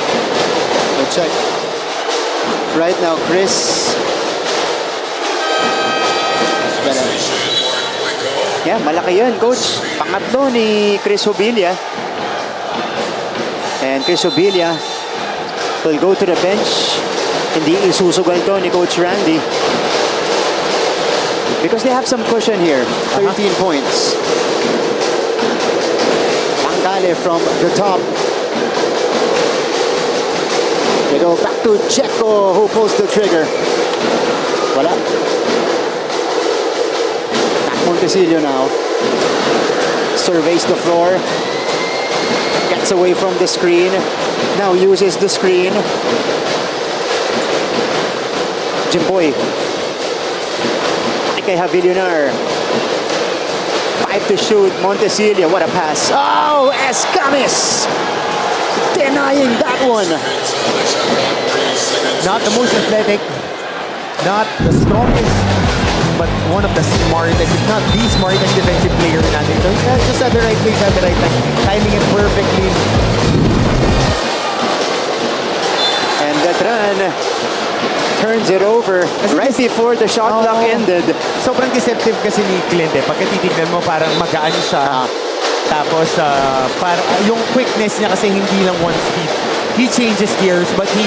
So check. Right now, Chris. Yeah, malaki yun, coach. Pangatlo ni Chris Hubilia. And Chris Hubilia will go to the bench. Hindi isusugal to ni Coach Randy. Because they have some cushion here. 13 points. Bangkale from the top. They go back to Checo, who pulls the trigger. Wala. Back Montesillo now. Surveys the floor. Gets away from the screen. Now uses the screen. Jimboy. Kay Javillionar. 5 to shoot. Montesillo. What a pass. Oh, Escamis. Denying that one. Not the most athletic, not the strongest, but one of the smartest, if not the smartest defensive player natin. So, just at the right place at the right time. Timing it perfectly. And Letran turns it over right before the shot clock ended. Sobrang deceptive kasi ni Clint eh. Pagka titignan mo, parang magaan siya. Tapos, yung quickness niya kasi hindi lang one speed. He changes gears, but he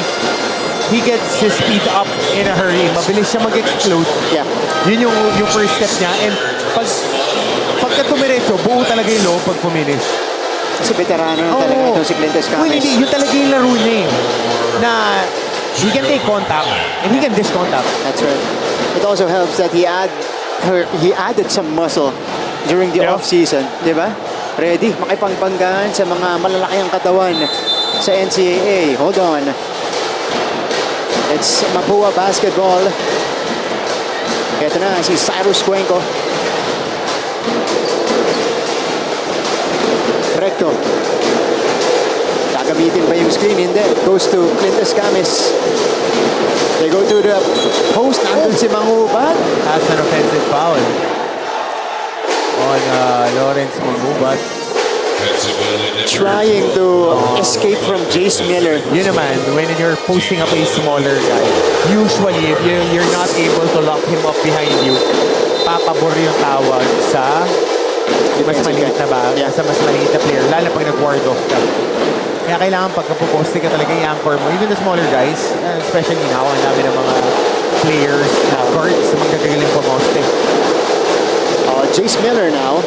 gets his speed up in a hurry. Mabilis siya mag-explode. Yeah. Yun yung first step niya. And pagka tumiretso, buo talaga yung loob pag fuminish. Kasi veterano na talaga itong si Clint Escamis. Hindi, yun talaga yung laro niya eh. Na he can take contact and he can dish contact. That's right. It also helps that he added some muscle during the off-season. Di ba? Ready, makipangpanggan sa mga malalaki ang katawan sa NCAA. Hold on. It's Mapua basketball. Ito na si Cyrus Cuenco. Recto. Gagamitin pa yung screen. Hindi. It goes to Clint Escamis. They go to the post. Nandun si Mangubat. That's an offensive foul on Lawrence Mangubat. Trying to escape from Jace Miller. Yun naman, when you're posting up a smaller guy, usually if you're not able to lock him up behind you, papabor yung tawag sa mas maliit na ba? Yeah. Sa mas maliit na player, lalo pag nag-ward off ka. Kaya kailangan pagka-poste ka talaga yung anchor mo. Even the smaller guys, especially now, ang dami ng mga players na guards na magagagaling pumoste. Jace Miller now.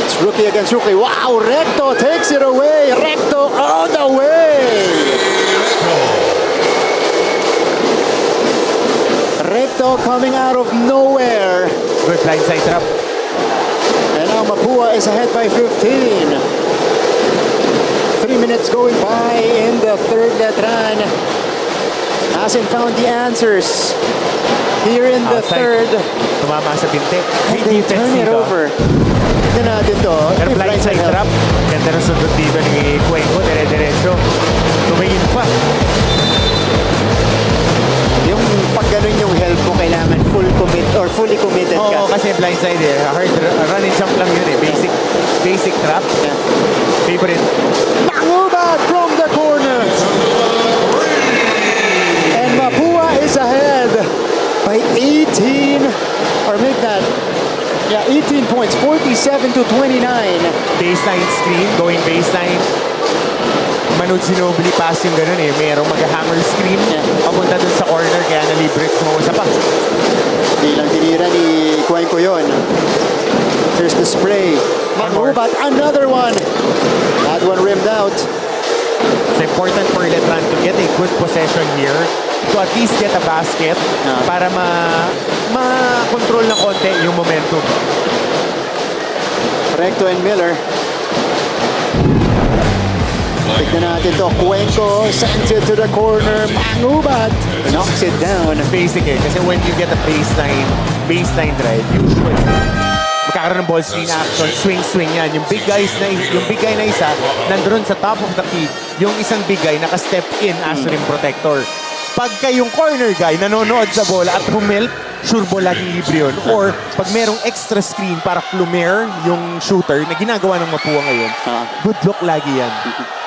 It's rookie against rookie. Wow, Recto takes it away. Recto all the way. Recto coming out of nowhere. Good blindside trap. And now Mapua is ahead by 15. 3 minutes going by in the third. Letran hasn't found the answers here in the Outside. third. Tumama sa binti. And they turn it over. Tignan natin to. Pero blindside help. trap. Ganda ng sundot dito ni Cuenco. Dire-diretso. Tumingin pa. Yung pag ganun yung help mo, kailangan fully committed ka. Oo, kasi blindside eh. Hard run and jump lang yun eh. Basic trap. Yeah. Favorite. Mangubat from the corner. And Mapua is ahead by 18. Or make that, 18 points. 47 to 29. Baseline screen. Going baseline. Manood Ginobili pass yung ganun eh. Merong mag-hammer screen. Papunta dun sa corner. Kaya nalibre sa pa. Di lang tinira ni Cuenco yun. Here's the spray. Mangubat, another one. That one rimmed out. It's important for Letran to get a good possession here to at least get a basket para ma-control ng konti yung momentum. Recto and Miller. Tignan natin to. Cuenco sends it to the corner. Mangubat knocks it down. Basic eh. Kasi when you get a baseline drive, usually magkakaroon ng ball screen action, swing yan. Yung big guy na isa, nandun sa top of the key, yung isang big guy naka-step in as rim protector. Pagka yung corner guy nanonood sa bola at humilp, sure ball laging libre yun. Or pag merong extra screen para flumer yung shooter na ginagawa ng Mapua ngayon, good look lagi yan.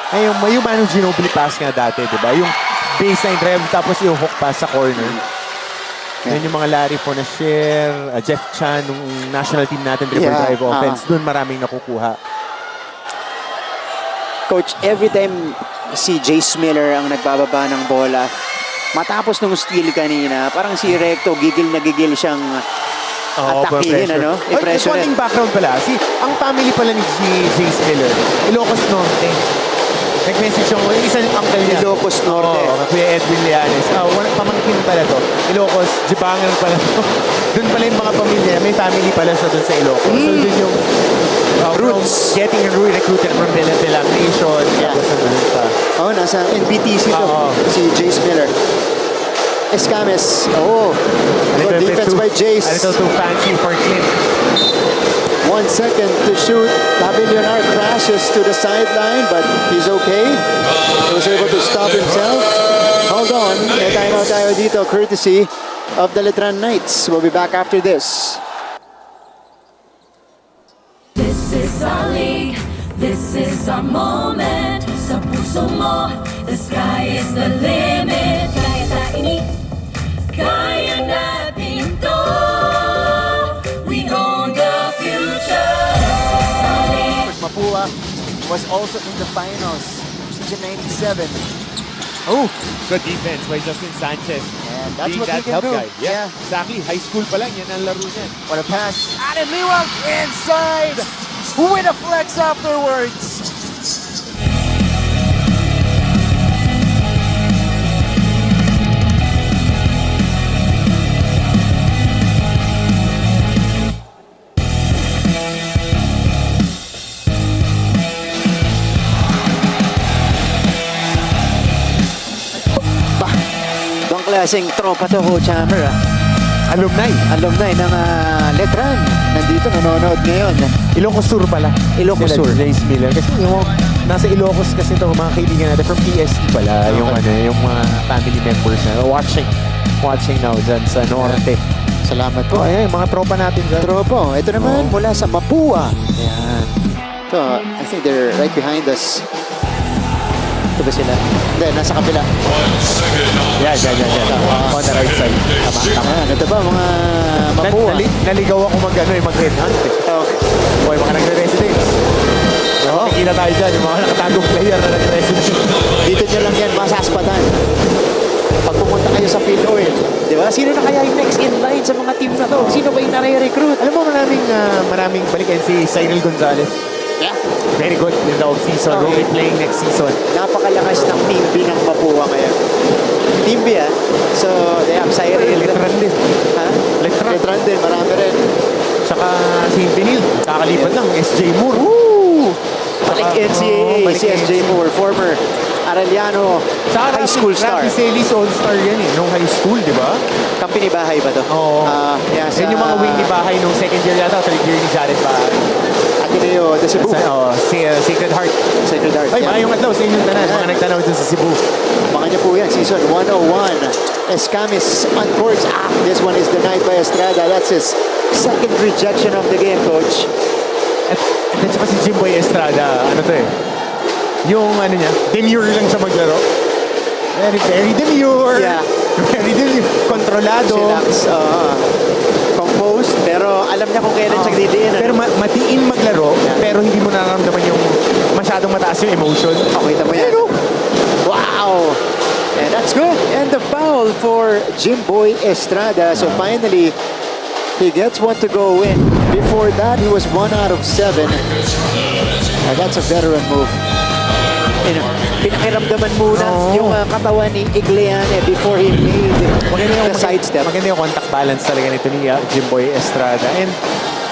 Ay, yung Manu Ginobili pass nga dati, di ba? Yung baseline drive tapos yung hook pass sa corner. Yan yung mga Larry Fonasher, Jeff Chan, nung national team natin, dribble drive offense. Doon maraming nakukuha. Coach, every time si Jace Miller ang nagbababa ng bola, matapos nung steal kanina, parang si Recto gigil na gigil siyang atakihin, ano? I-pressure. Konting background pala. Ang family pala ni Jace Miller, Ilocos Norte. Nag-message yung isa yung uncle niya. Ilocos Norte. Oo, Kuya Edwin Lianes. Pamangkin pala to. Ilocos, Jibangan pala to. Doon pala yung mga pamilya. May family pala siya doon sa Ilocos. So doon yung roots. Getting recruited from Bilang Nation. Tapos nandun pa. Nasa NBTC to. Si Jace Miller. Escames. Good defense by Jace. A little too fancy for Clint. 1 second to shoot. Pavillionar crashes to the sideline, but he's okay. He was able to stop himself. Hold on. May timeout tayo dito, courtesy of the Letran Knights. We'll be back after this. This is our league, this is our moment. Sa puso mo, the sky is the limit. Kaya tainit, kaya natin to. We own the future. Mapua was also in the finals, season 97. Good defense by Justin Sanchez. And that's being what that he can help do. guy. Yeah, exactly. High school pa lang, yan ang laro niya. What a pass. Added Liwag inside. With a flex afterwards. Klaseng tropa to, Coach Hammer. Alumni ng Letran. Nandito, nanonood ngayon. Ilocos Sur pala. Ilocos Sur. Jace Miller. Kasi yung nasa Ilocos kasi ito, mga kaibigan natin from PSC pala. Yung mga family members na watching now dyan sa Norte. Salamat po. Ayan, yung mga tropa natin dyan. Tropa. Ito naman mula sa Mapua. Ayan. Ito, I think they're right behind us. Ito ba sila? Hindi, nasa kapila. Yan. On the right side. Tama. Ito ba, mga Mapua? Naligaw ako mag-headhunt. Boy, mga nagre-residence. Nakikita tayo dyan, yung mga nakatagong player na nagre-residence. Dito nyo lang yan, masaspatan. pag pumunta kayo sa field oil, di ba? Sino na kaya yung next in line sa mga team na to? Sino ba yung nare-recruit? Alam mo, maraming balikan si Cyril Gonzalez. Yeah. Very good in the off-season. Will be playing next season. Napakalakas ng Team B ng Mapua ngayon. Team B, So, they have Cyril. Letran din. Ha? Letran din, marami rin. Tsaka si Vinil, kakalipat lang, SJ Moore. Balik NCAA, si SJ Moore, former Arellano high school star. Rafi Celis All-Star yan nung high school, di ba? Company bahay ba to? Oo. Yes. Yan yung mga wing ni Bahay nung second year yata, third year ni Jared Bahay. Ateneo de Cebu. Sacred Heart. Sacred Heart. Ay, maayong adlaw sa inyong tanan, mga nagtanaw dun sa Cebu. Mga niya po yan, season 101. Escamis on course. This one is denied by Estrada. That's his second rejection of the game, coach. At saka si Jimboy Estrada, ano to yung ano niya, demure lang siya maglaro. Very demure. Yeah. Very demure. Kontrolado. Chillax, composed, pero alam niya kung kailan siya didiin. Pero matiin maglaro, pero hindi mo nararamdaman yung masyadong mataas yung emotion. Okay, tama yan. Wow! And that's good. And the foul for Jimboy Estrada. So finally, he gets one to go in. Before that, he was 1 out of 7. And that's a veteran move. Pinakiramdaman muna yung katawan ni Igliane before he made the sidestep. Maganda yung contact balance talaga nito ni Jimboy Estrada. And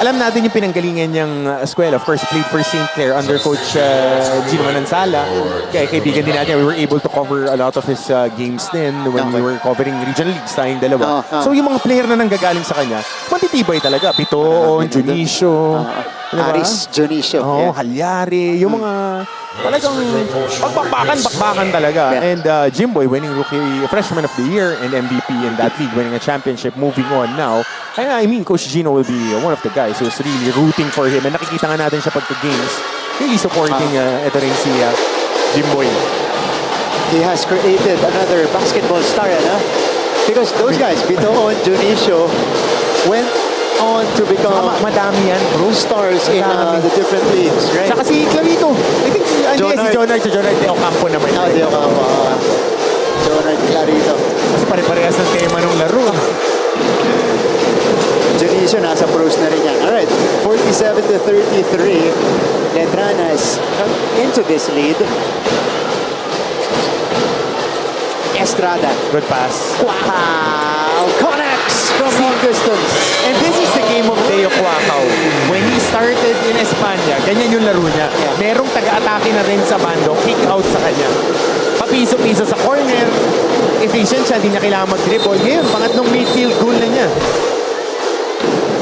alam natin yung pinanggalingan niyang eskwela. Of course, played for St. Clair under Coach Gino Manansala. Kaya kaibigan din natin, we were able to cover a lot of his games din when we were covering regional leagues tayong dalawa. So yung mga player na nanggagaling sa kanya, matitibay talaga. Bitoon, Junicio, Aris Junicio. Halyari, yung mga talagang bakbakan talaga. And Jimboy winning rookie freshman of the year and MVP in that league, winning a championship, moving on now. Kaya I mean, Coach Gino will be one of the guys who's really rooting for him. And nakikita nga natin siya pagka-games, really supporting ito rin si Jimboy. He has created another basketball star, because those guys, Bitoon, Junicio, went on to become madami yan, bro. Stars in the different leagues, right? Saka si Clarito. I think si Jonard De Ocampo naman. De Ocampo. Jonard Clarito. Kasi pare-parehas ng tema ng laro. Junicio nasa pros na rin yan. Alright, 47-33. Letran has come into this lead. Estrada. Good pass. Wow! Connects from long distance. And this is the game of Leo Cuacao. When he started in Espanya, ganyan yung laro niya. Merong taga-atake na rin sa bando, kick out sa kanya. Papiso-piso sa corner. Efficient siya, di niya kailangan mag-dribble. Ngayon, pangatlong midfield goal na niya.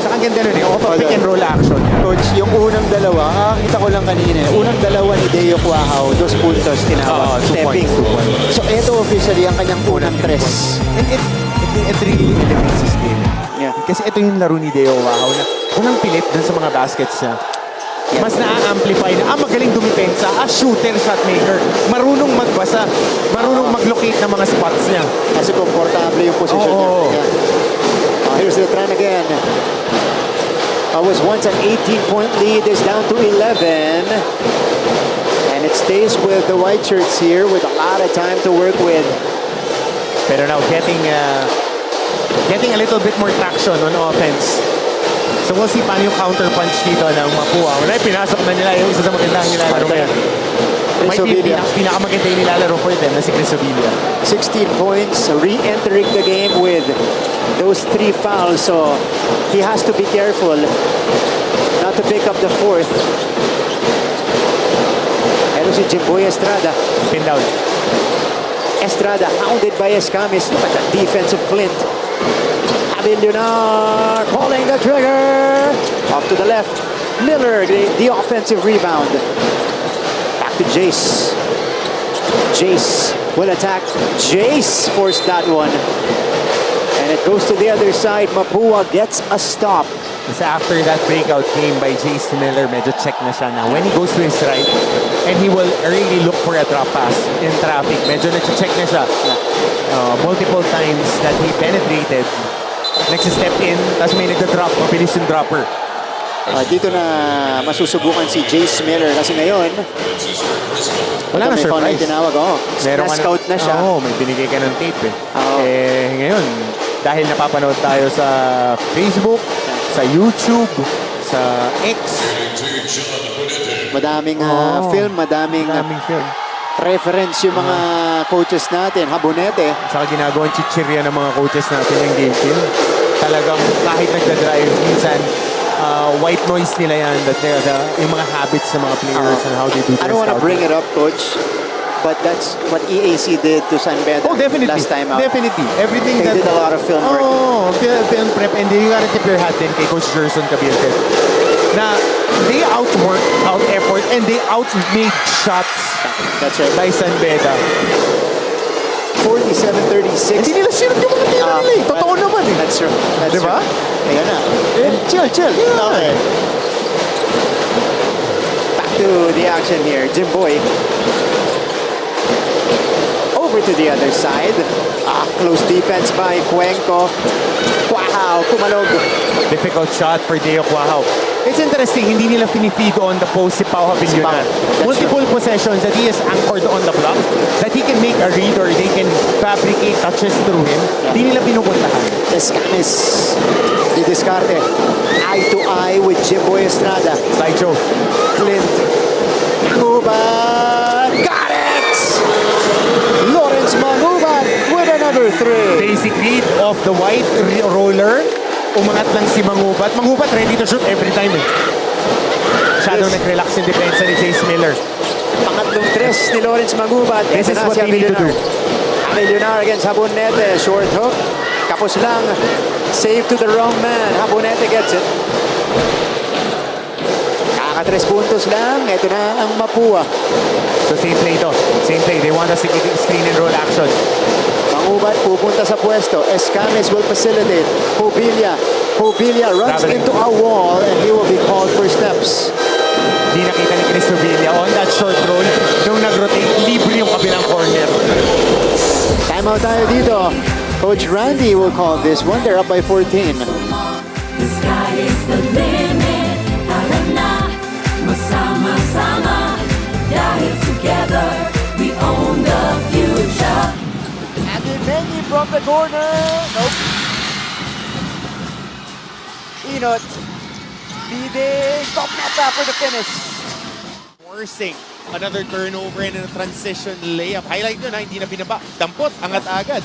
Saka ang ganda nun pick and roll action niya. Coach, yung unang dalawa, kita ko lang kanina, unang dalawa ni Deo Cuajao, 2 puntos tinawag, stepping. So ito officially ang kanyang unang tres. And it really elevates his game. Yeah. Kasi ito yung laro ni Deo Cuajao na unang pilit dun sa mga baskets niya. Mas na-amplify na, magaling dumipensa, shooter, shot maker, marunong magbasa, marunong mag-locate ng mga spots niya. Kasi komportable yung position niya. Yeah. Here's Letran again. Was once an 18-point lead, is down to 11. And it stays with the white shirts here with a lot of time to work with. Pero now getting a little bit more traction on offense. So we'll see paano yung counter punch dito ng Mapua. Wala, pinasok na nila yung isa sa magandang nilalaro ngayon. Might be pinakamaganda yung nilalaro for them na si Chris Sevilla. 16 points, re-entering the game with those 3 fouls. So he has to be careful not to pick up the 4th. Pero si Jimboy Estrada. Pin down. Estrada hounded by Escamis. Look at that defensive Clint. Abilionar pulling the trigger. Off to the left. Miller, the offensive rebound. Back to Jace. Jace will attack. Jace forced that one. And it goes to the other side. Mapua gets a stop. Kasi after that breakout game by Jace Miller, medyo check na siya na when he goes to his right, and he will really look for a drop pass in traffic. Medyo nag-check na siya. Multiple times that he penetrated. Next step in, tapos may nag-drop, mabilis yung dropper. Dito na masusubukan si Jace Miller kasi ngayon, Wala na may phone na surprise. tinawag. Na-scout na siya. Oo, may binigay ka ng tape eh. Oo. Ngayon, dahil napapanood tayo sa Facebook, sa YouTube, sa X, Madaming film, madaming daming film. reference yung mga coaches natin. Habonete. Saka ginagawang chichirya ng mga coaches natin yung game film. Talagang kahit nagda-drive, minsan white noise nila yan. That yung mga habits ng mga players and how they do I their don't want to scouting. bring it up, Coach, but that's what EAC did to San Beda Oh, definitely. last time out. Definitely. Everything They that... did a lot of film work. Oh, film prep. And you gotta tip your hat din kay Coach Gerson Cabilde. Na they outwork, out-effort, and they outmade shots That's right. by San Beda. 47-36. Hindi nila sinunod yung mga tira nila eh. Totoo naman eh. That's true. That's Diba? true. Ayan na. Chill. Yeah. Okay. Back to the action here. Jim Boy. Over to the other side. Close defense by Cuenco. Wow, kumalog. Difficult shot for Deo Cuajao. It's interesting, hindi nila pinifeed on the post si Pau Havillonar. That's Multiple possessions that he is anchored on the block, that he can make a read or they can fabricate touches through him. Hindi nila pinupuntahan. Escanes. Di Discarte. Eye to eye with Jim Boy Estrada. Slideshow. Clint. Mangubat. Got it! Lawrence Mangubat with another three. Basic read of the white roller. Umangat lang si Mangubat. Mangubat ready to shoot every time eh. Masyadong Yes. nag-relax in depensa ni Jace Miller. Pangatlong tres ni Lawrence Mangubat. This is Ito na what si they need to do. Avillonar against Habonete. Short hook. Kapos lang. Save to the wrong man. Habonete gets it. Kaka 3 puntos lang. Ito na ang Mapua. So same play to. Same play. They want a screen and roll action. Mangubat pupunta sa pwesto. Escames will facilitate. Hobilla runs Traveling. into a wall and he will be called for steps. Di nakita ni Cristo Villa on that short roll. Nung nag-rotate, libre yung kabilang corner. Timeout tayo dito. Coach Randy will call this one. They're up by 14. The sky is the limit. Tara na, magsama-sama. Dahil together, we own the future. Mengi from the corner. Nope. Inot. Feeding. Top neta for the finish. Forcing another turnover and a transition layup. Highlight nyo na, hindi na binaba. Dampot, angat agad.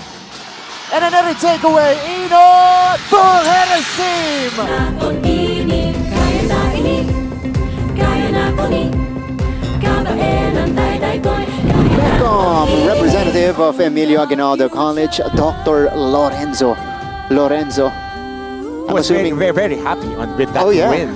And another takeaway. Inot. Full header seam. Nato ini, kaya na ini. Kaya na ko ni. Kabaen ang day-day-boy. Welcome, representative of Emilio Aguinaldo College, Dr. Lorenzo. I'm Was very, assuming very, very happy with that Oh, yeah. win.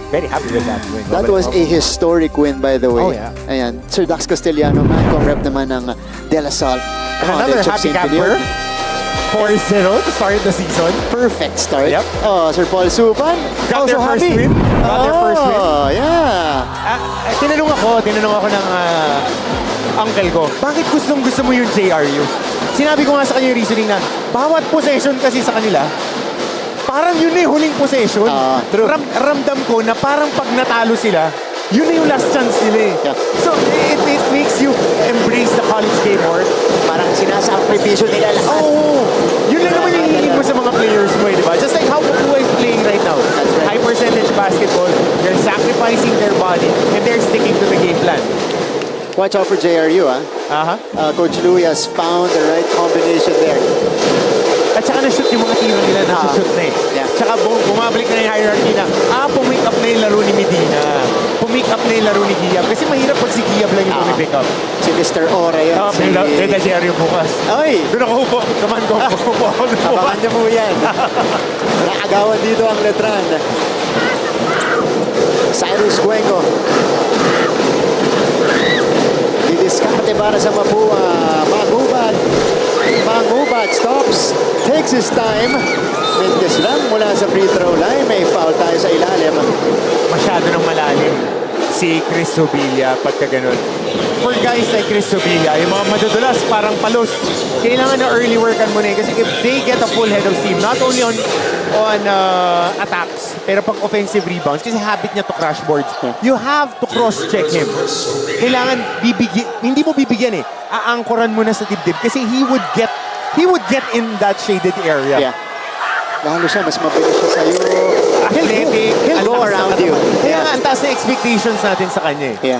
Very happy with that win. that was a historic win, by the way. Oh, yeah. Ayan, Sir Dax Castellano, man, rep naman ng De La Salle And another College of happy St. camper. Felipe. 4-0 to start the season. Perfect start. Yep. Oh, Sir Paul Supan. Got also their first happy. win. Got their first win. Oh, yeah. Tinanong ako ng uncle ko, bakit gusto mo yung JRU? Sinabi ko nga sa kanya yung reasoning na, bawat possession kasi sa kanila, parang yun na yung huling possession. True. Ramdam ko na parang pag natalo sila, yun na yung last chance nila eh. Yeah. So, it makes you embrace the college game more. Parang sinasakripisyo nila lahat. Oo! Yun lang naman yung hihingin mo sa mga players mo eh, di ba? Just like how Mapua is playing right now. That's right. High percentage basketball, they're sacrificing their body, and they're sticking to the game plan. Watch out for JRU, ah. Coach Louie has found the right combination there. At saka na-shoot yung mga tiro nila, na-shoot na eh. Yeah. Tsaka bumabalik na yung hierarchy na, pumick up na yung laro ni Medina. Pumick up na yung laro ni Giab. Kasi mahirap pag si Giab lang yung pumipick up. Si Mr. Ora yan. Pwede Jerry bukas. Ay! Doon ako upo. Kaman ko. Upo ako doon. Abangan niyo mo yan. Nakagawan dito ang Letran. Cyrus Cuenco. Didiskarte para sa Mapua. Mangubat stops. Takes his time. Mendes lang mula sa free throw line. May foul tayo sa ilalim. Masyado nang malalim si Chris Villa pagka ganun. For guys like Chris Villa, yung mga madudulas, parang palos, kailangan na early workan mo na eh. Kasi if they get a full head of steam, not only on on attacks, pero pag offensive rebounds, kasi habit niya to crash boards, you have to cross-check him. Kailangan hindi mo bibigyan Aangkoran mo na sa dibdib kasi he would get in that shaded area. Yeah. Lalo siya, mas mabilis siya sa'yo. Athletic, He'll go around you. Kaya nga, ang taas na expectations natin sa kanya Yeah.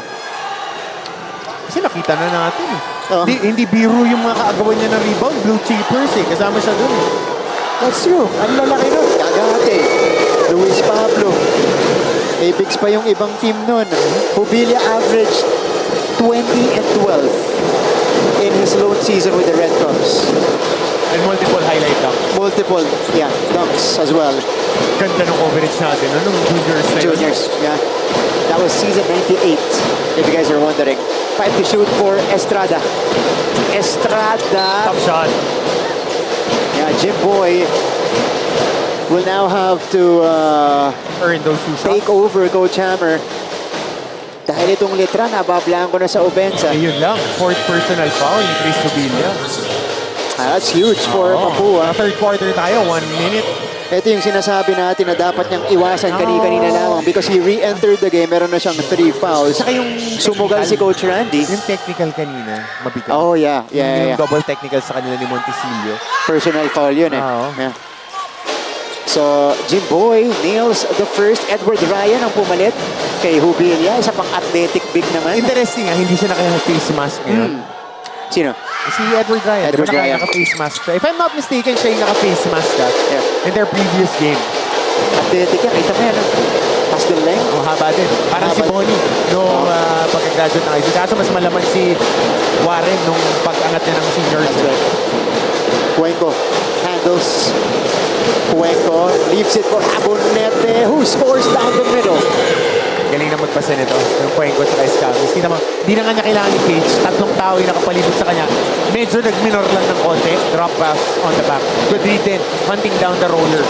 Kasi nakita na natin Oh. Hindi biro yung mga kaagawan niya ng rebound. Blue chippers kasama siya dun That's true. Ang lalaki nun. Kagate. Luis Pablo. Apex pa yung ibang team nun. Jubilia averaged 20 and 12 in his lone season with the Red Cross. And multiple highlight dunks. Multiple, dunks as well. Ganda ng coverage natin nung juniors na yun. Juniors, That was season 98, if you guys are wondering. 5 to shoot for Estrada. Top shot. Yeah, Jim Boy will now have to Earn those 2 shots. take over Coach Hammer. Dahil itong Letran, nabablaan ko na sa opensa. Yun lang. 4th personal foul ni Chris Jubilia. That's huge for Mapua. Third quarter tayo, 1 minute. Ito yung sinasabi natin na dapat niyang iwasan kanina lamang because he re-entered the game. Meron na siyang 3 fouls. Saka yung sumugal si Coach Randy. Yung technical kanina, mabigat. Oh, yeah. Yung double technical sa kanila ni Montesilio. Personal foul yun Yeah. So, Jim Boy nails the first. Edward Ryan ang pumalit kay Jubilia. Isa pang athletic big naman. Interesting hindi siya naka-face mask ngayon. Sino? Si Edward Ryan. Edward Ryan. Naka-face mask siya. If I'm not mistaken, siya yung naka-face mask in their previous game. Athletic yan. Kita mo yan. Pass the length. Haba din. Parang si Bonnie nung pagka-graduate na kayo. Kaso mas malaman si Warren nung pag-angat niya ng seniors. Cuenco handles. Cuenco leaves it for Abonete, who scores down the middle. Galing na magpasa nito. Yung Cuenco at Escamis. Kita mo, di na nga niya kailangan ni Cage. 3 tao yung nakapalibot sa kanya. Medyo nag-minor lang ng konti. Drop pass on the back. Good read din. Hunting down the roller.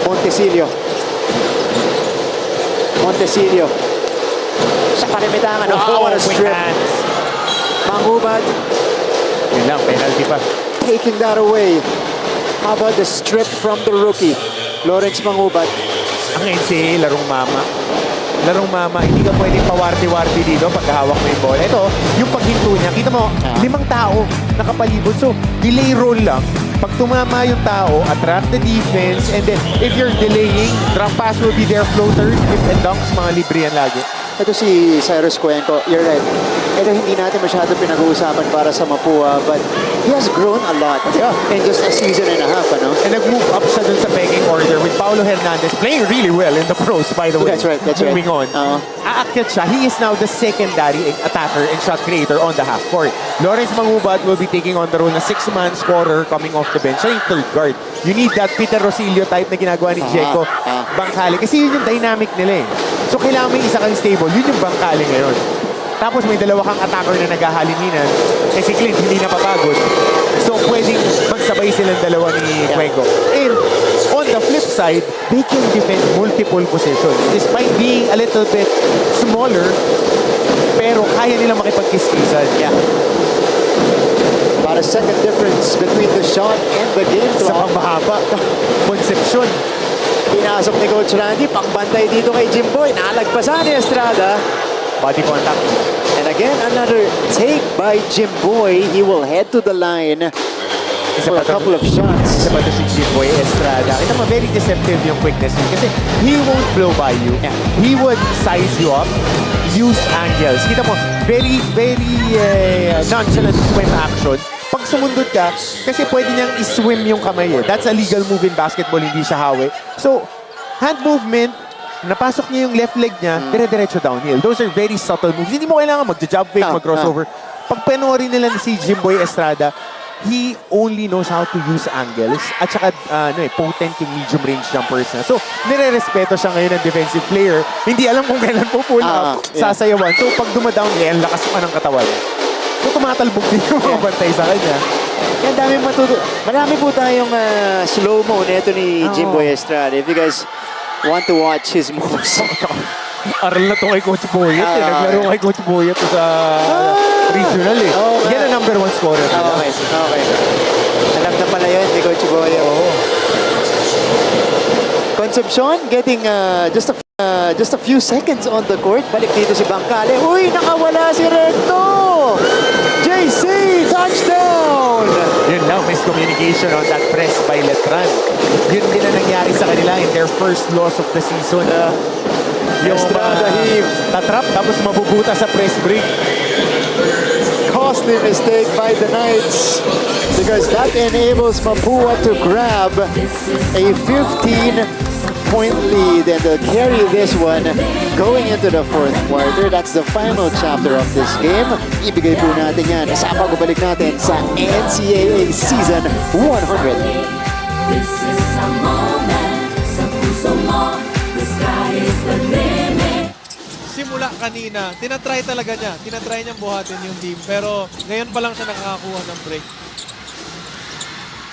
Montesilio. Sa parimitangan. What a strip. Mangubad. Yun lang, penalty pa. Taking that away. How about the strip from the rookie? Lawrence Mangubad. Ang NCAA, larong mama. Larong mama, hindi ka pwedeng pawarti-warti dito pagkahawak mo yung bola. Ito, yung paghinto niya, kita mo, 5 tao nakapalibot. So, delay roll lang. Pag tumama yung tao, attract the defense, and then, if you're delaying, drop pass will be there, floaters, dip and dunks, mga libre yan lagi. Ito si Cyrus Cuenco. You're right. Ito hindi natin masyado pinag-uusapan para sa Mapua, but he has grown a lot in just a season and a half, And nag-move up siya dun sa pecking order with Paulo Hernandez playing really well in the pros, by the way. That's right. Moving on. Aakyat siya. He is now the secondary attacker and shot creator on the half court. Lawrence Mangubad will be taking on the role na 6-man scorer coming off the bench. Siya yung third guard. You need that Peter Rosilio type na ginagawa ni Jeco Bangkali. Kasi yun yung dynamic nila So kailangan may isa kang stable. Yun yung Bangkali ngayon. Tapos may 2 kang attacker na naghahalininan. Si Clint hindi napapagod. So pwedeng magsabay silang 2 ni Cuenco. And on the flip side, they can defend multiple positions. Despite being a little bit smaller, pero kaya nilang makipagkiskisan. About a second difference between the shot and the game Sa clock. pamahaba. Concepcion. Pinasok ni Coach Randy, pangbantay dito kay Jim Boy. Nalagpasan ni Estrada. Body contact. And again, another take by Jim Boy. He will head to the line for a couple of shots. Isa pa to si Jim Boy Estrada. Kita mo, very deceptive yung quickness niya. Kasi he won't blow by you. He would size you up, use angles. Kita mo, very nonchalant swim action. Pag sumundot ka, kasi pwede niyang iswim yung kamay That's a legal move in basketball, hindi siya hawi. So, hand movement, napasok niya yung left leg niya, dire-diretso downhill. Those are very subtle moves. Hindi mo kailangan mag-jab fake, mag-crossover. Pag panoorin nila si Jim Boy Estrada, he only knows how to use angles at saka potent yung medium range jumpers na. So, nire-respeto siya ngayon ng defensive player. Hindi alam kung kailan po pull up, sasayawan. So, pag dumadown, ang lakas pa ng katawan. So, tumatalbog din yung mga bantay sa kanya. Kaya marami po tayong slow-mo nito ni Jim Boy Estrada. If you guys want to watch his moves. Aral na to kay Coach Boyet. Naglaro kay Coach Boyet sa regional Yan ang number 1 scorer. Okay. Alam na pala yun ni Coach Boyet. Concepcion getting just a few seconds on the court. Balik dito si Bangkale. Uy, nakawala si Recto! JC, touchdown! Yun lang, miscommunication on that press by Letran. Yun din ang nangyari sa kanila in their first loss of the season. Yung Estrada heave. tatrap, tapos mabubuta sa press break. Costly mistake by the Knights because that enables Mapua to grab a 15-point lead and to carry this one going into the fourth quarter. That's the final chapter of this game. Ibigay po natin yan sa pagbabalik natin sa NCAA Season 100. This is a moment sa puso mo. The sky is the limit. Simula kanina, tinatry talaga niya. Tinatry niyang buhatin yung team. Pero ngayon pa lang siya nakakakuha ng break.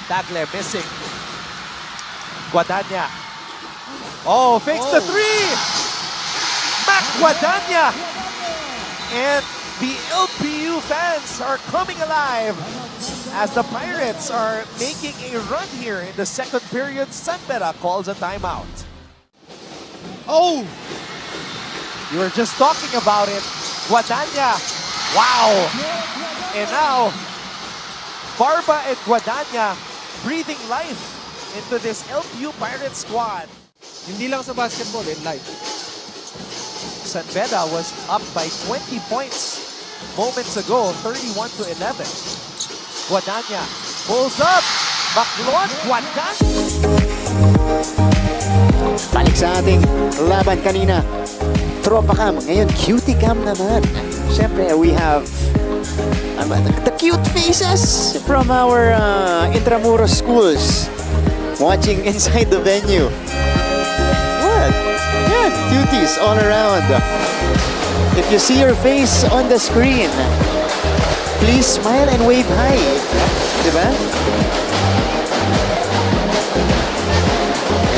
Tagle missing. Guadagna. Oh, fakes the three! Mac Guadagna! And the LPU fans are coming alive as the Pirates are making a run here in the second period. Sanpera calls a timeout. Oh! You were just talking about it. Guadagna. Wow! And now, Barba and Guadagna breathing life into this LPU Pirates squad. Hindi lang sa basketball, in life. San Beda was up by 20 points moments ago, 31-11. Guadagna pulls up. Baclon, Guadagna. Balik sa ating laban kanina. Tropa cam. Ngayon, cutie cam naman. Siyempre, we have the cute faces from our Intramuros schools watching inside the venue. What? Yeah, cuties all around. If you see your face on the screen, please smile and wave hi. Diba?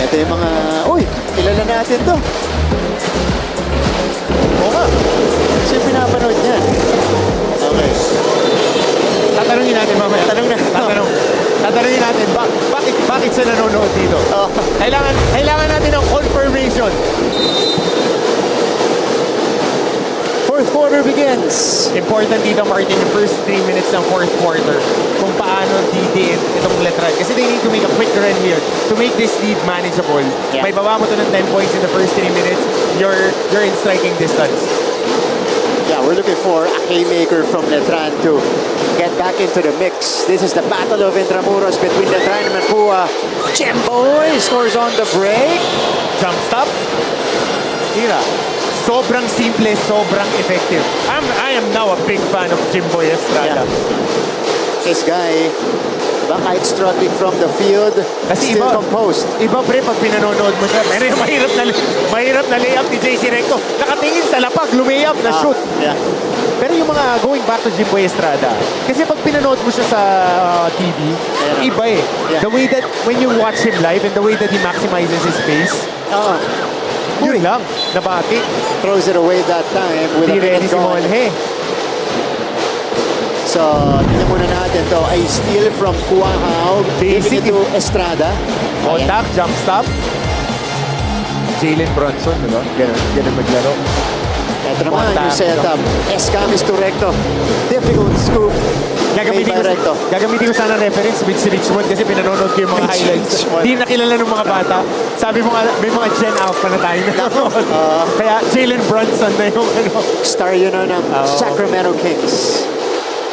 Ito yung mga... Uy, kilala natin to. Oo nga. Kasi pinapanood niya. Okay. Tatanungin natin mamaya. Tatanungin natin, bakit siya nanonood dito? Oh. Kailangan natin ng confirmation. Fourth quarter begins. Important dito, Martin, yung first 3 minutes ng fourth quarter. Kung paano didiin itong Letran. Kasi they need to make a quick run here to make this lead manageable. Yeah. May baba mo to ng 10 points in the first 3 minutes, you're in striking distance. Yeah, we're looking for a haymaker from Letran to get back into the mix. This is the battle of Intramuros between Letran and Mapúa. Jemboy scores on the break. Jump stop. Tira. Sobrang simple, sobrang effective. I am now a big fan of Jimboy Estrada. Yeah. This guy, kahit struggling from the field, Kasi still iba, composed. Iba pre, pag pinanonood mo siya, pero yung mahirap na layup ni JC Recto. Nakatingin sa lapag, lumayup na shoot. Yeah. Pero yung mga going back to Jimboy Estrada, kasi pag pinanood mo siya sa TV, iba eh. Yeah. The way that, when you watch him live and the way that he maximizes his space, yun lang, nabati. Throws it away that time with Di a ready minute si gone. Monhe. So, tingnan muna natin to. A steal from Kuahao. Giving it to Estrada. Contact, jump stop. Jalen Bronson, diba? Ganun maglaro. Ito naman yung setup. Escamis to Recto. Difficult scoop. Gagamitin ko sana reference with si Richmond kasi pinanonood ko yung mga highlights. Hindi nakilala ng mga bata. Sabi mo nga, may mga Gen Alpha na tayo nanonood. Kaya Jalen Bronson na yung star yun ng Sacramento Kings.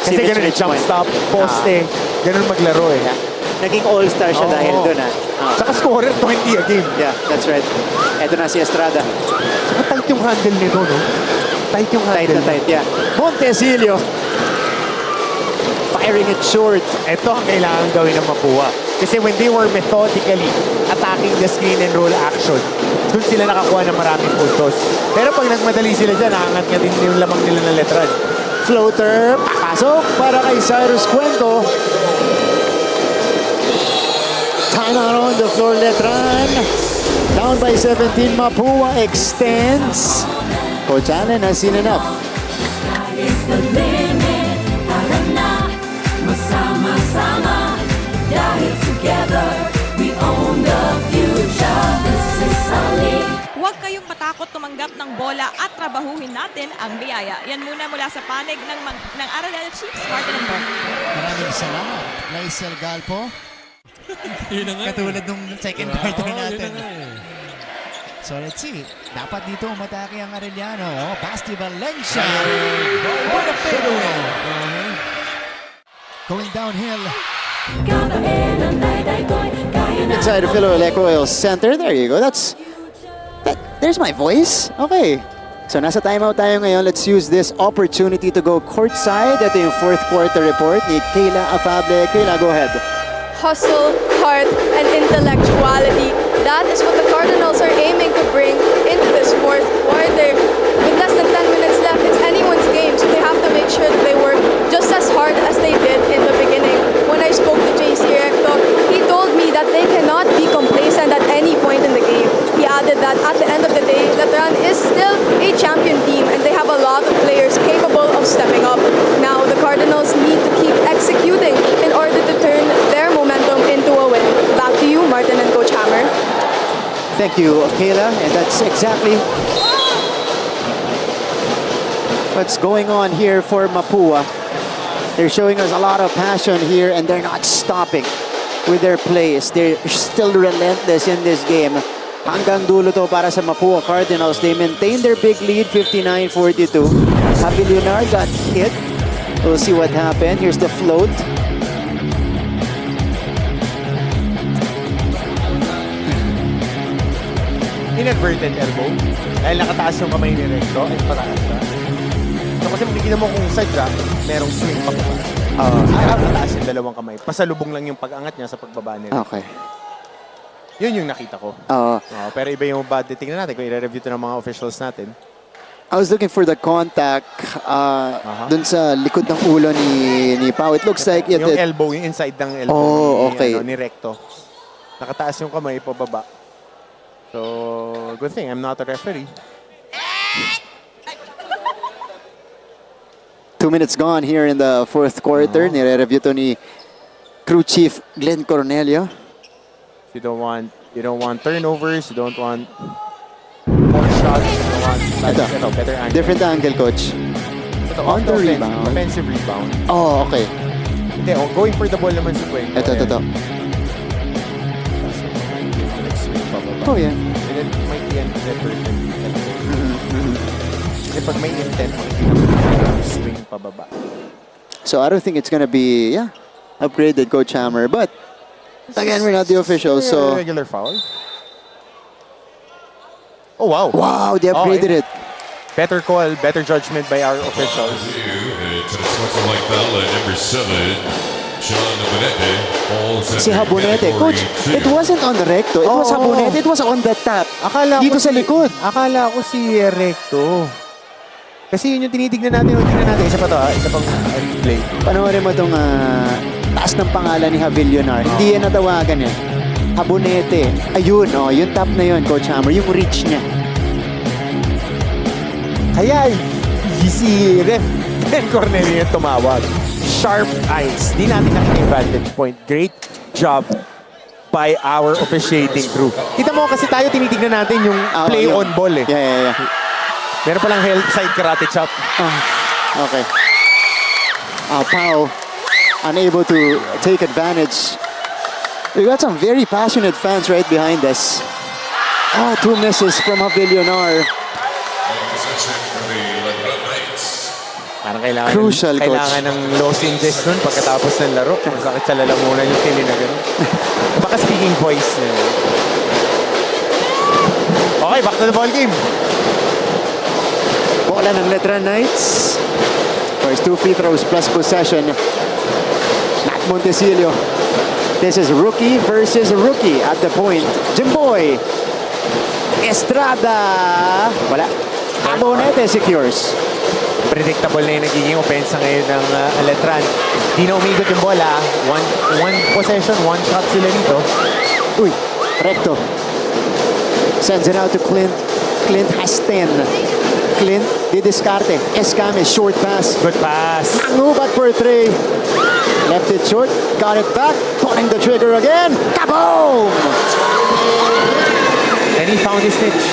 Kasi ganun eh, jump stop, poste. Ganun maglaro eh. Naging all-star siya dahil doon Saka scorer 20 a game. Yeah, that's right. Ito na si Estrada. Saka tight yung handle nito, no? Tight yung handle. Tight, yeah. Montesilio. Firing it short. Ito ang kailangan gawin ng Mapua. Kasi when they were methodically attacking the screen and roll action, doon sila nakakuha ng maraming puntos. Pero pag nagmadali sila dyan, nakakangat nga din yung lamang nila ng Letran. Floater. Pasok para kay Cyrus Cuento. Timeout on the floor, Letran. Down by 17, Mapua extends. Coach Allen has seen enough. Sky is the limit. Tara na, masama-sama. Dahil together, we own the future. Huwag kayong matakot tumanggap ng bola at trabahuhin natin ang biyaya. Yan muna mula sa panig ng Arellano Chiefs, Martin and Mark. Maraming salamat, Raisel Galpo. Yun na nga. Katulad nung second quarter Oo, natin. yun na nga eh. So let's see. Dapat dito umatake ang Arellano. Oh, Basti Valencia. What a fadeaway. Going downhill. Inside the Philadelphia Oil Center. There you go. There's my voice. Okay. So nasa timeout tayo ngayon. Let's use this opportunity to go courtside. Ito yung fourth quarter report ni Kayla Afable. Kayla, go ahead. Hustle, heart, and intellectuality. That is what the Cardinals are aiming to bring into this fourth quarter. With less than 10 minutes left, it's anyone's game, so they have to make sure that they work just as hard as they did in the beginning. When I spoke to JC Recto, he told me that they cannot be complacent at any point in the game. He added that at the end of the day, Letran is still a champion team and they have a lot of players capable of stepping up. Now, the Cardinals need to keep executing in order to turn their momentum into a win. Back to you, Martin and Coach Hammer. Thank you, Kayla. And that's exactly what's going on here for Mapua. They're showing us a lot of passion here and they're not stopping with their plays. They're still relentless in this game. Hanggang dulo to para sa Mapua Cardinals. They maintain their big lead, 59-42. Avillionar got hit. We'll see what happened. Here's the float. Inadvertent elbow. Dahil nakataas yung kamay ni Recto at pataas siya. So kasi makikita mo kung sadya, merong swing pa pa. Nakataas yung dalawang kamay. Pasalubong lang yung pag-angat niya sa pagbaba nila. Okay. Yun yung nakita ko. Pero iba yung bad. Tingnan natin kung i-review ito ng mga officials natin. I was looking for the contact dun sa likod ng ulo ni Pau. It looks like yung elbow, yung inside ng elbow ni Recto. Nakataas yung kamay pababa. So, good thing I'm not a referee. 2 minutes gone here in the fourth quarter. Nire-review to ni crew chief Glenn Cornelio. You don't want turnovers, you don't want more shots, you don't want better angle. Different angle, coach. Ito, On the rebound. Offensive rebound. Oh, okay. Hindi, going for the ball naman si Cuenco. Ito. Oh, yeah. And it might be an inadvertent. Kasi pag may intent, makikita mo swing pababa. So I don't think it's gonna be, upgraded, Coach Hammer. But, again, we're not the officials, so... Regular foul. Oh, wow. Wow, they upgraded it. Better call, better judgment by our officials. It's a like foul at number 7. Sean Abonete falls Si Habonete. Coach, it wasn't on the recto. It was Habonete. It was on the tap. Dito sa likod. Akala ko si Recto. Kasi yun yung tinitignan natin. Isa pa to, isa pang replay. Panoorin mo itong taas ng pangalan ni Avillionar. Hindi yan natawagan eh. Habonete. Ayun, yung tap na yun, Coach Hammer. Yung reach niya. Kaya si Ref Cornelio yung tumawag. Sharp eyes. Di natin nakita yung vantage point. Great job by our officiating crew. Kita mo kasi tayo tinitignan natin yung play on ball eh. Yeah. Meron palang help side karate chop. Okay. Pau unable to take advantage. We got some very passionate fans right behind us. 2 misses from Avillionar. Parang kailangan ng lozenges nun pagkatapos ng laro. Masakit sa lalamunan yung tili na gano'n. Baka speaking voice. Okay, back to the ball game. Bola ng Letran Knights. First 2 free throws plus possession. Nat Montesilio. This is rookie versus rookie at the point. Jimboy. Estrada. Wala. Abonete secures. Predictable na yung nagiging opensa ngayon ng Letran. Di na umigot yung bola. One possession, one shot sila dito. Uy, Recto. Sends it out to Clint. Clint has 10. Clint, didiscarte. Escames, short pass. Good pass. Mangubat for 3. Left it short. Got it back. Pulling the trigger again. Kaboom! And he found his niche.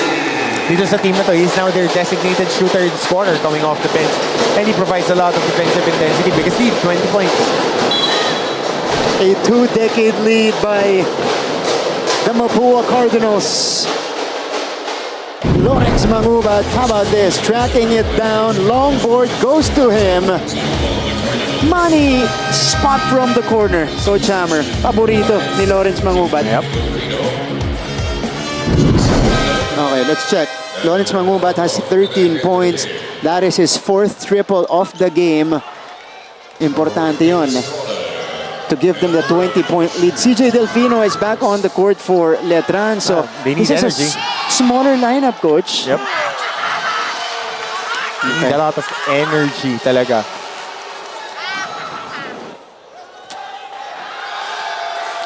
Dito sa team na to, he's now their designated shooter and scorer coming off the bench. And he provides a lot of defensive intensity because he 20 points. A 2-decade lead by the Mapua Cardinals. Lawrence Mangubat, how about this? Tracking it down, long board goes to him. Money spot from the corner. Coach Hammer, paborito ni Lawrence Mangubat. Yep. Okay, let's check. Lawrence Mangubat has 13 points. That is his 4th triple of the game. Importante yon to give them the 20-point lead. CJ Delfino is back on the court for Letran. So they need this is energy. a smaller lineup, coach. Yep. Need a lot of energy talaga.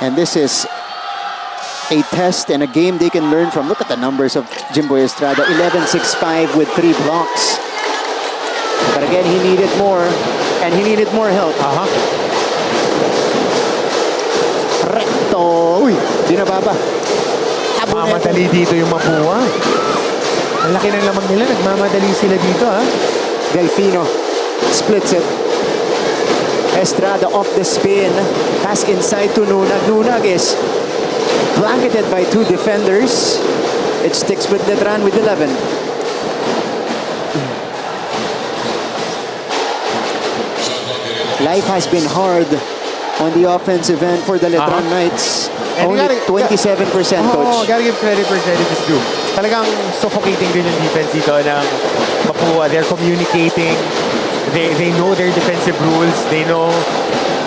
And this is a test and a game they can learn from. Look at the numbers of Jimboy Estrada. 11-6-5 with 3 blocks. But again, he needed more. And he needed more help. Recto. Uy, di na baba. Mamadali dito yung Mapua. Ang laki ng lamang nila. Nagmamadali sila dito, ha? Delfino splits it. Estrada off the spin. Pass inside to Nunag. Nunag is blanketed by 2 defenders. It sticks with Letran with 11. Life has been hard on the offensive end for the Letran Knights. And only 27%, coach. Gotta give credit where credit is due. Talagang suffocating din yung defense dito ng Mapua. They're communicating. They know their defensive rules. They know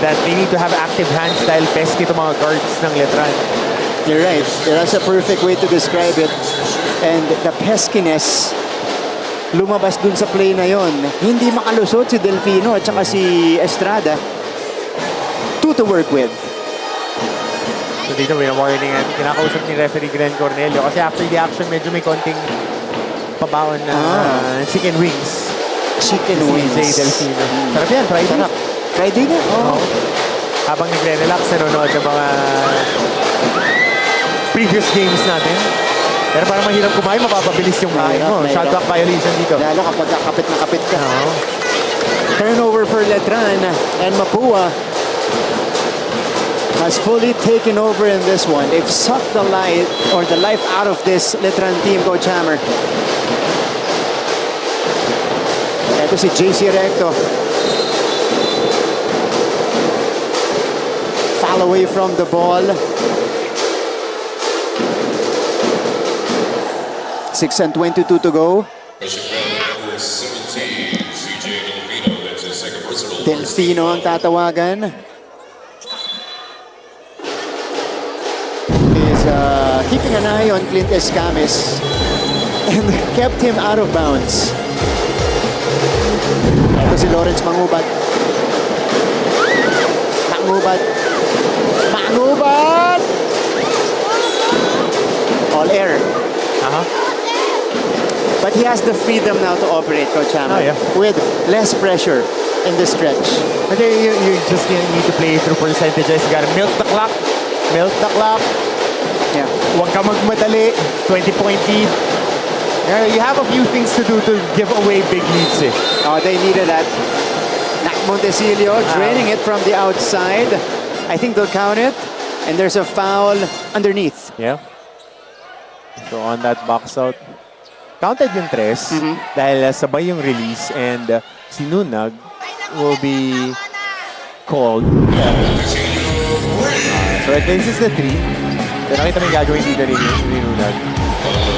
that they need to have active hand style pesky to mga guards ng Letran. You're right. That's a perfect way to describe it. And the peskiness lumabas dun sa play na yon. Hindi makalusot si Delfino at saka si Estrada. 2 to work with. So dito may warning at kinakausap ni referee Glenn Cornelio kasi after the action medyo may konting pabaon na chicken wings. Chicken wings. Si Delfino. Sarap yan, Friday. Sarap. Friday na? Oo. Habang nagre-relax, nanonood ng mga previous games natin. Pero parang mahirap kumain, mapapabilis yung kain mo. Shot clock violation dito. Lalo kapag kapit na kapit ka. Turnover for Letran and Mapua has fully taken over in this one. They've sucked the life or the life out of this Letran team, Coach Hammer. Ito si JC Recto. Foul away from the ball. 6:22 to go. Delfino ang tatawagan. Is keeping an eye on Clint Escamis and kept him out of bounds. Ito si Lawrence Mangubat. Mangubat! All air. But he has the freedom now to operate, Coach Hammer, with less pressure in the stretch. But you just need to play through percentages. You gotta milk the clock. Yeah. Huwag ka magmadali. 20-point lead. You have a few things to do to give away big leads. Oh, they needed that. Nak Montesilio draining it from the outside. I think they'll count it. And there's a foul underneath. Yeah. So on that box out, counted yung tres dahil sabay yung release and si Nunag will be called. So this is the 3. So nakita mo yung gagawin dito ni Nunag.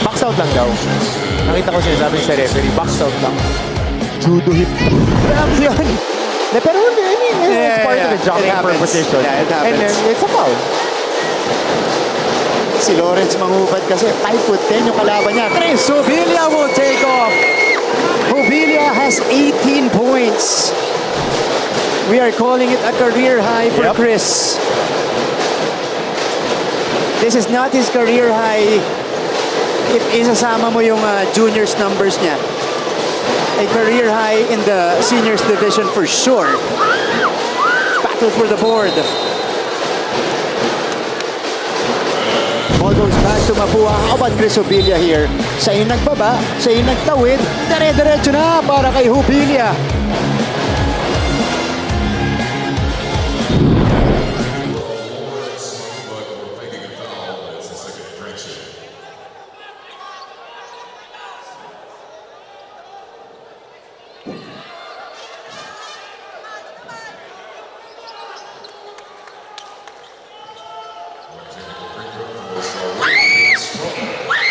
Box out lang daw. Nakita ko siya sabi sa referee, box out lang. Judo hit. Grabe yan. Pero it's part of the jockeying for position. Yeah, it happens. And then it's a foul. Si Lawrence Mangubat kasi 5'10" yung kalaban niya. Chris Hubilia will take off. Hubilia has 18 points. We are calling it a career high for Chris. This is not his career high if isasama mo yung juniors numbers niya. A career high in the seniors division for sure. Battle for the board. Ball goes back to Mapua. How about Chris Hubilia here? Siya yung nagbaba, siya yung nagtawid. Dire-diretso na para kay Hubilia.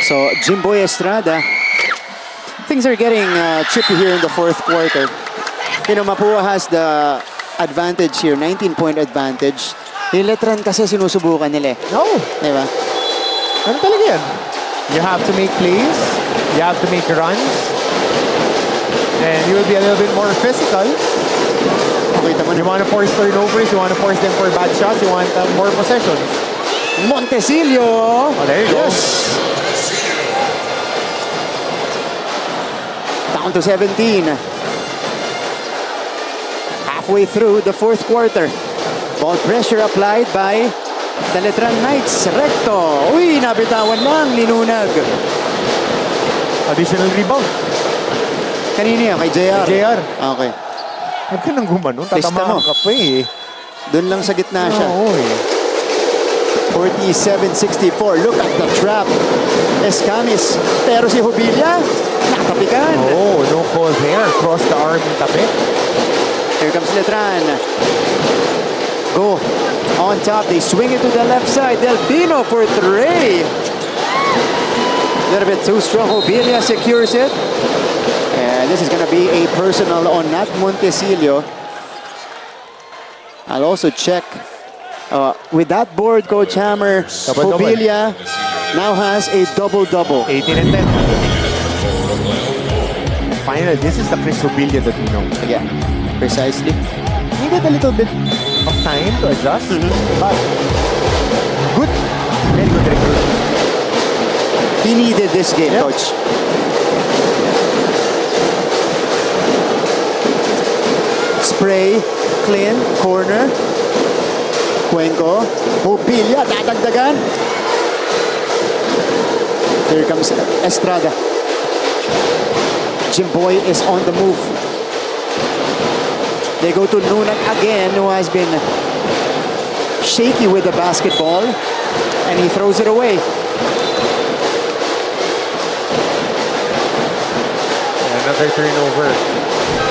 So, Jimboy Estrada, things are getting chippy here in the fourth quarter. You know, Mapua has the advantage here, 19-point advantage. Yung Letran kasi sinusubukan nila eh. No. Diba? Ano talaga yan? You have to make plays. You have to make runs. And you will be a little bit more physical. Okay, tama You na. want to force turnovers. You want to force them for bad shots. You want more possessions. Montesillo! Oh, there you go. Yes! Down to 17. Halfway through the fourth quarter. Ball pressure applied by the Letran Knights. Recto. Uy, nabitawan lang. Linunag. Additional rebound. Kanina yan, kay JR. JR. Okay. Huwag ka nang gumano. Testa mo. Tatamaan ka pa eh. Doon lang sa gitna siya. Oo eh. 47-64. Look at the trap. Escamis. Pero si Hubilia, natapikan. Oh, no call there. Cross the arm yung tabi. Here comes Letran. Go. On top. They swing it to the left side. Delfino for three. A little bit too strong. Hubilia secures it. And this is going to be a personal on Nat Montesillo. I'll also check. With that board, Coach Hammer, Double-double. Hubilia now has a double-double. 18 and 10. Finally, this is the Chris Hubilia that we know. Yeah, precisely. Needed a little bit of time to adjust. But good. Very good recruit. He needed this game, Yeah. Coach. Spray, clean, corner. Cuenco, Hubilia, tatagdagan. Here comes Estrada. Jimboy is on the move. They go to Nunag again, who has been shaky with the basketball, and he throws it away. Another turnover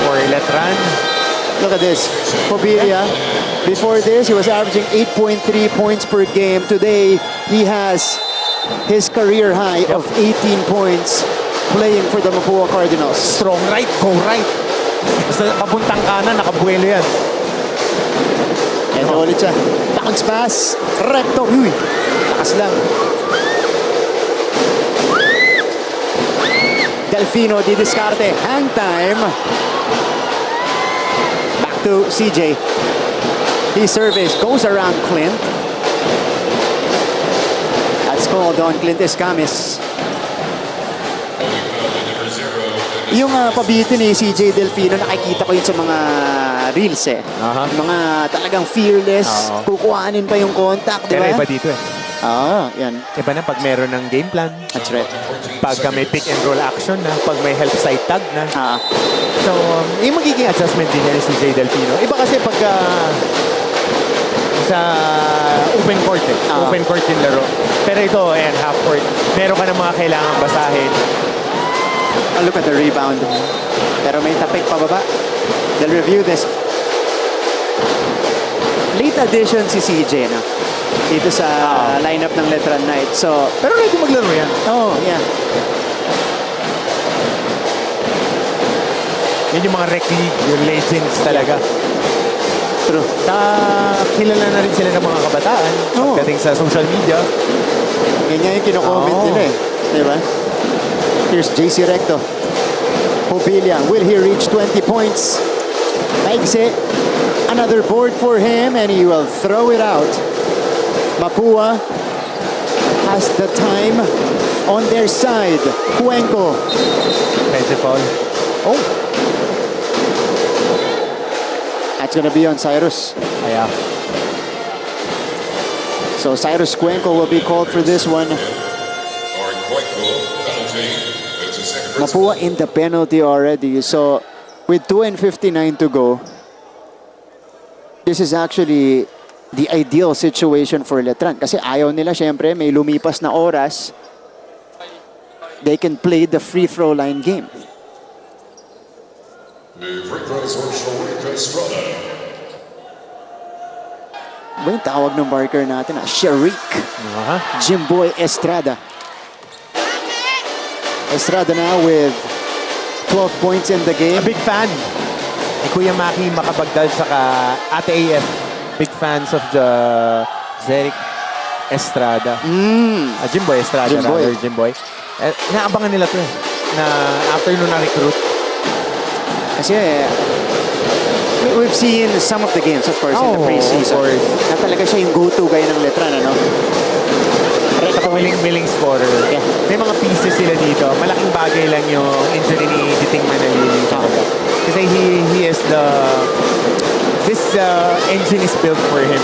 for Letran. Look at this. Hubilia, before this, he was averaging 8.3 points per game. Today, he has his career high of 18 points playing for the Mapua Cardinals. Strong right, go right. Basta papuntang kanan, nakabuelo yan. And ulit siya. Bounce pass. Recto. Uy, takas lang. Delfino di discarte. Hang time. Back to CJ. His service goes around Clint. That's called on Clint Escamis. Yung pabitin ni CJ Delfino, nakikita ko yun sa mga reels eh. Mga talagang fearless, kukuhanin pa yung contact, di ba? Pero iba dito eh. Yan. Iba na pag meron ng game plan. That's right. Pag may pick and roll action na, pag may help side tag na. So, yung magiging adjustment din yan ni CJ Delfino. Iba kasi pag sa open court eh. Open court yung laro. Pero ito, ayan, half court. Meron ka ng mga kailangang basahin. Look at the rebound. Pero may tapik pababa. They'll review this. Late addition si CJ, no? Dito sa lineup ng Letran Knights. So, pero ready maglaro yan. Oh, yeah. Yan yung mga rec league, yung legends talaga. True. Kilala na rin sila ng mga kabataan pagdating sa social media. Ganyan yung kino-comment nila eh. Diba? Here's JC Recto. Hubilia, will he reach 20 points? Maigse, another board for him and he will throw it out. Mapua has the time on their side. Cuenco. Defensive foul. Oh. That's gonna be on Cyrus. Yeah. So Cyrus Cuenco will be called for this one. Mapua in the penalty already. So with 2:59 to go, this is actually the ideal situation for Letran. Kasi ayaw nila, syempre, may lumipas na oras. They can play the free throw line game. Ba yung tawag ng marker natin? Sharik. Jimboy Estrada. Estrada now with 12 points in the game. A big fan ni Kuya Maki Makabagdal saka Ate AF. Big fans of the Zeric Estrada. Jimboy Estrada. Jimboy. Inaabangan nila to na after nung na-recruit. Kasi we've seen some of the games, of course, in the preseason. Na talaga siya yung go-to guy ng Letran, ano? Willing scorer. Yeah. May mga pieces sila dito. Malaking bagay lang yung injury ni Diting Manalili. Kasi he is the... This engine is built for him.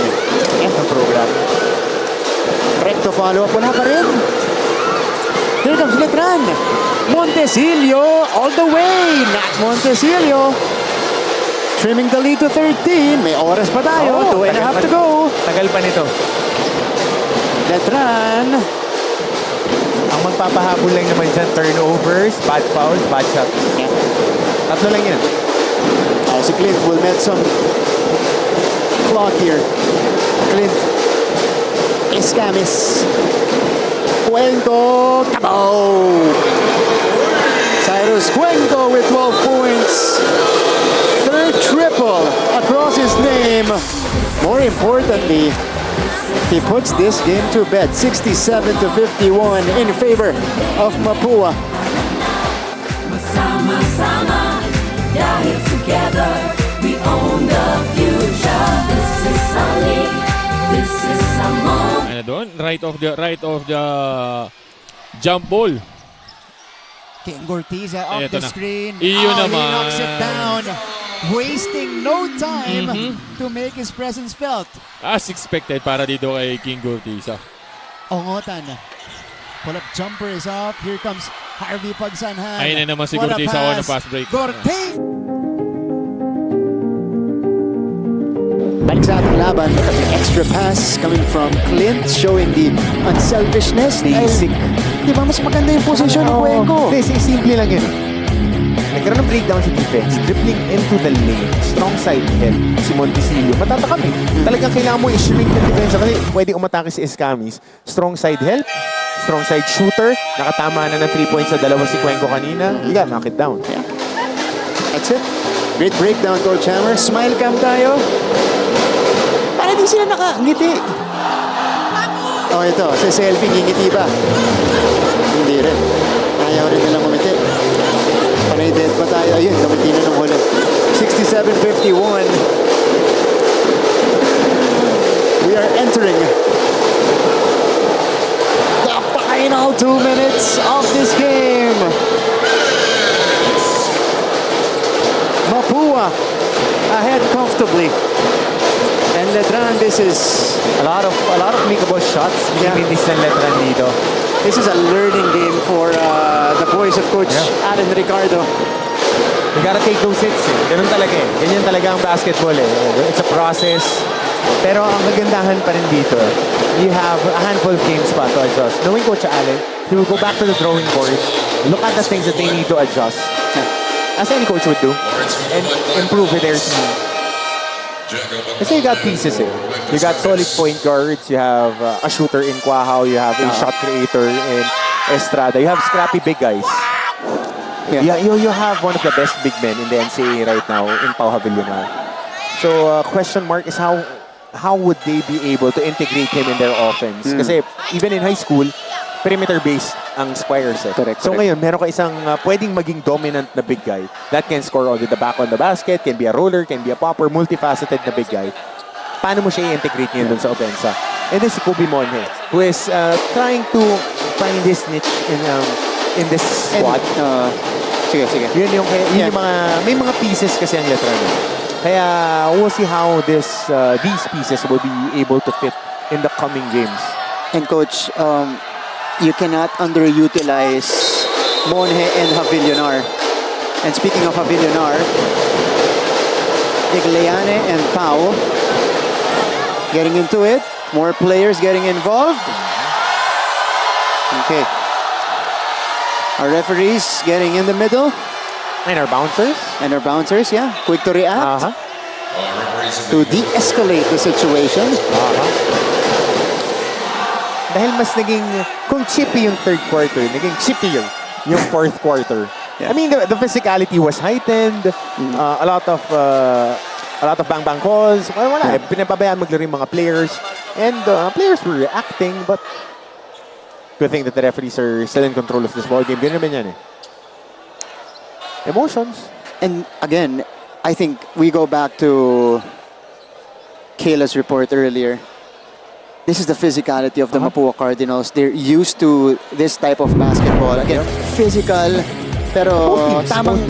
Ang program. Recto follow-up. Wala pa rin. Here comes Letran. Montesillo all the way. Not Montesillo. Trimming the lead to 13. May oras pa tayo. 2.5 to go. Tagal pa nito. Letran. Ang magpapahabol lang naman dyan, turnovers, bad fouls, bad shots. Yeah. Tatlo lang yan. Si Clint will met some clock here. Clint Escamis. Cuenco. Kabow! Cyrus Cuenco with 12 points. Third triple across his name. More importantly, he puts this game to bed, 67-51 in favor of Mapua. Sama-sama, dahil together we own the future. This is our league, this is our moment. Ano doon? Right of the jump ball. King Gortiza off Eto the na. screen. Iyon He naman. knocks it down. Wasting no time to make his presence felt. As expected para dito kay King Gurtiza. Ongotan. Pull-up jumper is off. Here comes Harvey Pagsanhan. Ayun na naman si What a Gurtiza on the fast break. Gortiza! Balik sa ating laban, extra pass coming from Clint, showing the unselfishness. Basic. Di ba mas maganda yung position ng Cuenco? Simple lang yun. Nagkaroon ng breakdown sa defense, dribbling into the lane, strong side help, si Montesillo, matatakam eh. Talagang kailangan mo i-shrink ng defense kasi pwede umatake si Escamis. Strong side help, strong side shooter, nakatama na ng 3 points sa dalawa si Cuenco kanina. You gotta knock it down. Yeah. That's it. Great breakdown, Coach Hammer. Smile cam tayo. Para di sila nakangiti. Oh, ito. Sa selfie, ngingiti ba? Hindi rin. Ayaw rin nilang umiti. Panay dead pa tayo. Ayun, kamiti na ng huli. 67-51. We are entering the final 2 minutes of this game. Mapua ahead comfortably. And Letran, this is A lot of makeable shots between this and Letran dito. This is a learning game for the boys of Coach Alan Ricardo. You gotta take those hits eh. Ganun talaga eh. Ganyan talaga ang basketball eh. It's a process. Pero ang kagandahan pa rin dito, you have a handful of games pa to adjust. Knowing Coach Allen, he will go back to the drawing board, look at the things that they need to adjust, as any coach would do, and improve with their team. Kasi you got pieces eh. You got solid point guards, you have a shooter in Quahao, you have a shot creator in Estrada, you have scrappy big guys. Yeah. You have one of the best big men in the NCAA right now in Pau Havillonar. So question mark is how would they be able to integrate him in their offense? Kasi even in high school, perimeter-based ang Squires eh. Correct. So ngayon, meron ka isang pwedeng maging dominant na big guy that can score all the back on the basket, can be a roller, can be a popper, multifaceted na big guy. Paano mo siya i-integrate ngayon dun sa opensa? And then si Kobe Monhe, who is trying to find his niche in this squad. Sige. Yun yung mga, may mga pieces kasi ang Letran. Kaya we'll see how these pieces will be able to fit in the coming games. And coach, you cannot underutilize Monje and Javillonar. And speaking of Javillonar, Igliane and Pau getting into it. More players getting involved. Okay. Our referees getting in the middle. And our bouncers. And our bouncers, yeah. Quick to react. To de-escalate the situation. Dahil mas naging, kung chippy yung third quarter, naging chippier yung fourth quarter. Yeah. I mean, the physicality was heightened. A lot of bang-bang calls. Wala. Pinapabayaan maglaro yung mga players. And players were reacting, but good thing that the referees are still in control of this ball game. Ganun naman yan eh. Emotions. And again, I think we go back to Kayla's report earlier. This is the physicality of the Mapua Cardinals. They're used to this type of basketball. Again, physical, pero tamang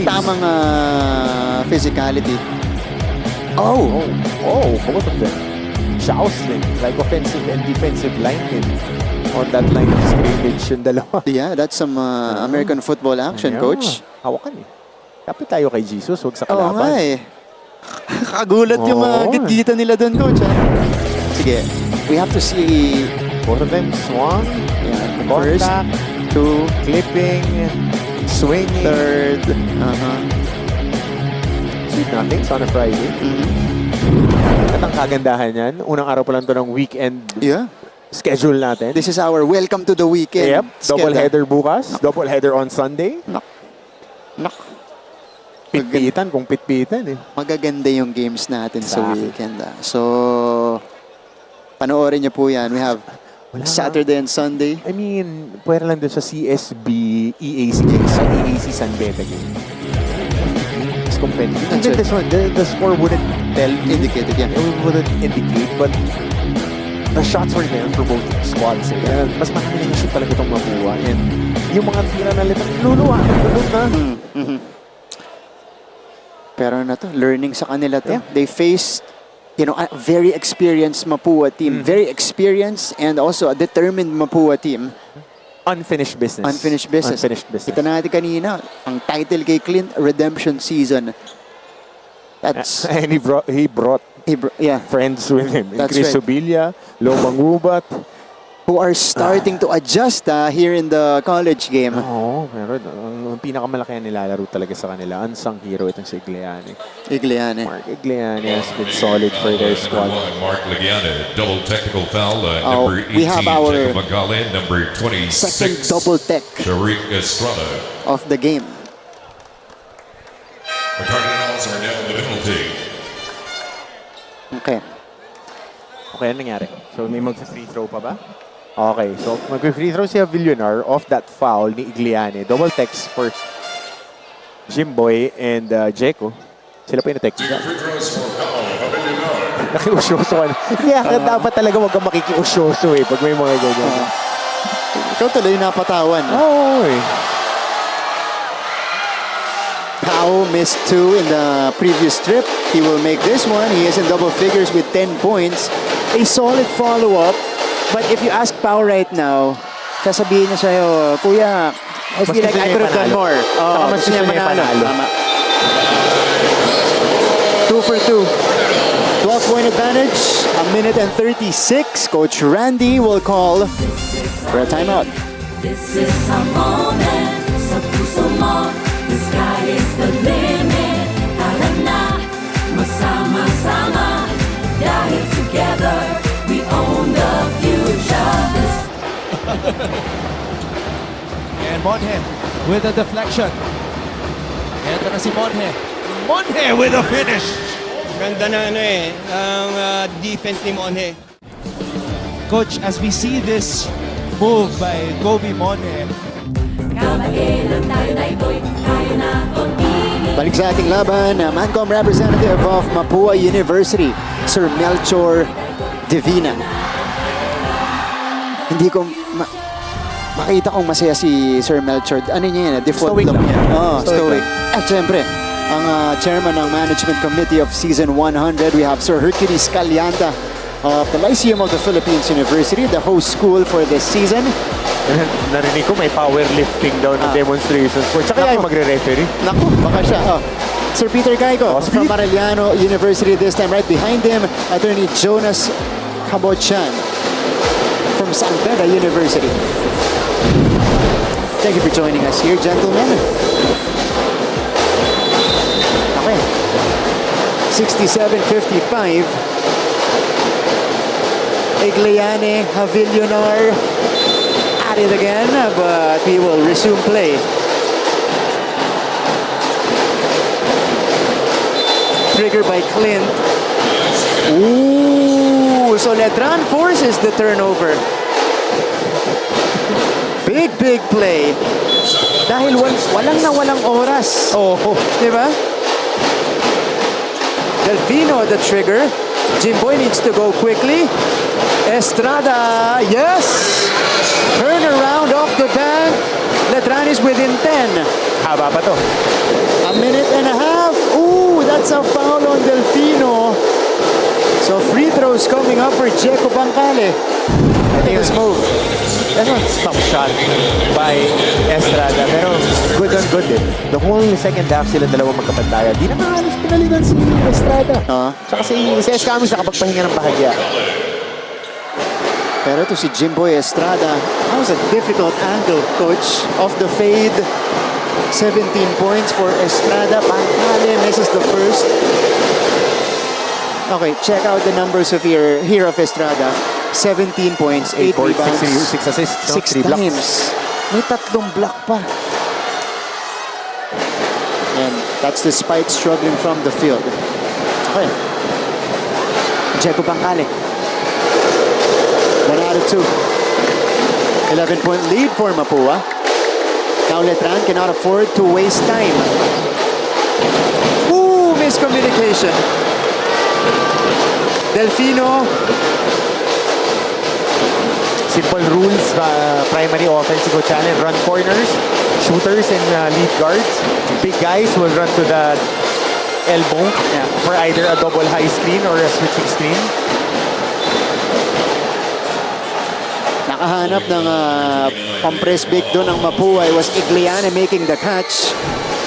physicality. Both of them. Joustling, like offensive and defensive linemen on that line of scrimmage yung dalawa. Yeah, that's some American football action, coach. Hawakan eh. Kapit tayo kay Jesus, huwag sa Oo kalaban. nga eh. Kagulat yung mga gitgita nila doon, coach. Sige, we have to see both of them swung. Yeah, First, contact, two, clipping, swinging. third. Sweet nothings on a Friday. At ang kagandahan yan, unang araw pa lang to ng weekend schedule natin. This is our welcome to the weekend. Yep, double header bukas, double header on Sunday. Pitpitan kung pitpitan eh. Magaganda yung games natin sa weekend. So, panoorin niyo po yan. We have Saturday and Sunday. I mean, pwede lang dun sa CSB, EAC, sa EAC San Beta game. It's competitive. Even this one, the score wouldn't indicate it. It wouldn't indicate, but the shots were there for both squads. Mas marami na yung shoot talaga itong Mapua. And yung mga tira na Letran, luluwa na. Pero na to, learning sa kanila to. They faced, a very experienced Mapua team. Very experienced and also a determined Mapua team. Unfinished business. Unfinished business. Kita natin kanina, ang title kay Clint, Redemption Season. That's and he brought friends with him. That's Chris right. Subilla, Lobang Rubat. Who are starting to adjust here in the college game. Oo, pero ang pinakamalaki na nilalaro talaga sa kanila. Unsung hero itong si Igliane. Mark Igliane has been solid for their squad. Mark Igliane, double technical foul. Number 18, we have our Jacob Magale. Number 26, second double tech Tariq Estrada. Of the game. The Cardinals are now in the penalty. Okay. Okay, ano nangyari? So may mag-free throw pa ba? Okay, so mag-free throw si Javillonar off that foul ni Igliane. Double text for Jimboy and Jeko. Sila pa yung na-text dyan. Nakiusyoso ka na. Dapat talaga wag kang makikiusyoso pag may mga ganyan. Ikaw tuloy napatawan. Oo Pau missed 2 in the previous trip. He will make this one. He is in double figures with 10 points. A solid follow-up. But if you ask Pau right now, sasabihin niya sa'yo, Kuya, I feel like I could have done more. Mas gusto niya manalo. Tama. 2 for 2. 12-point advantage. A minute and 36. Coach Randy will call for a timeout. This is a moment, sa puso mo. The sky is the limit. Tara na, magsama-sama. Dahil together, we own the future. And Monje with a deflection. Ito na si Monje. Monje with a finish. Ganda na ang defense ni Monje. Coach, as we see this move by Kobe Monje, Balik sa ating laban, Mancom representative of Mapua University, Sir Melchor Divina. Hindi ko makita kong masaya si Sir Melchor. Ano niya yun? Default Stoic look lang. niya. Stoic. Stoic. At syempre, ang chairman ng Management Committee of Season 100, we have Sir Hercules Calianta of the Lyceum of the Philippines University, the host school for this season. Narinig ko may powerlifting daw na demonstrations for. Tsaka ay magre-referee. Naku, baka siya. Sir Peter Caico from Arellano University this time. Right behind him, Attorney Jonas Cabochan from San Pedro University. Thank you for joining us here, gentlemen. Okay. 67-55. Igliane, Havillonar at it again, but we will resume play. Trigger by Clint. Ooh, so Letran forces the turnover. Big play. Dahil walang oras. Diba? Delfino the trigger. Jimboy needs to go quickly. Estrada, yes! Turn around off the bank. Letran is within 10. Haba pa to. A minute and a half. Ooh, that's a foul on Delfino. So free throws coming up for Jeco Bancale. I think this move. That's a tough shot by Estrada. Pero good on good eh. The whole second half sila dalawang magkapantayan. Di naman halos pinalitan si Estrada. Tsaka si Escamis nakapagpahinga ng bahagya. Pero to si Jimboy Estrada, that was a difficult angle, coach. Off the fade, 17 points for Estrada. Bancale misses the first. Okay, check out the numbers of here of Estrada. 17 points, 8 rebounds, 6 assists, 6 times. May tatlong block pa. And that's despite struggling from the field. Okay. Jeco Bancale. 1 out of 2. 11-point lead for Mapua. Now Letran cannot afford to waste time. Ooh, miscommunication. Delfino. Simple rules, primary offense go challenge, run corners, shooters and lead guards. Big guys will run to the elbow for either a double high screen or a switching screen. Nakahanap ng pampress big doon ng Mapua. It was Igliane making the catch.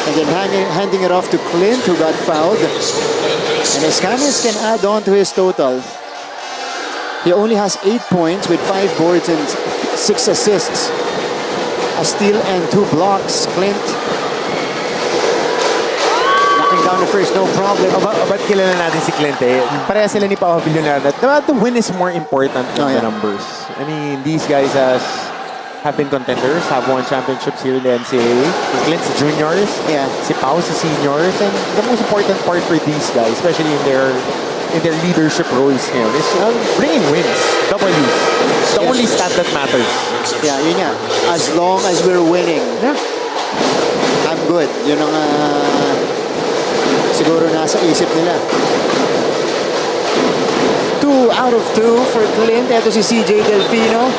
And then handing it off to Clint, who got fouled. And Escamis can add on to his total. He only has 8 points with 5 boards and 6 assists. A steal and 2 blocks. Clint knocking down the first, no problem. But kilala natin si Clint eh. Pareha sila ni Pao Villanada. The win is more important than the numbers. I mean, these guys have been contenders, have won championships here in the NCAA. Clint's juniors, si Pao si seniors, and the most important part for these guys, especially in their leadership roles ngayon, is bringing wins, W's. The only stat that matters. Yeah, yun nga. As long as we're winning, I'm good. Yun ang siguro nasa isip nila. 2 out of 2 for Clint. Ito si CJ Delfino.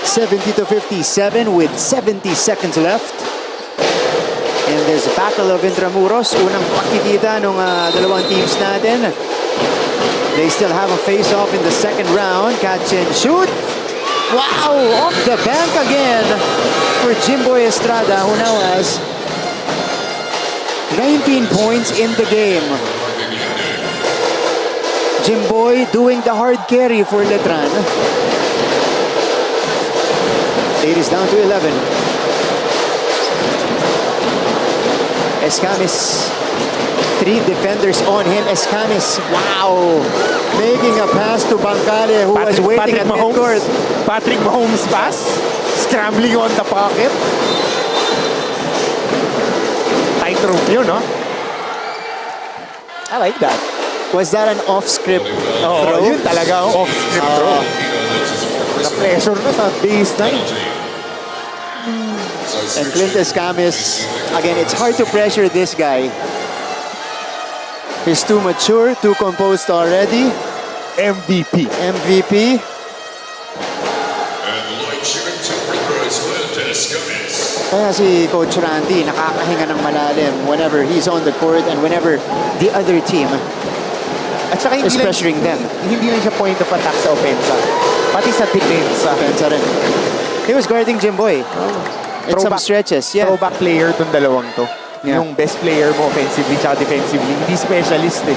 70-57 with 70 seconds left. And there's a battle of Intramuros. Unang pakikita ng dalawang teams natin. They still have a face-off in the second round. Catch and shoot. Wow! Off the bank again for Jimboy Estrada, who now has 19 points in the game. Jimboy doing the hard carry for Letran. It is down to 11. Escamis, 3 defenders on him. Escamis, wow! Making a pass to Bancale, who was waiting at midcourt. Patrick Mahomes pass, scrambling on the pocket. Tightrope yun, no? I like that. Was that an off-script throw? Yun talaga ang off-script throw. Na-pressure na sa baseline. And Clint Escamis, again, it's hard to pressure this guy. He's too mature, too composed already. MVP. And like shooting 2 free throws, Clint Escamis. Kaya si Coach Randy nakakahinga ng malalim whenever he's on the court and whenever the other team At saka is pressuring them. Hindi lang siya point of attack sa opensa. Pati sa depensa. Pensa rin. He was guarding Jimboy in some stretches. Yeah. Throwback player tong dalawang to. Yeah. Yung best player mo offensively tsaka defensively. Hindi specialist eh.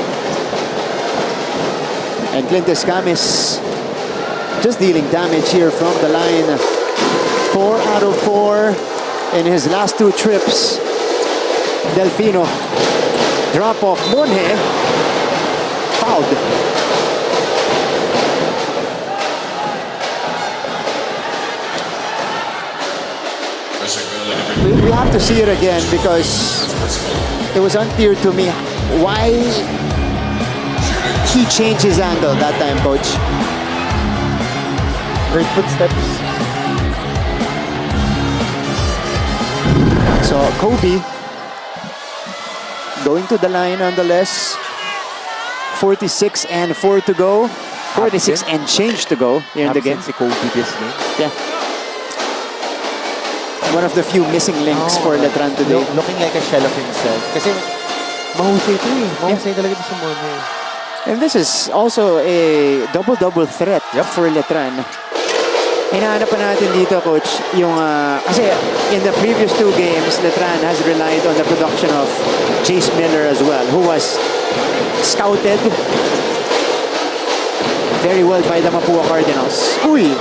And Clint Escamis just dealing damage here from the line. 4 out of 4 in his last 2 trips. Delfino. Drop off. Monhe. Fouled. We have to see it again because it was unclear to me why he changed his angle that time, Coach. Great footsteps. So Kobe going to the line nonetheless. 46 and 4 to go. 46 and change to go here in the game. Si Kobe this game. Yeah. One of the few missing links for Letran today. Looking like a shell of himself. Kasi mahusay ito eh. Mahusay talaga ito sa Monhe. And this is also a double-double threat for Letran. Hinahanap pa natin dito, Coach, yung... kasi in the previous 2 games, Letran has relied on the production of Jace Miller as well, who was scouted very well by the Mapua Cardinals. Uy!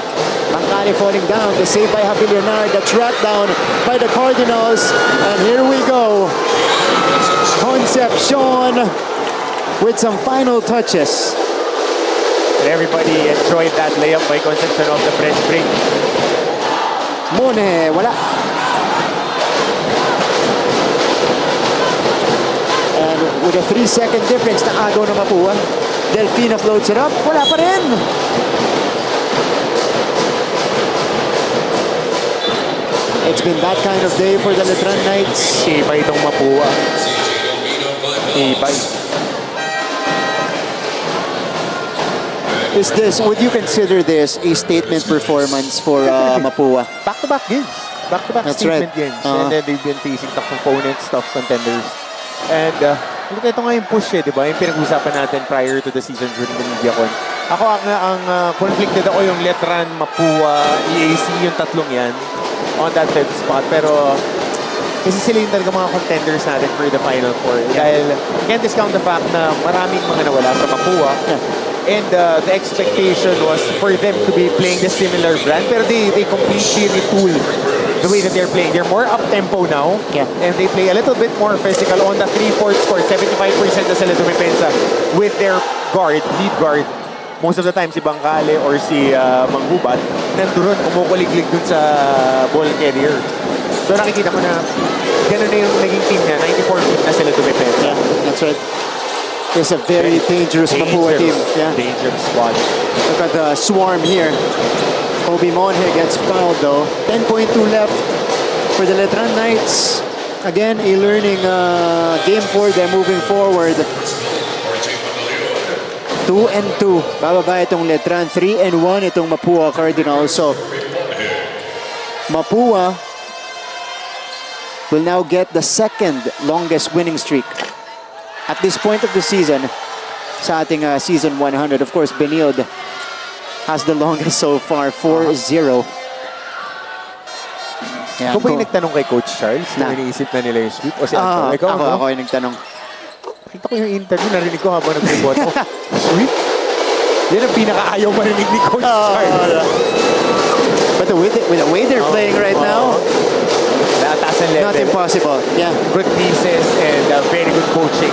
Bangkali falling down. The save by Habilionar. The track down by the Cardinals. And here we go. Concepcion with some final touches. And everybody enjoyed that layup by Concepcion of the press break. Monhe, wala. And with a 3-second difference na agaw ng Mapua. Delfino floats it up. Wala pa rin. It's been that kind of day for the Letran Knights. Ibay itong Mapua. Ibay. Would you consider this a statement performance for Mapua? Back-to-back games. Back-to-back That's statement right. games. And then they've been facing tough opponents, tough contenders. And ito nga yung push eh, di ba? Yung pinag-usapan natin prior to the season during the media con. Ako ang conflicted ako yung Letran, Mapua, EAC, yung tatlong yan on that 5th spot. Pero kasi sila yung talaga mga contenders natin for the Final Four. Dahil you can't discount the fact na maraming mga nawala sa Mapua. And the expectation was for them to be playing the similar brand. Pero they completely retool the way that they're playing. They're more up-tempo now. And they play a little bit more physical on the 3-4 score. 75% na sila dumepensa with their lead guard. Most of the time si Bangkale or si Manggubat nandoon kumukuliglig dun sa ball carrier. So nakikita mo na gano'n na yung naging team niya. 94 feet na sila dumepensa. Yeah, that's right. It's a very dangerous Mapua team. Yeah. Dangerous squad. Look at the swarm here. Kobe Monhe gets fouled though. 10.2 left for the Letran Knights. Again, a learning game for them moving forward. 2-2. Bababa itong Letran. 3-1 itong Mapua Cardinals. So, Mapua will now get the second longest winning streak at this point of the season sa ating season 100. Of course, Benilde has the longest so far, 4-0. Ikaw ba yung nagtanong kay Coach Charles na iniisip na nila yung sweep? O si Anton? Ako yung nagtanong. Nakita ko yung interview, narinig ko habang nag-report ko. Sweep? Yan ang pinaka-ayaw marinig ni Coach Charles. But with the way they're playing right now, not impossible. Yeah. Good pieces and very good coaching.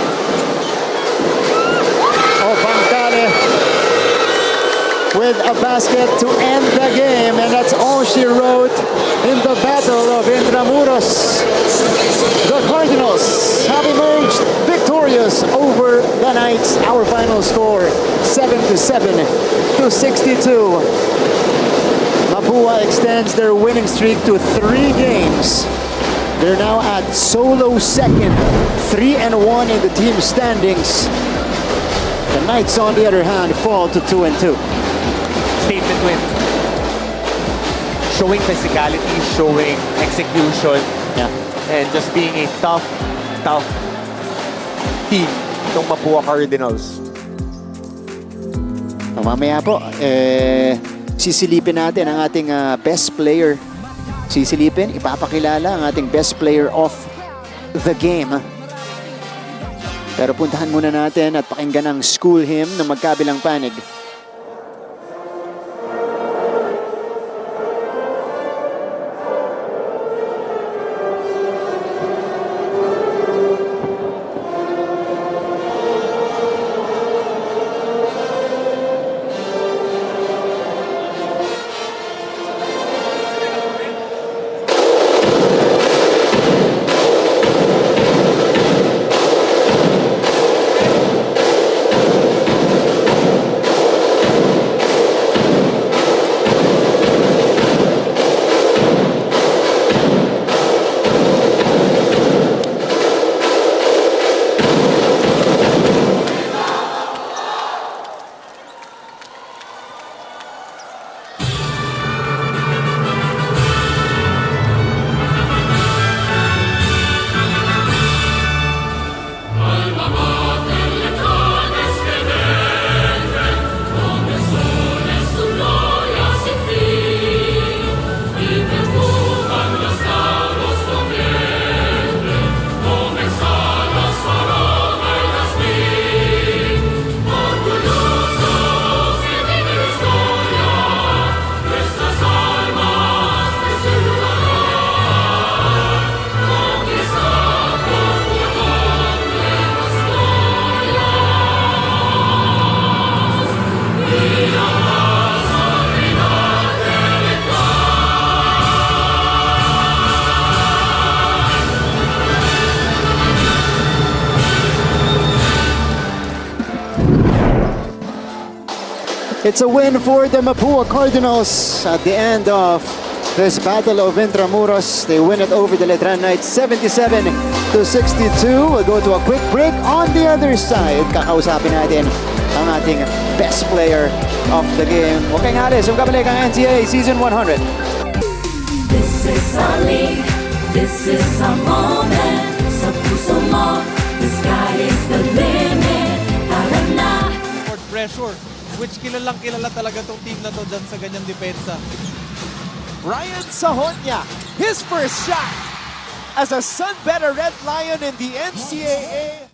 Oh, Bangkale with a basket to end the game, and that's all she wrote in the Battle of Intramuros. The Cardinals have emerged victorious over the Knights. Our final score, 7-7 to 62. Mapua extends their winning streak to 3 games. They're now at solo second, 3-1 in the team standings. The Knights, on the other hand, fall to 2-2. Statement win. showing physicality, showing execution, and just being a tough team, itong Mapua Cardinals. Mamaya po, sisilipin natin ang ating best player. Sisilipin, ipapakilala ang ating best player of the game. Pero puntahan muna natin at pakinggan ang school hymn ng magkabilang panig. It's a win for the Mapua Cardinals at the end of this Battle of Intramuros. They win it over the Letran Knights 77-62. We'll go to a quick break. On the other side, kakausapin natin ang ating best player of the game. Huwag kayong alis, yung kabalik ang NCAA Season 100. This is our league, this is our moment. Sa puso mo, the sky is the limit. Tara na! For pressure, which kilala talaga tong team na to dyan sa ganyang depensa. Ryan Sahonia, his first shot as a Sunbetter Red Lion in the NCAA.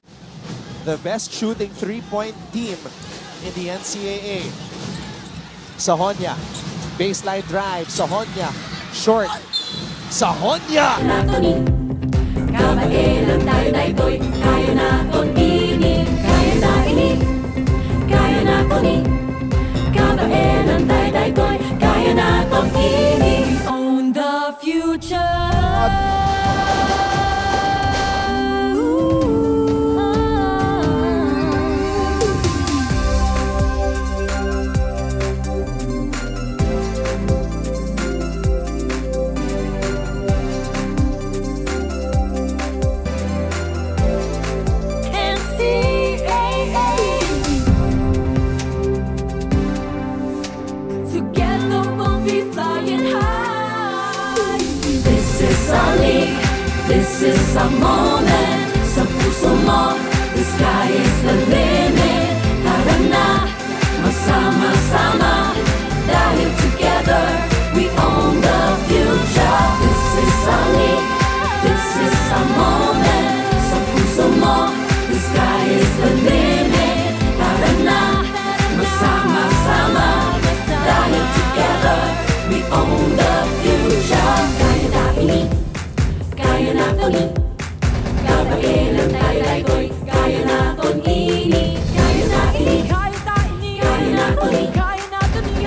The best shooting three-point team in the NCAA. Sahonia, baseline drive. Sahonia, short. Sahonia! Kabaelan tayo na ito'y kaya naton ini, kaya na ini, kaya naton ini. Kabaelan tayo na ito'y kaya naton ini. Own the future. This is our moment. Sa puso mo, the sky is the limit. Tara na, magsama-sama. Dahil together, we own the future. This is our league. This is our moment. Sa puso mo, the sky is the limit. Tara na, magsama-sama. Dahil together, we own the future. Kaya na ini. Kaya naton ini, kabaelan tayo na ito'y kaya naton ini, kaya na ini, kaya naton ini,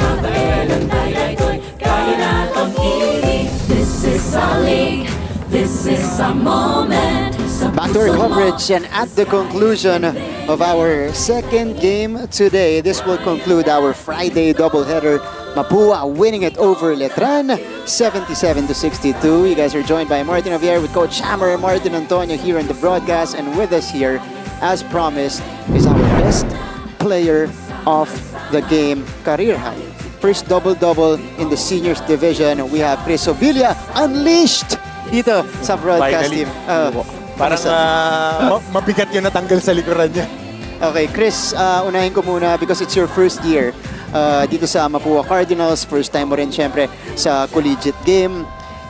kabaelan tayo na ito'y kaya naton ini. This is our league, this is our moment. Back to our coverage, and at the conclusion of our second game today, this will conclude our Friday doubleheader. Mapua winning it over Letran 77-62. You guys are joined by Martin Javier with Coach Hammer, Martin Antonio here on the broadcast, and with us here, as promised, is our best player of the game, career high first double-double in the seniors division. We have Chris Obilia unleashed dito sa broadcast Finally. team. Parang mabigat yung natanggal sa likuran niya. Okay, Chris, unahin ko muna because it's your first year dito sa Mapua Cardinals. First time mo rin syempre sa collegiate game.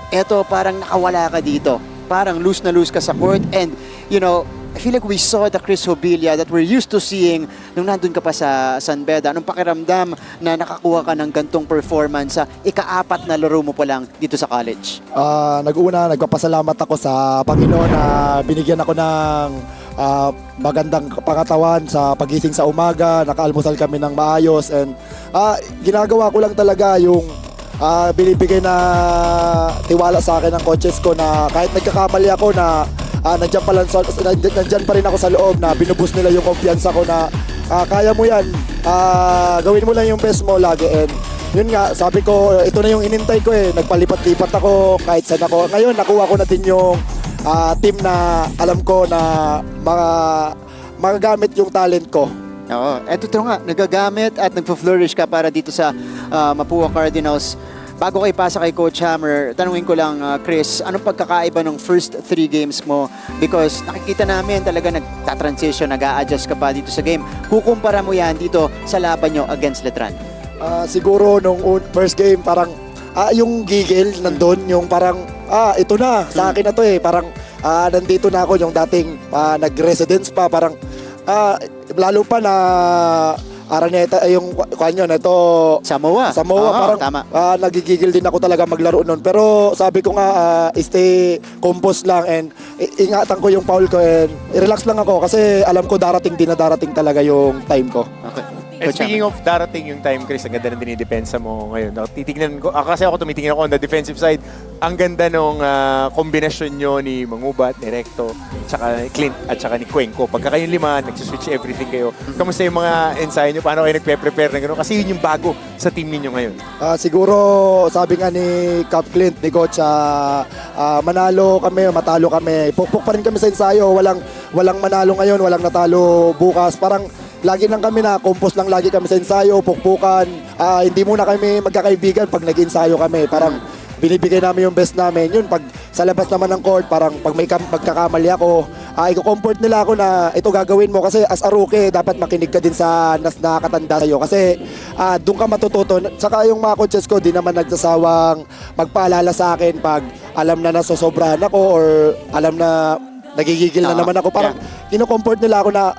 Eto, parang nakawala ka dito. Parang loose na loose ka sa court and, you know, I feel like we saw the Chris Obilia that we're used to seeing nung nandun ka pa sa San Beda. Anong pakiramdam na nakakuha ka ng gantong performance sa ika-4 na laro mo pa lang dito sa college? Nagpapasalamat ako sa Panginoon na binigyan ako ng magandang pangatawan sa pagising sa umaga, nakaalmusal kami ng maayos and ginagawa ko lang talaga yung binibigay na tiwala sa akin ng coaches ko na kahit nagkakamali ako na nandiyan pa rin ako sa loob na binubus nila yung kumpiyansa ko na kaya mo yan, gawin mo lang yung best mo lagi and yun nga, sabi ko, ito na yung inintay ko nagpalipat-lipat ako kahit saan ako. Ngayon, nakuha ko na din yung team na alam ko na magagamit yung talent ko. Oo, eto nga, nagagamit at nagpo-flourish ka para dito sa Mapua Cardinals. Bago kayo pasa kay Coach Hammer, tanungin ko lang, Chris, anong pagkakaiba ng first 3 games mo? Because nakikita namin talaga nagta-transition, nag-a-adjust ka pa dito sa game. Kukumpara mo yan dito sa laban nyo against Letran. Siguro nung first game, parang yung gigil nandun, yung parang, ito na, sa akin na to parang nandito na ako, yung dating nag-residence pa, parang lalo pa na Araneta, yung kanyo na ito Samoa, parang tama. Nagigigil din ako talaga maglaro nun. Pero sabi ko nga, stay composed lang and ingatan ko yung foul ko and relax lang ako kasi alam ko darating talaga yung time ko. Okay. And speaking of darating yung time, Chris, ang ganda ng dinidepensa mo ngayon. Titignan ko, kasi ako tumitingin ako on the defensive side. Ang ganda nung kombinasyon nyo ni Mangubat, ni Recto, tsaka ni Clint, at tsaka ni Cuenco. Pagka kayong 5, nagsiswitch everything kayo. Kamusta yung mga ensayo nyo? Paano kayo nagpe-prepare na gano'n? Kasi yun yung bago sa team ninyo ngayon. Siguro, sabi nga ni Cap Clint, ni Coach, manalo kami, matalo kami. Pukpuk pa rin kami sa ensayo. Walang manalo ngayon, walang natalo bukas. Parang lagi lang kami na compost lang lagi kami sa ensayo, pukpukan. Hindi muna kami magkakaibigan pag nag-ensayo kami. Parang binibigay namin yung best namin. Yun, pag sa labas naman ng court, parang pag may pagkakamali ako, i-comfort nila ako na ito gagawin mo. Kasi as a rookie, dapat makinig ka din sa nakatanda sa'yo. Kasi doon ka matututo. Saka yung mga coaches ko, di naman nagsasawang magpaalala sa akin pag alam na nasosobrahan ako or alam na nagigigil na naman ako. Parang kino-comfort nila ako na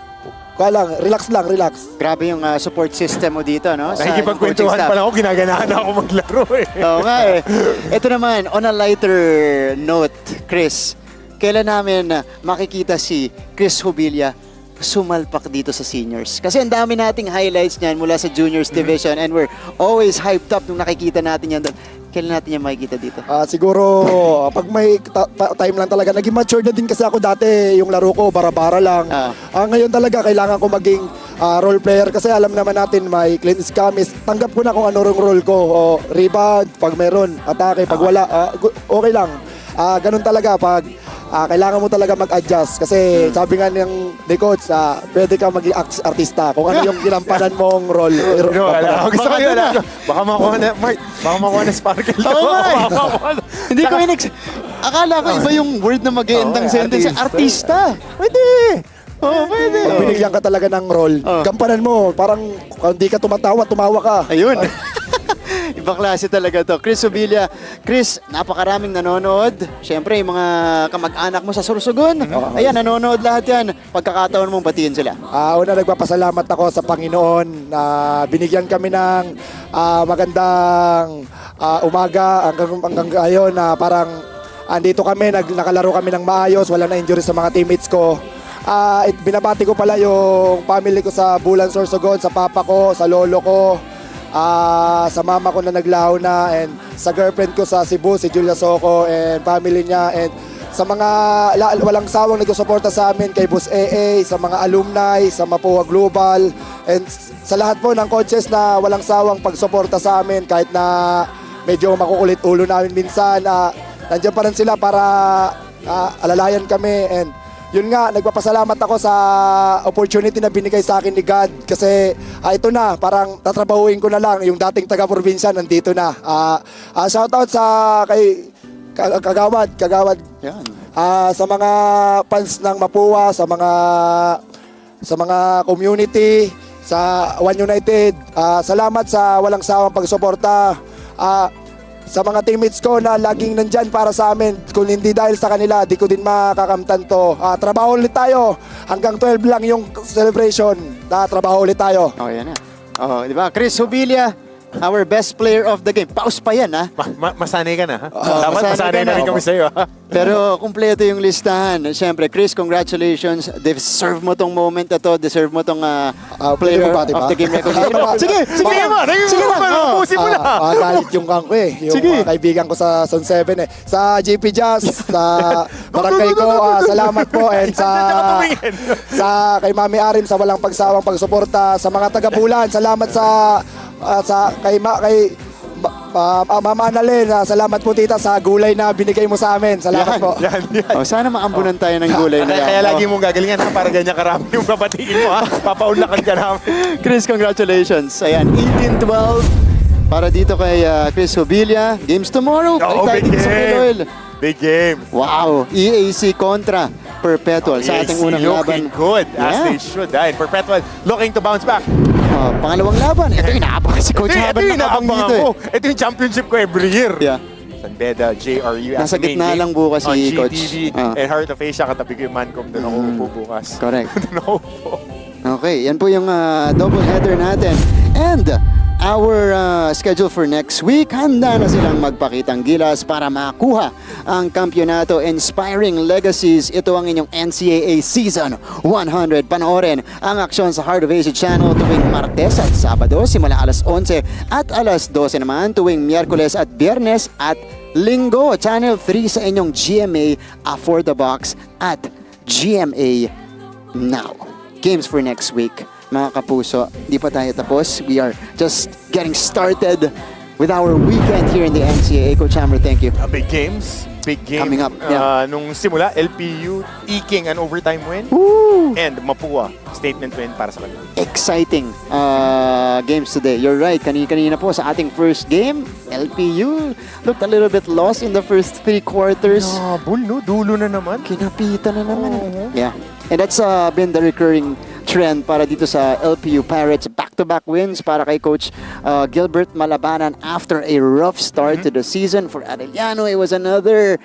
relax lang. Grabe yung support system mo dito, no? Nakikipagkwentuhan pa lang ako, ginaganahan na ako maglaro Oo nga Ito naman, on a lighter note, Chris, kailan namin makikita si Chris Obilia sumalpak dito sa seniors? Kasi ang dami nating highlights niyan mula sa juniors division and we're always hyped up nung nakikita natin yan doon. Kailan natin yan makikita dito? Siguro, pag may time lang talaga. Naging mature na din kasi ako dati. Yung laro ko, bara-bara lang. Ngayon talaga, kailangan ko maging role player. Kasi alam naman natin, may clean scamis. Tanggap ko na kung ano role ko. Rebound, pag meron. Atake, pag wala. Okay lang. Ganun talaga. Pag kailangan mo talaga mag-adjust. Kasi sabi nga ng coach, pwede ka maging artista. Kung ano yung ginampanan mong role. Gusto ko yun. Baka makuha na sparkle. Oo nga Hindi ko akala ko iba yung word na mag-iendang sentence. Artista. Pwede. Pwede. Pag binigyan ka talaga ng role, gampanan mo. Parang kung hindi ka tumatawa ka. Ayun. Ibang klase talaga to. Chris Obilia. Chris, napakaraming nanonood. Siyempre, yung mga kamag-anak mo sa Sorsogon. Ayan, nanonood lahat yan. Pagkakataon mong batiin sila. Una, nagpapasalamat ako sa Panginoon na binigyan kami ng magandang umaga hanggang ngayon na parang andito kami, nakalaro kami ng maayos, wala na injury sa mga teammates ko. Binabati ko pala yung family ko sa Bulan, Sorsogon, sa papa ko, sa lolo ko, sa mama ko na naglaho na, and sa girlfriend ko sa Cebu, si Julia Soco, and family niya, and sa mga walang sawang nagsusuporta sa amin, kay Boss AA, sa mga alumni, sa Mapua Global, and sa lahat po ng coaches na walang sawang pagsuporta sa amin, kahit na medyo makukulit ulo namin minsan, nandiyan pa rin sila para alalayan kami, and yun nga, nagpapasalamat ako sa opportunity na binigay sa akin ni God kasi ito na, parang tatrabahuin ko na lang yung dating taga-probinsya nandito na. Shoutout sa kay Kagawad. Yan. Sa mga fans ng Mapua, sa mga community, sa One United. Salamat sa walang sawang pagsuporta. Sa mga teammates ko na laging nandyan para sa amin. Kung hindi dahil sa kanila, di ko din makakamtan to. Trabaho ulit tayo. Hanggang 12 lang yung celebration. Trabaho ulit tayo. Oh, yan na. Oh, di ba? Chris Hubilia, our best player of the game. Paus pa yan, ha? Masanay ka na, ha? Dapat masanay na rin kami sa'yo, ha? Pero kumpleto yung listahan. Siyempre, Chris, congratulations. Deserve mo tong moment na to. Deserve mo tong player of the game recognition. Sige mo na. Pusin mo na. Galit yung kangko Yung kaibigan ko sa Zone 7 Sa GP Jazz, sa barangay ko, salamat po. And sa kay Mami Arim sa walang pagsawang pagsuporta. Sa mga taga-Bulan, salamat kay Mama Annalyn, salamat po tita sa gulay na binigay mo sa amin. Salamat po. Oh, sana maambunan tayo ng gulay na yan. Kaya lagi mong gagalingan, ha? Para ganyan karami yung babatiin mo, ha? Papaunlakan ka namin. Chris, congratulations. Ayan, 18-12 para dito kay Chris Hubilia. Games tomorrow. Big game. Big game. Wow, EAC kontra Perpetual sa ating unang laban. Looking good, as they should. Perpetual looking to bounce back. Pangalawang laban. Ito yung inaabang si Coach Haban ng abang dito. Ito yung championship ko every year. Yeah. San Beda, JRU. Nasa gitna lang bukas si Coach. GTV and Heart of Asia, katabi ko yung Mancom. Doon ako upo bukas. Correct. Doon ako upo. Okay, yan po yung double header natin. And our schedule for next week, handa na silang magpakitang gilas para makuha ang kampyonato. Inspiring Legacies. Ito ang inyong NCAA Season 100. Panoorin ang aksyon sa Heart of Asia Channel tuwing Martes at Sabado simula alas 11 at alas 12 naman tuwing Miyerkules at Biyernes at Linggo. Channel 3 sa inyong GMA For the Box at GMA Now. Games for next week. Mga kapuso, di pa tayo tapos. We are just getting started with our weekend here in the NCAA. Coach Hammer, thank you. Big games. Big game. Coming up. Yeah. Nung simula, LPU eking an overtime win. Woo! And Mapua, statement win para sa kanila. Exciting games today. You're right. Kanina po sa ating first game, LPU looked a little bit lost in the first 3 quarters. Bull, no? Dulo na naman. Kinapitan na naman. Yeah. And that's been the recurring trend para dito sa LPU Pirates. Back-to-back wins para kay Coach Gilbert Malabanan after a rough start to the season. For Arellano, it was another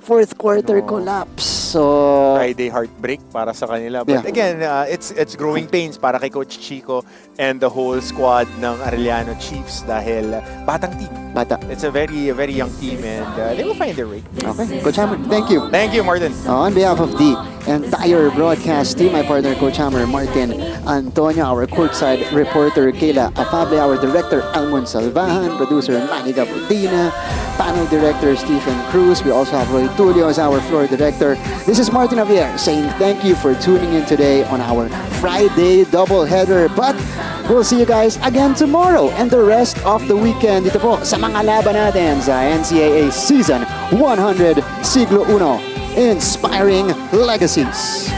fourth quarter collapse. So Friday heartbreak para sa kanila. But again, it's growing pains para kay Coach Chico and the whole squad ng Arellano Chiefs dahil batang team. Bata. It's a very young team and they will find their way. Okay. Coach Hammer, thank you. Thank you, Martin. On behalf of the entire broadcast team, my partner Coach Hammer, Martin Antonio, our courtside reporter Kayla Afable, our director Almon Salvahan, producer Manny Gabutina, panel director Stephen Cruz. We also have Roy Tulio as our floor director. This is Martin Javier saying thank you for tuning in today on our Friday doubleheader. But we'll see you guys again tomorrow and the rest of the weekend dito po sa mga laban natin sa NCAA Season 100 Siglo 1 Inspiring Legacies.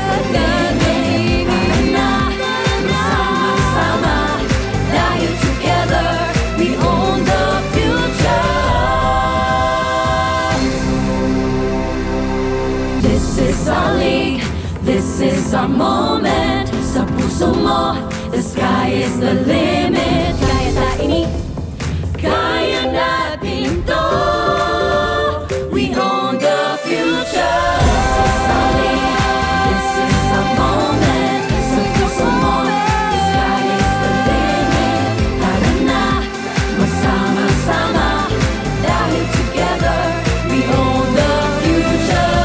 This is our moment. Sa puso mo, the sky is the limit. Kaya tainit, kaya natin to. We own the future. This is our moment. Sa puso mo, the sky is the limit. Tara na, magsama-sama. Dahil together, we own the future.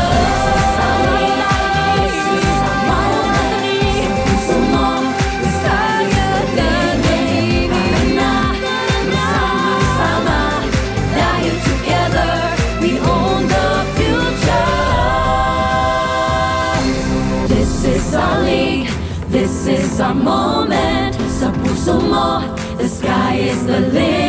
This is our moment. Sa puso mo, the sky is the limit.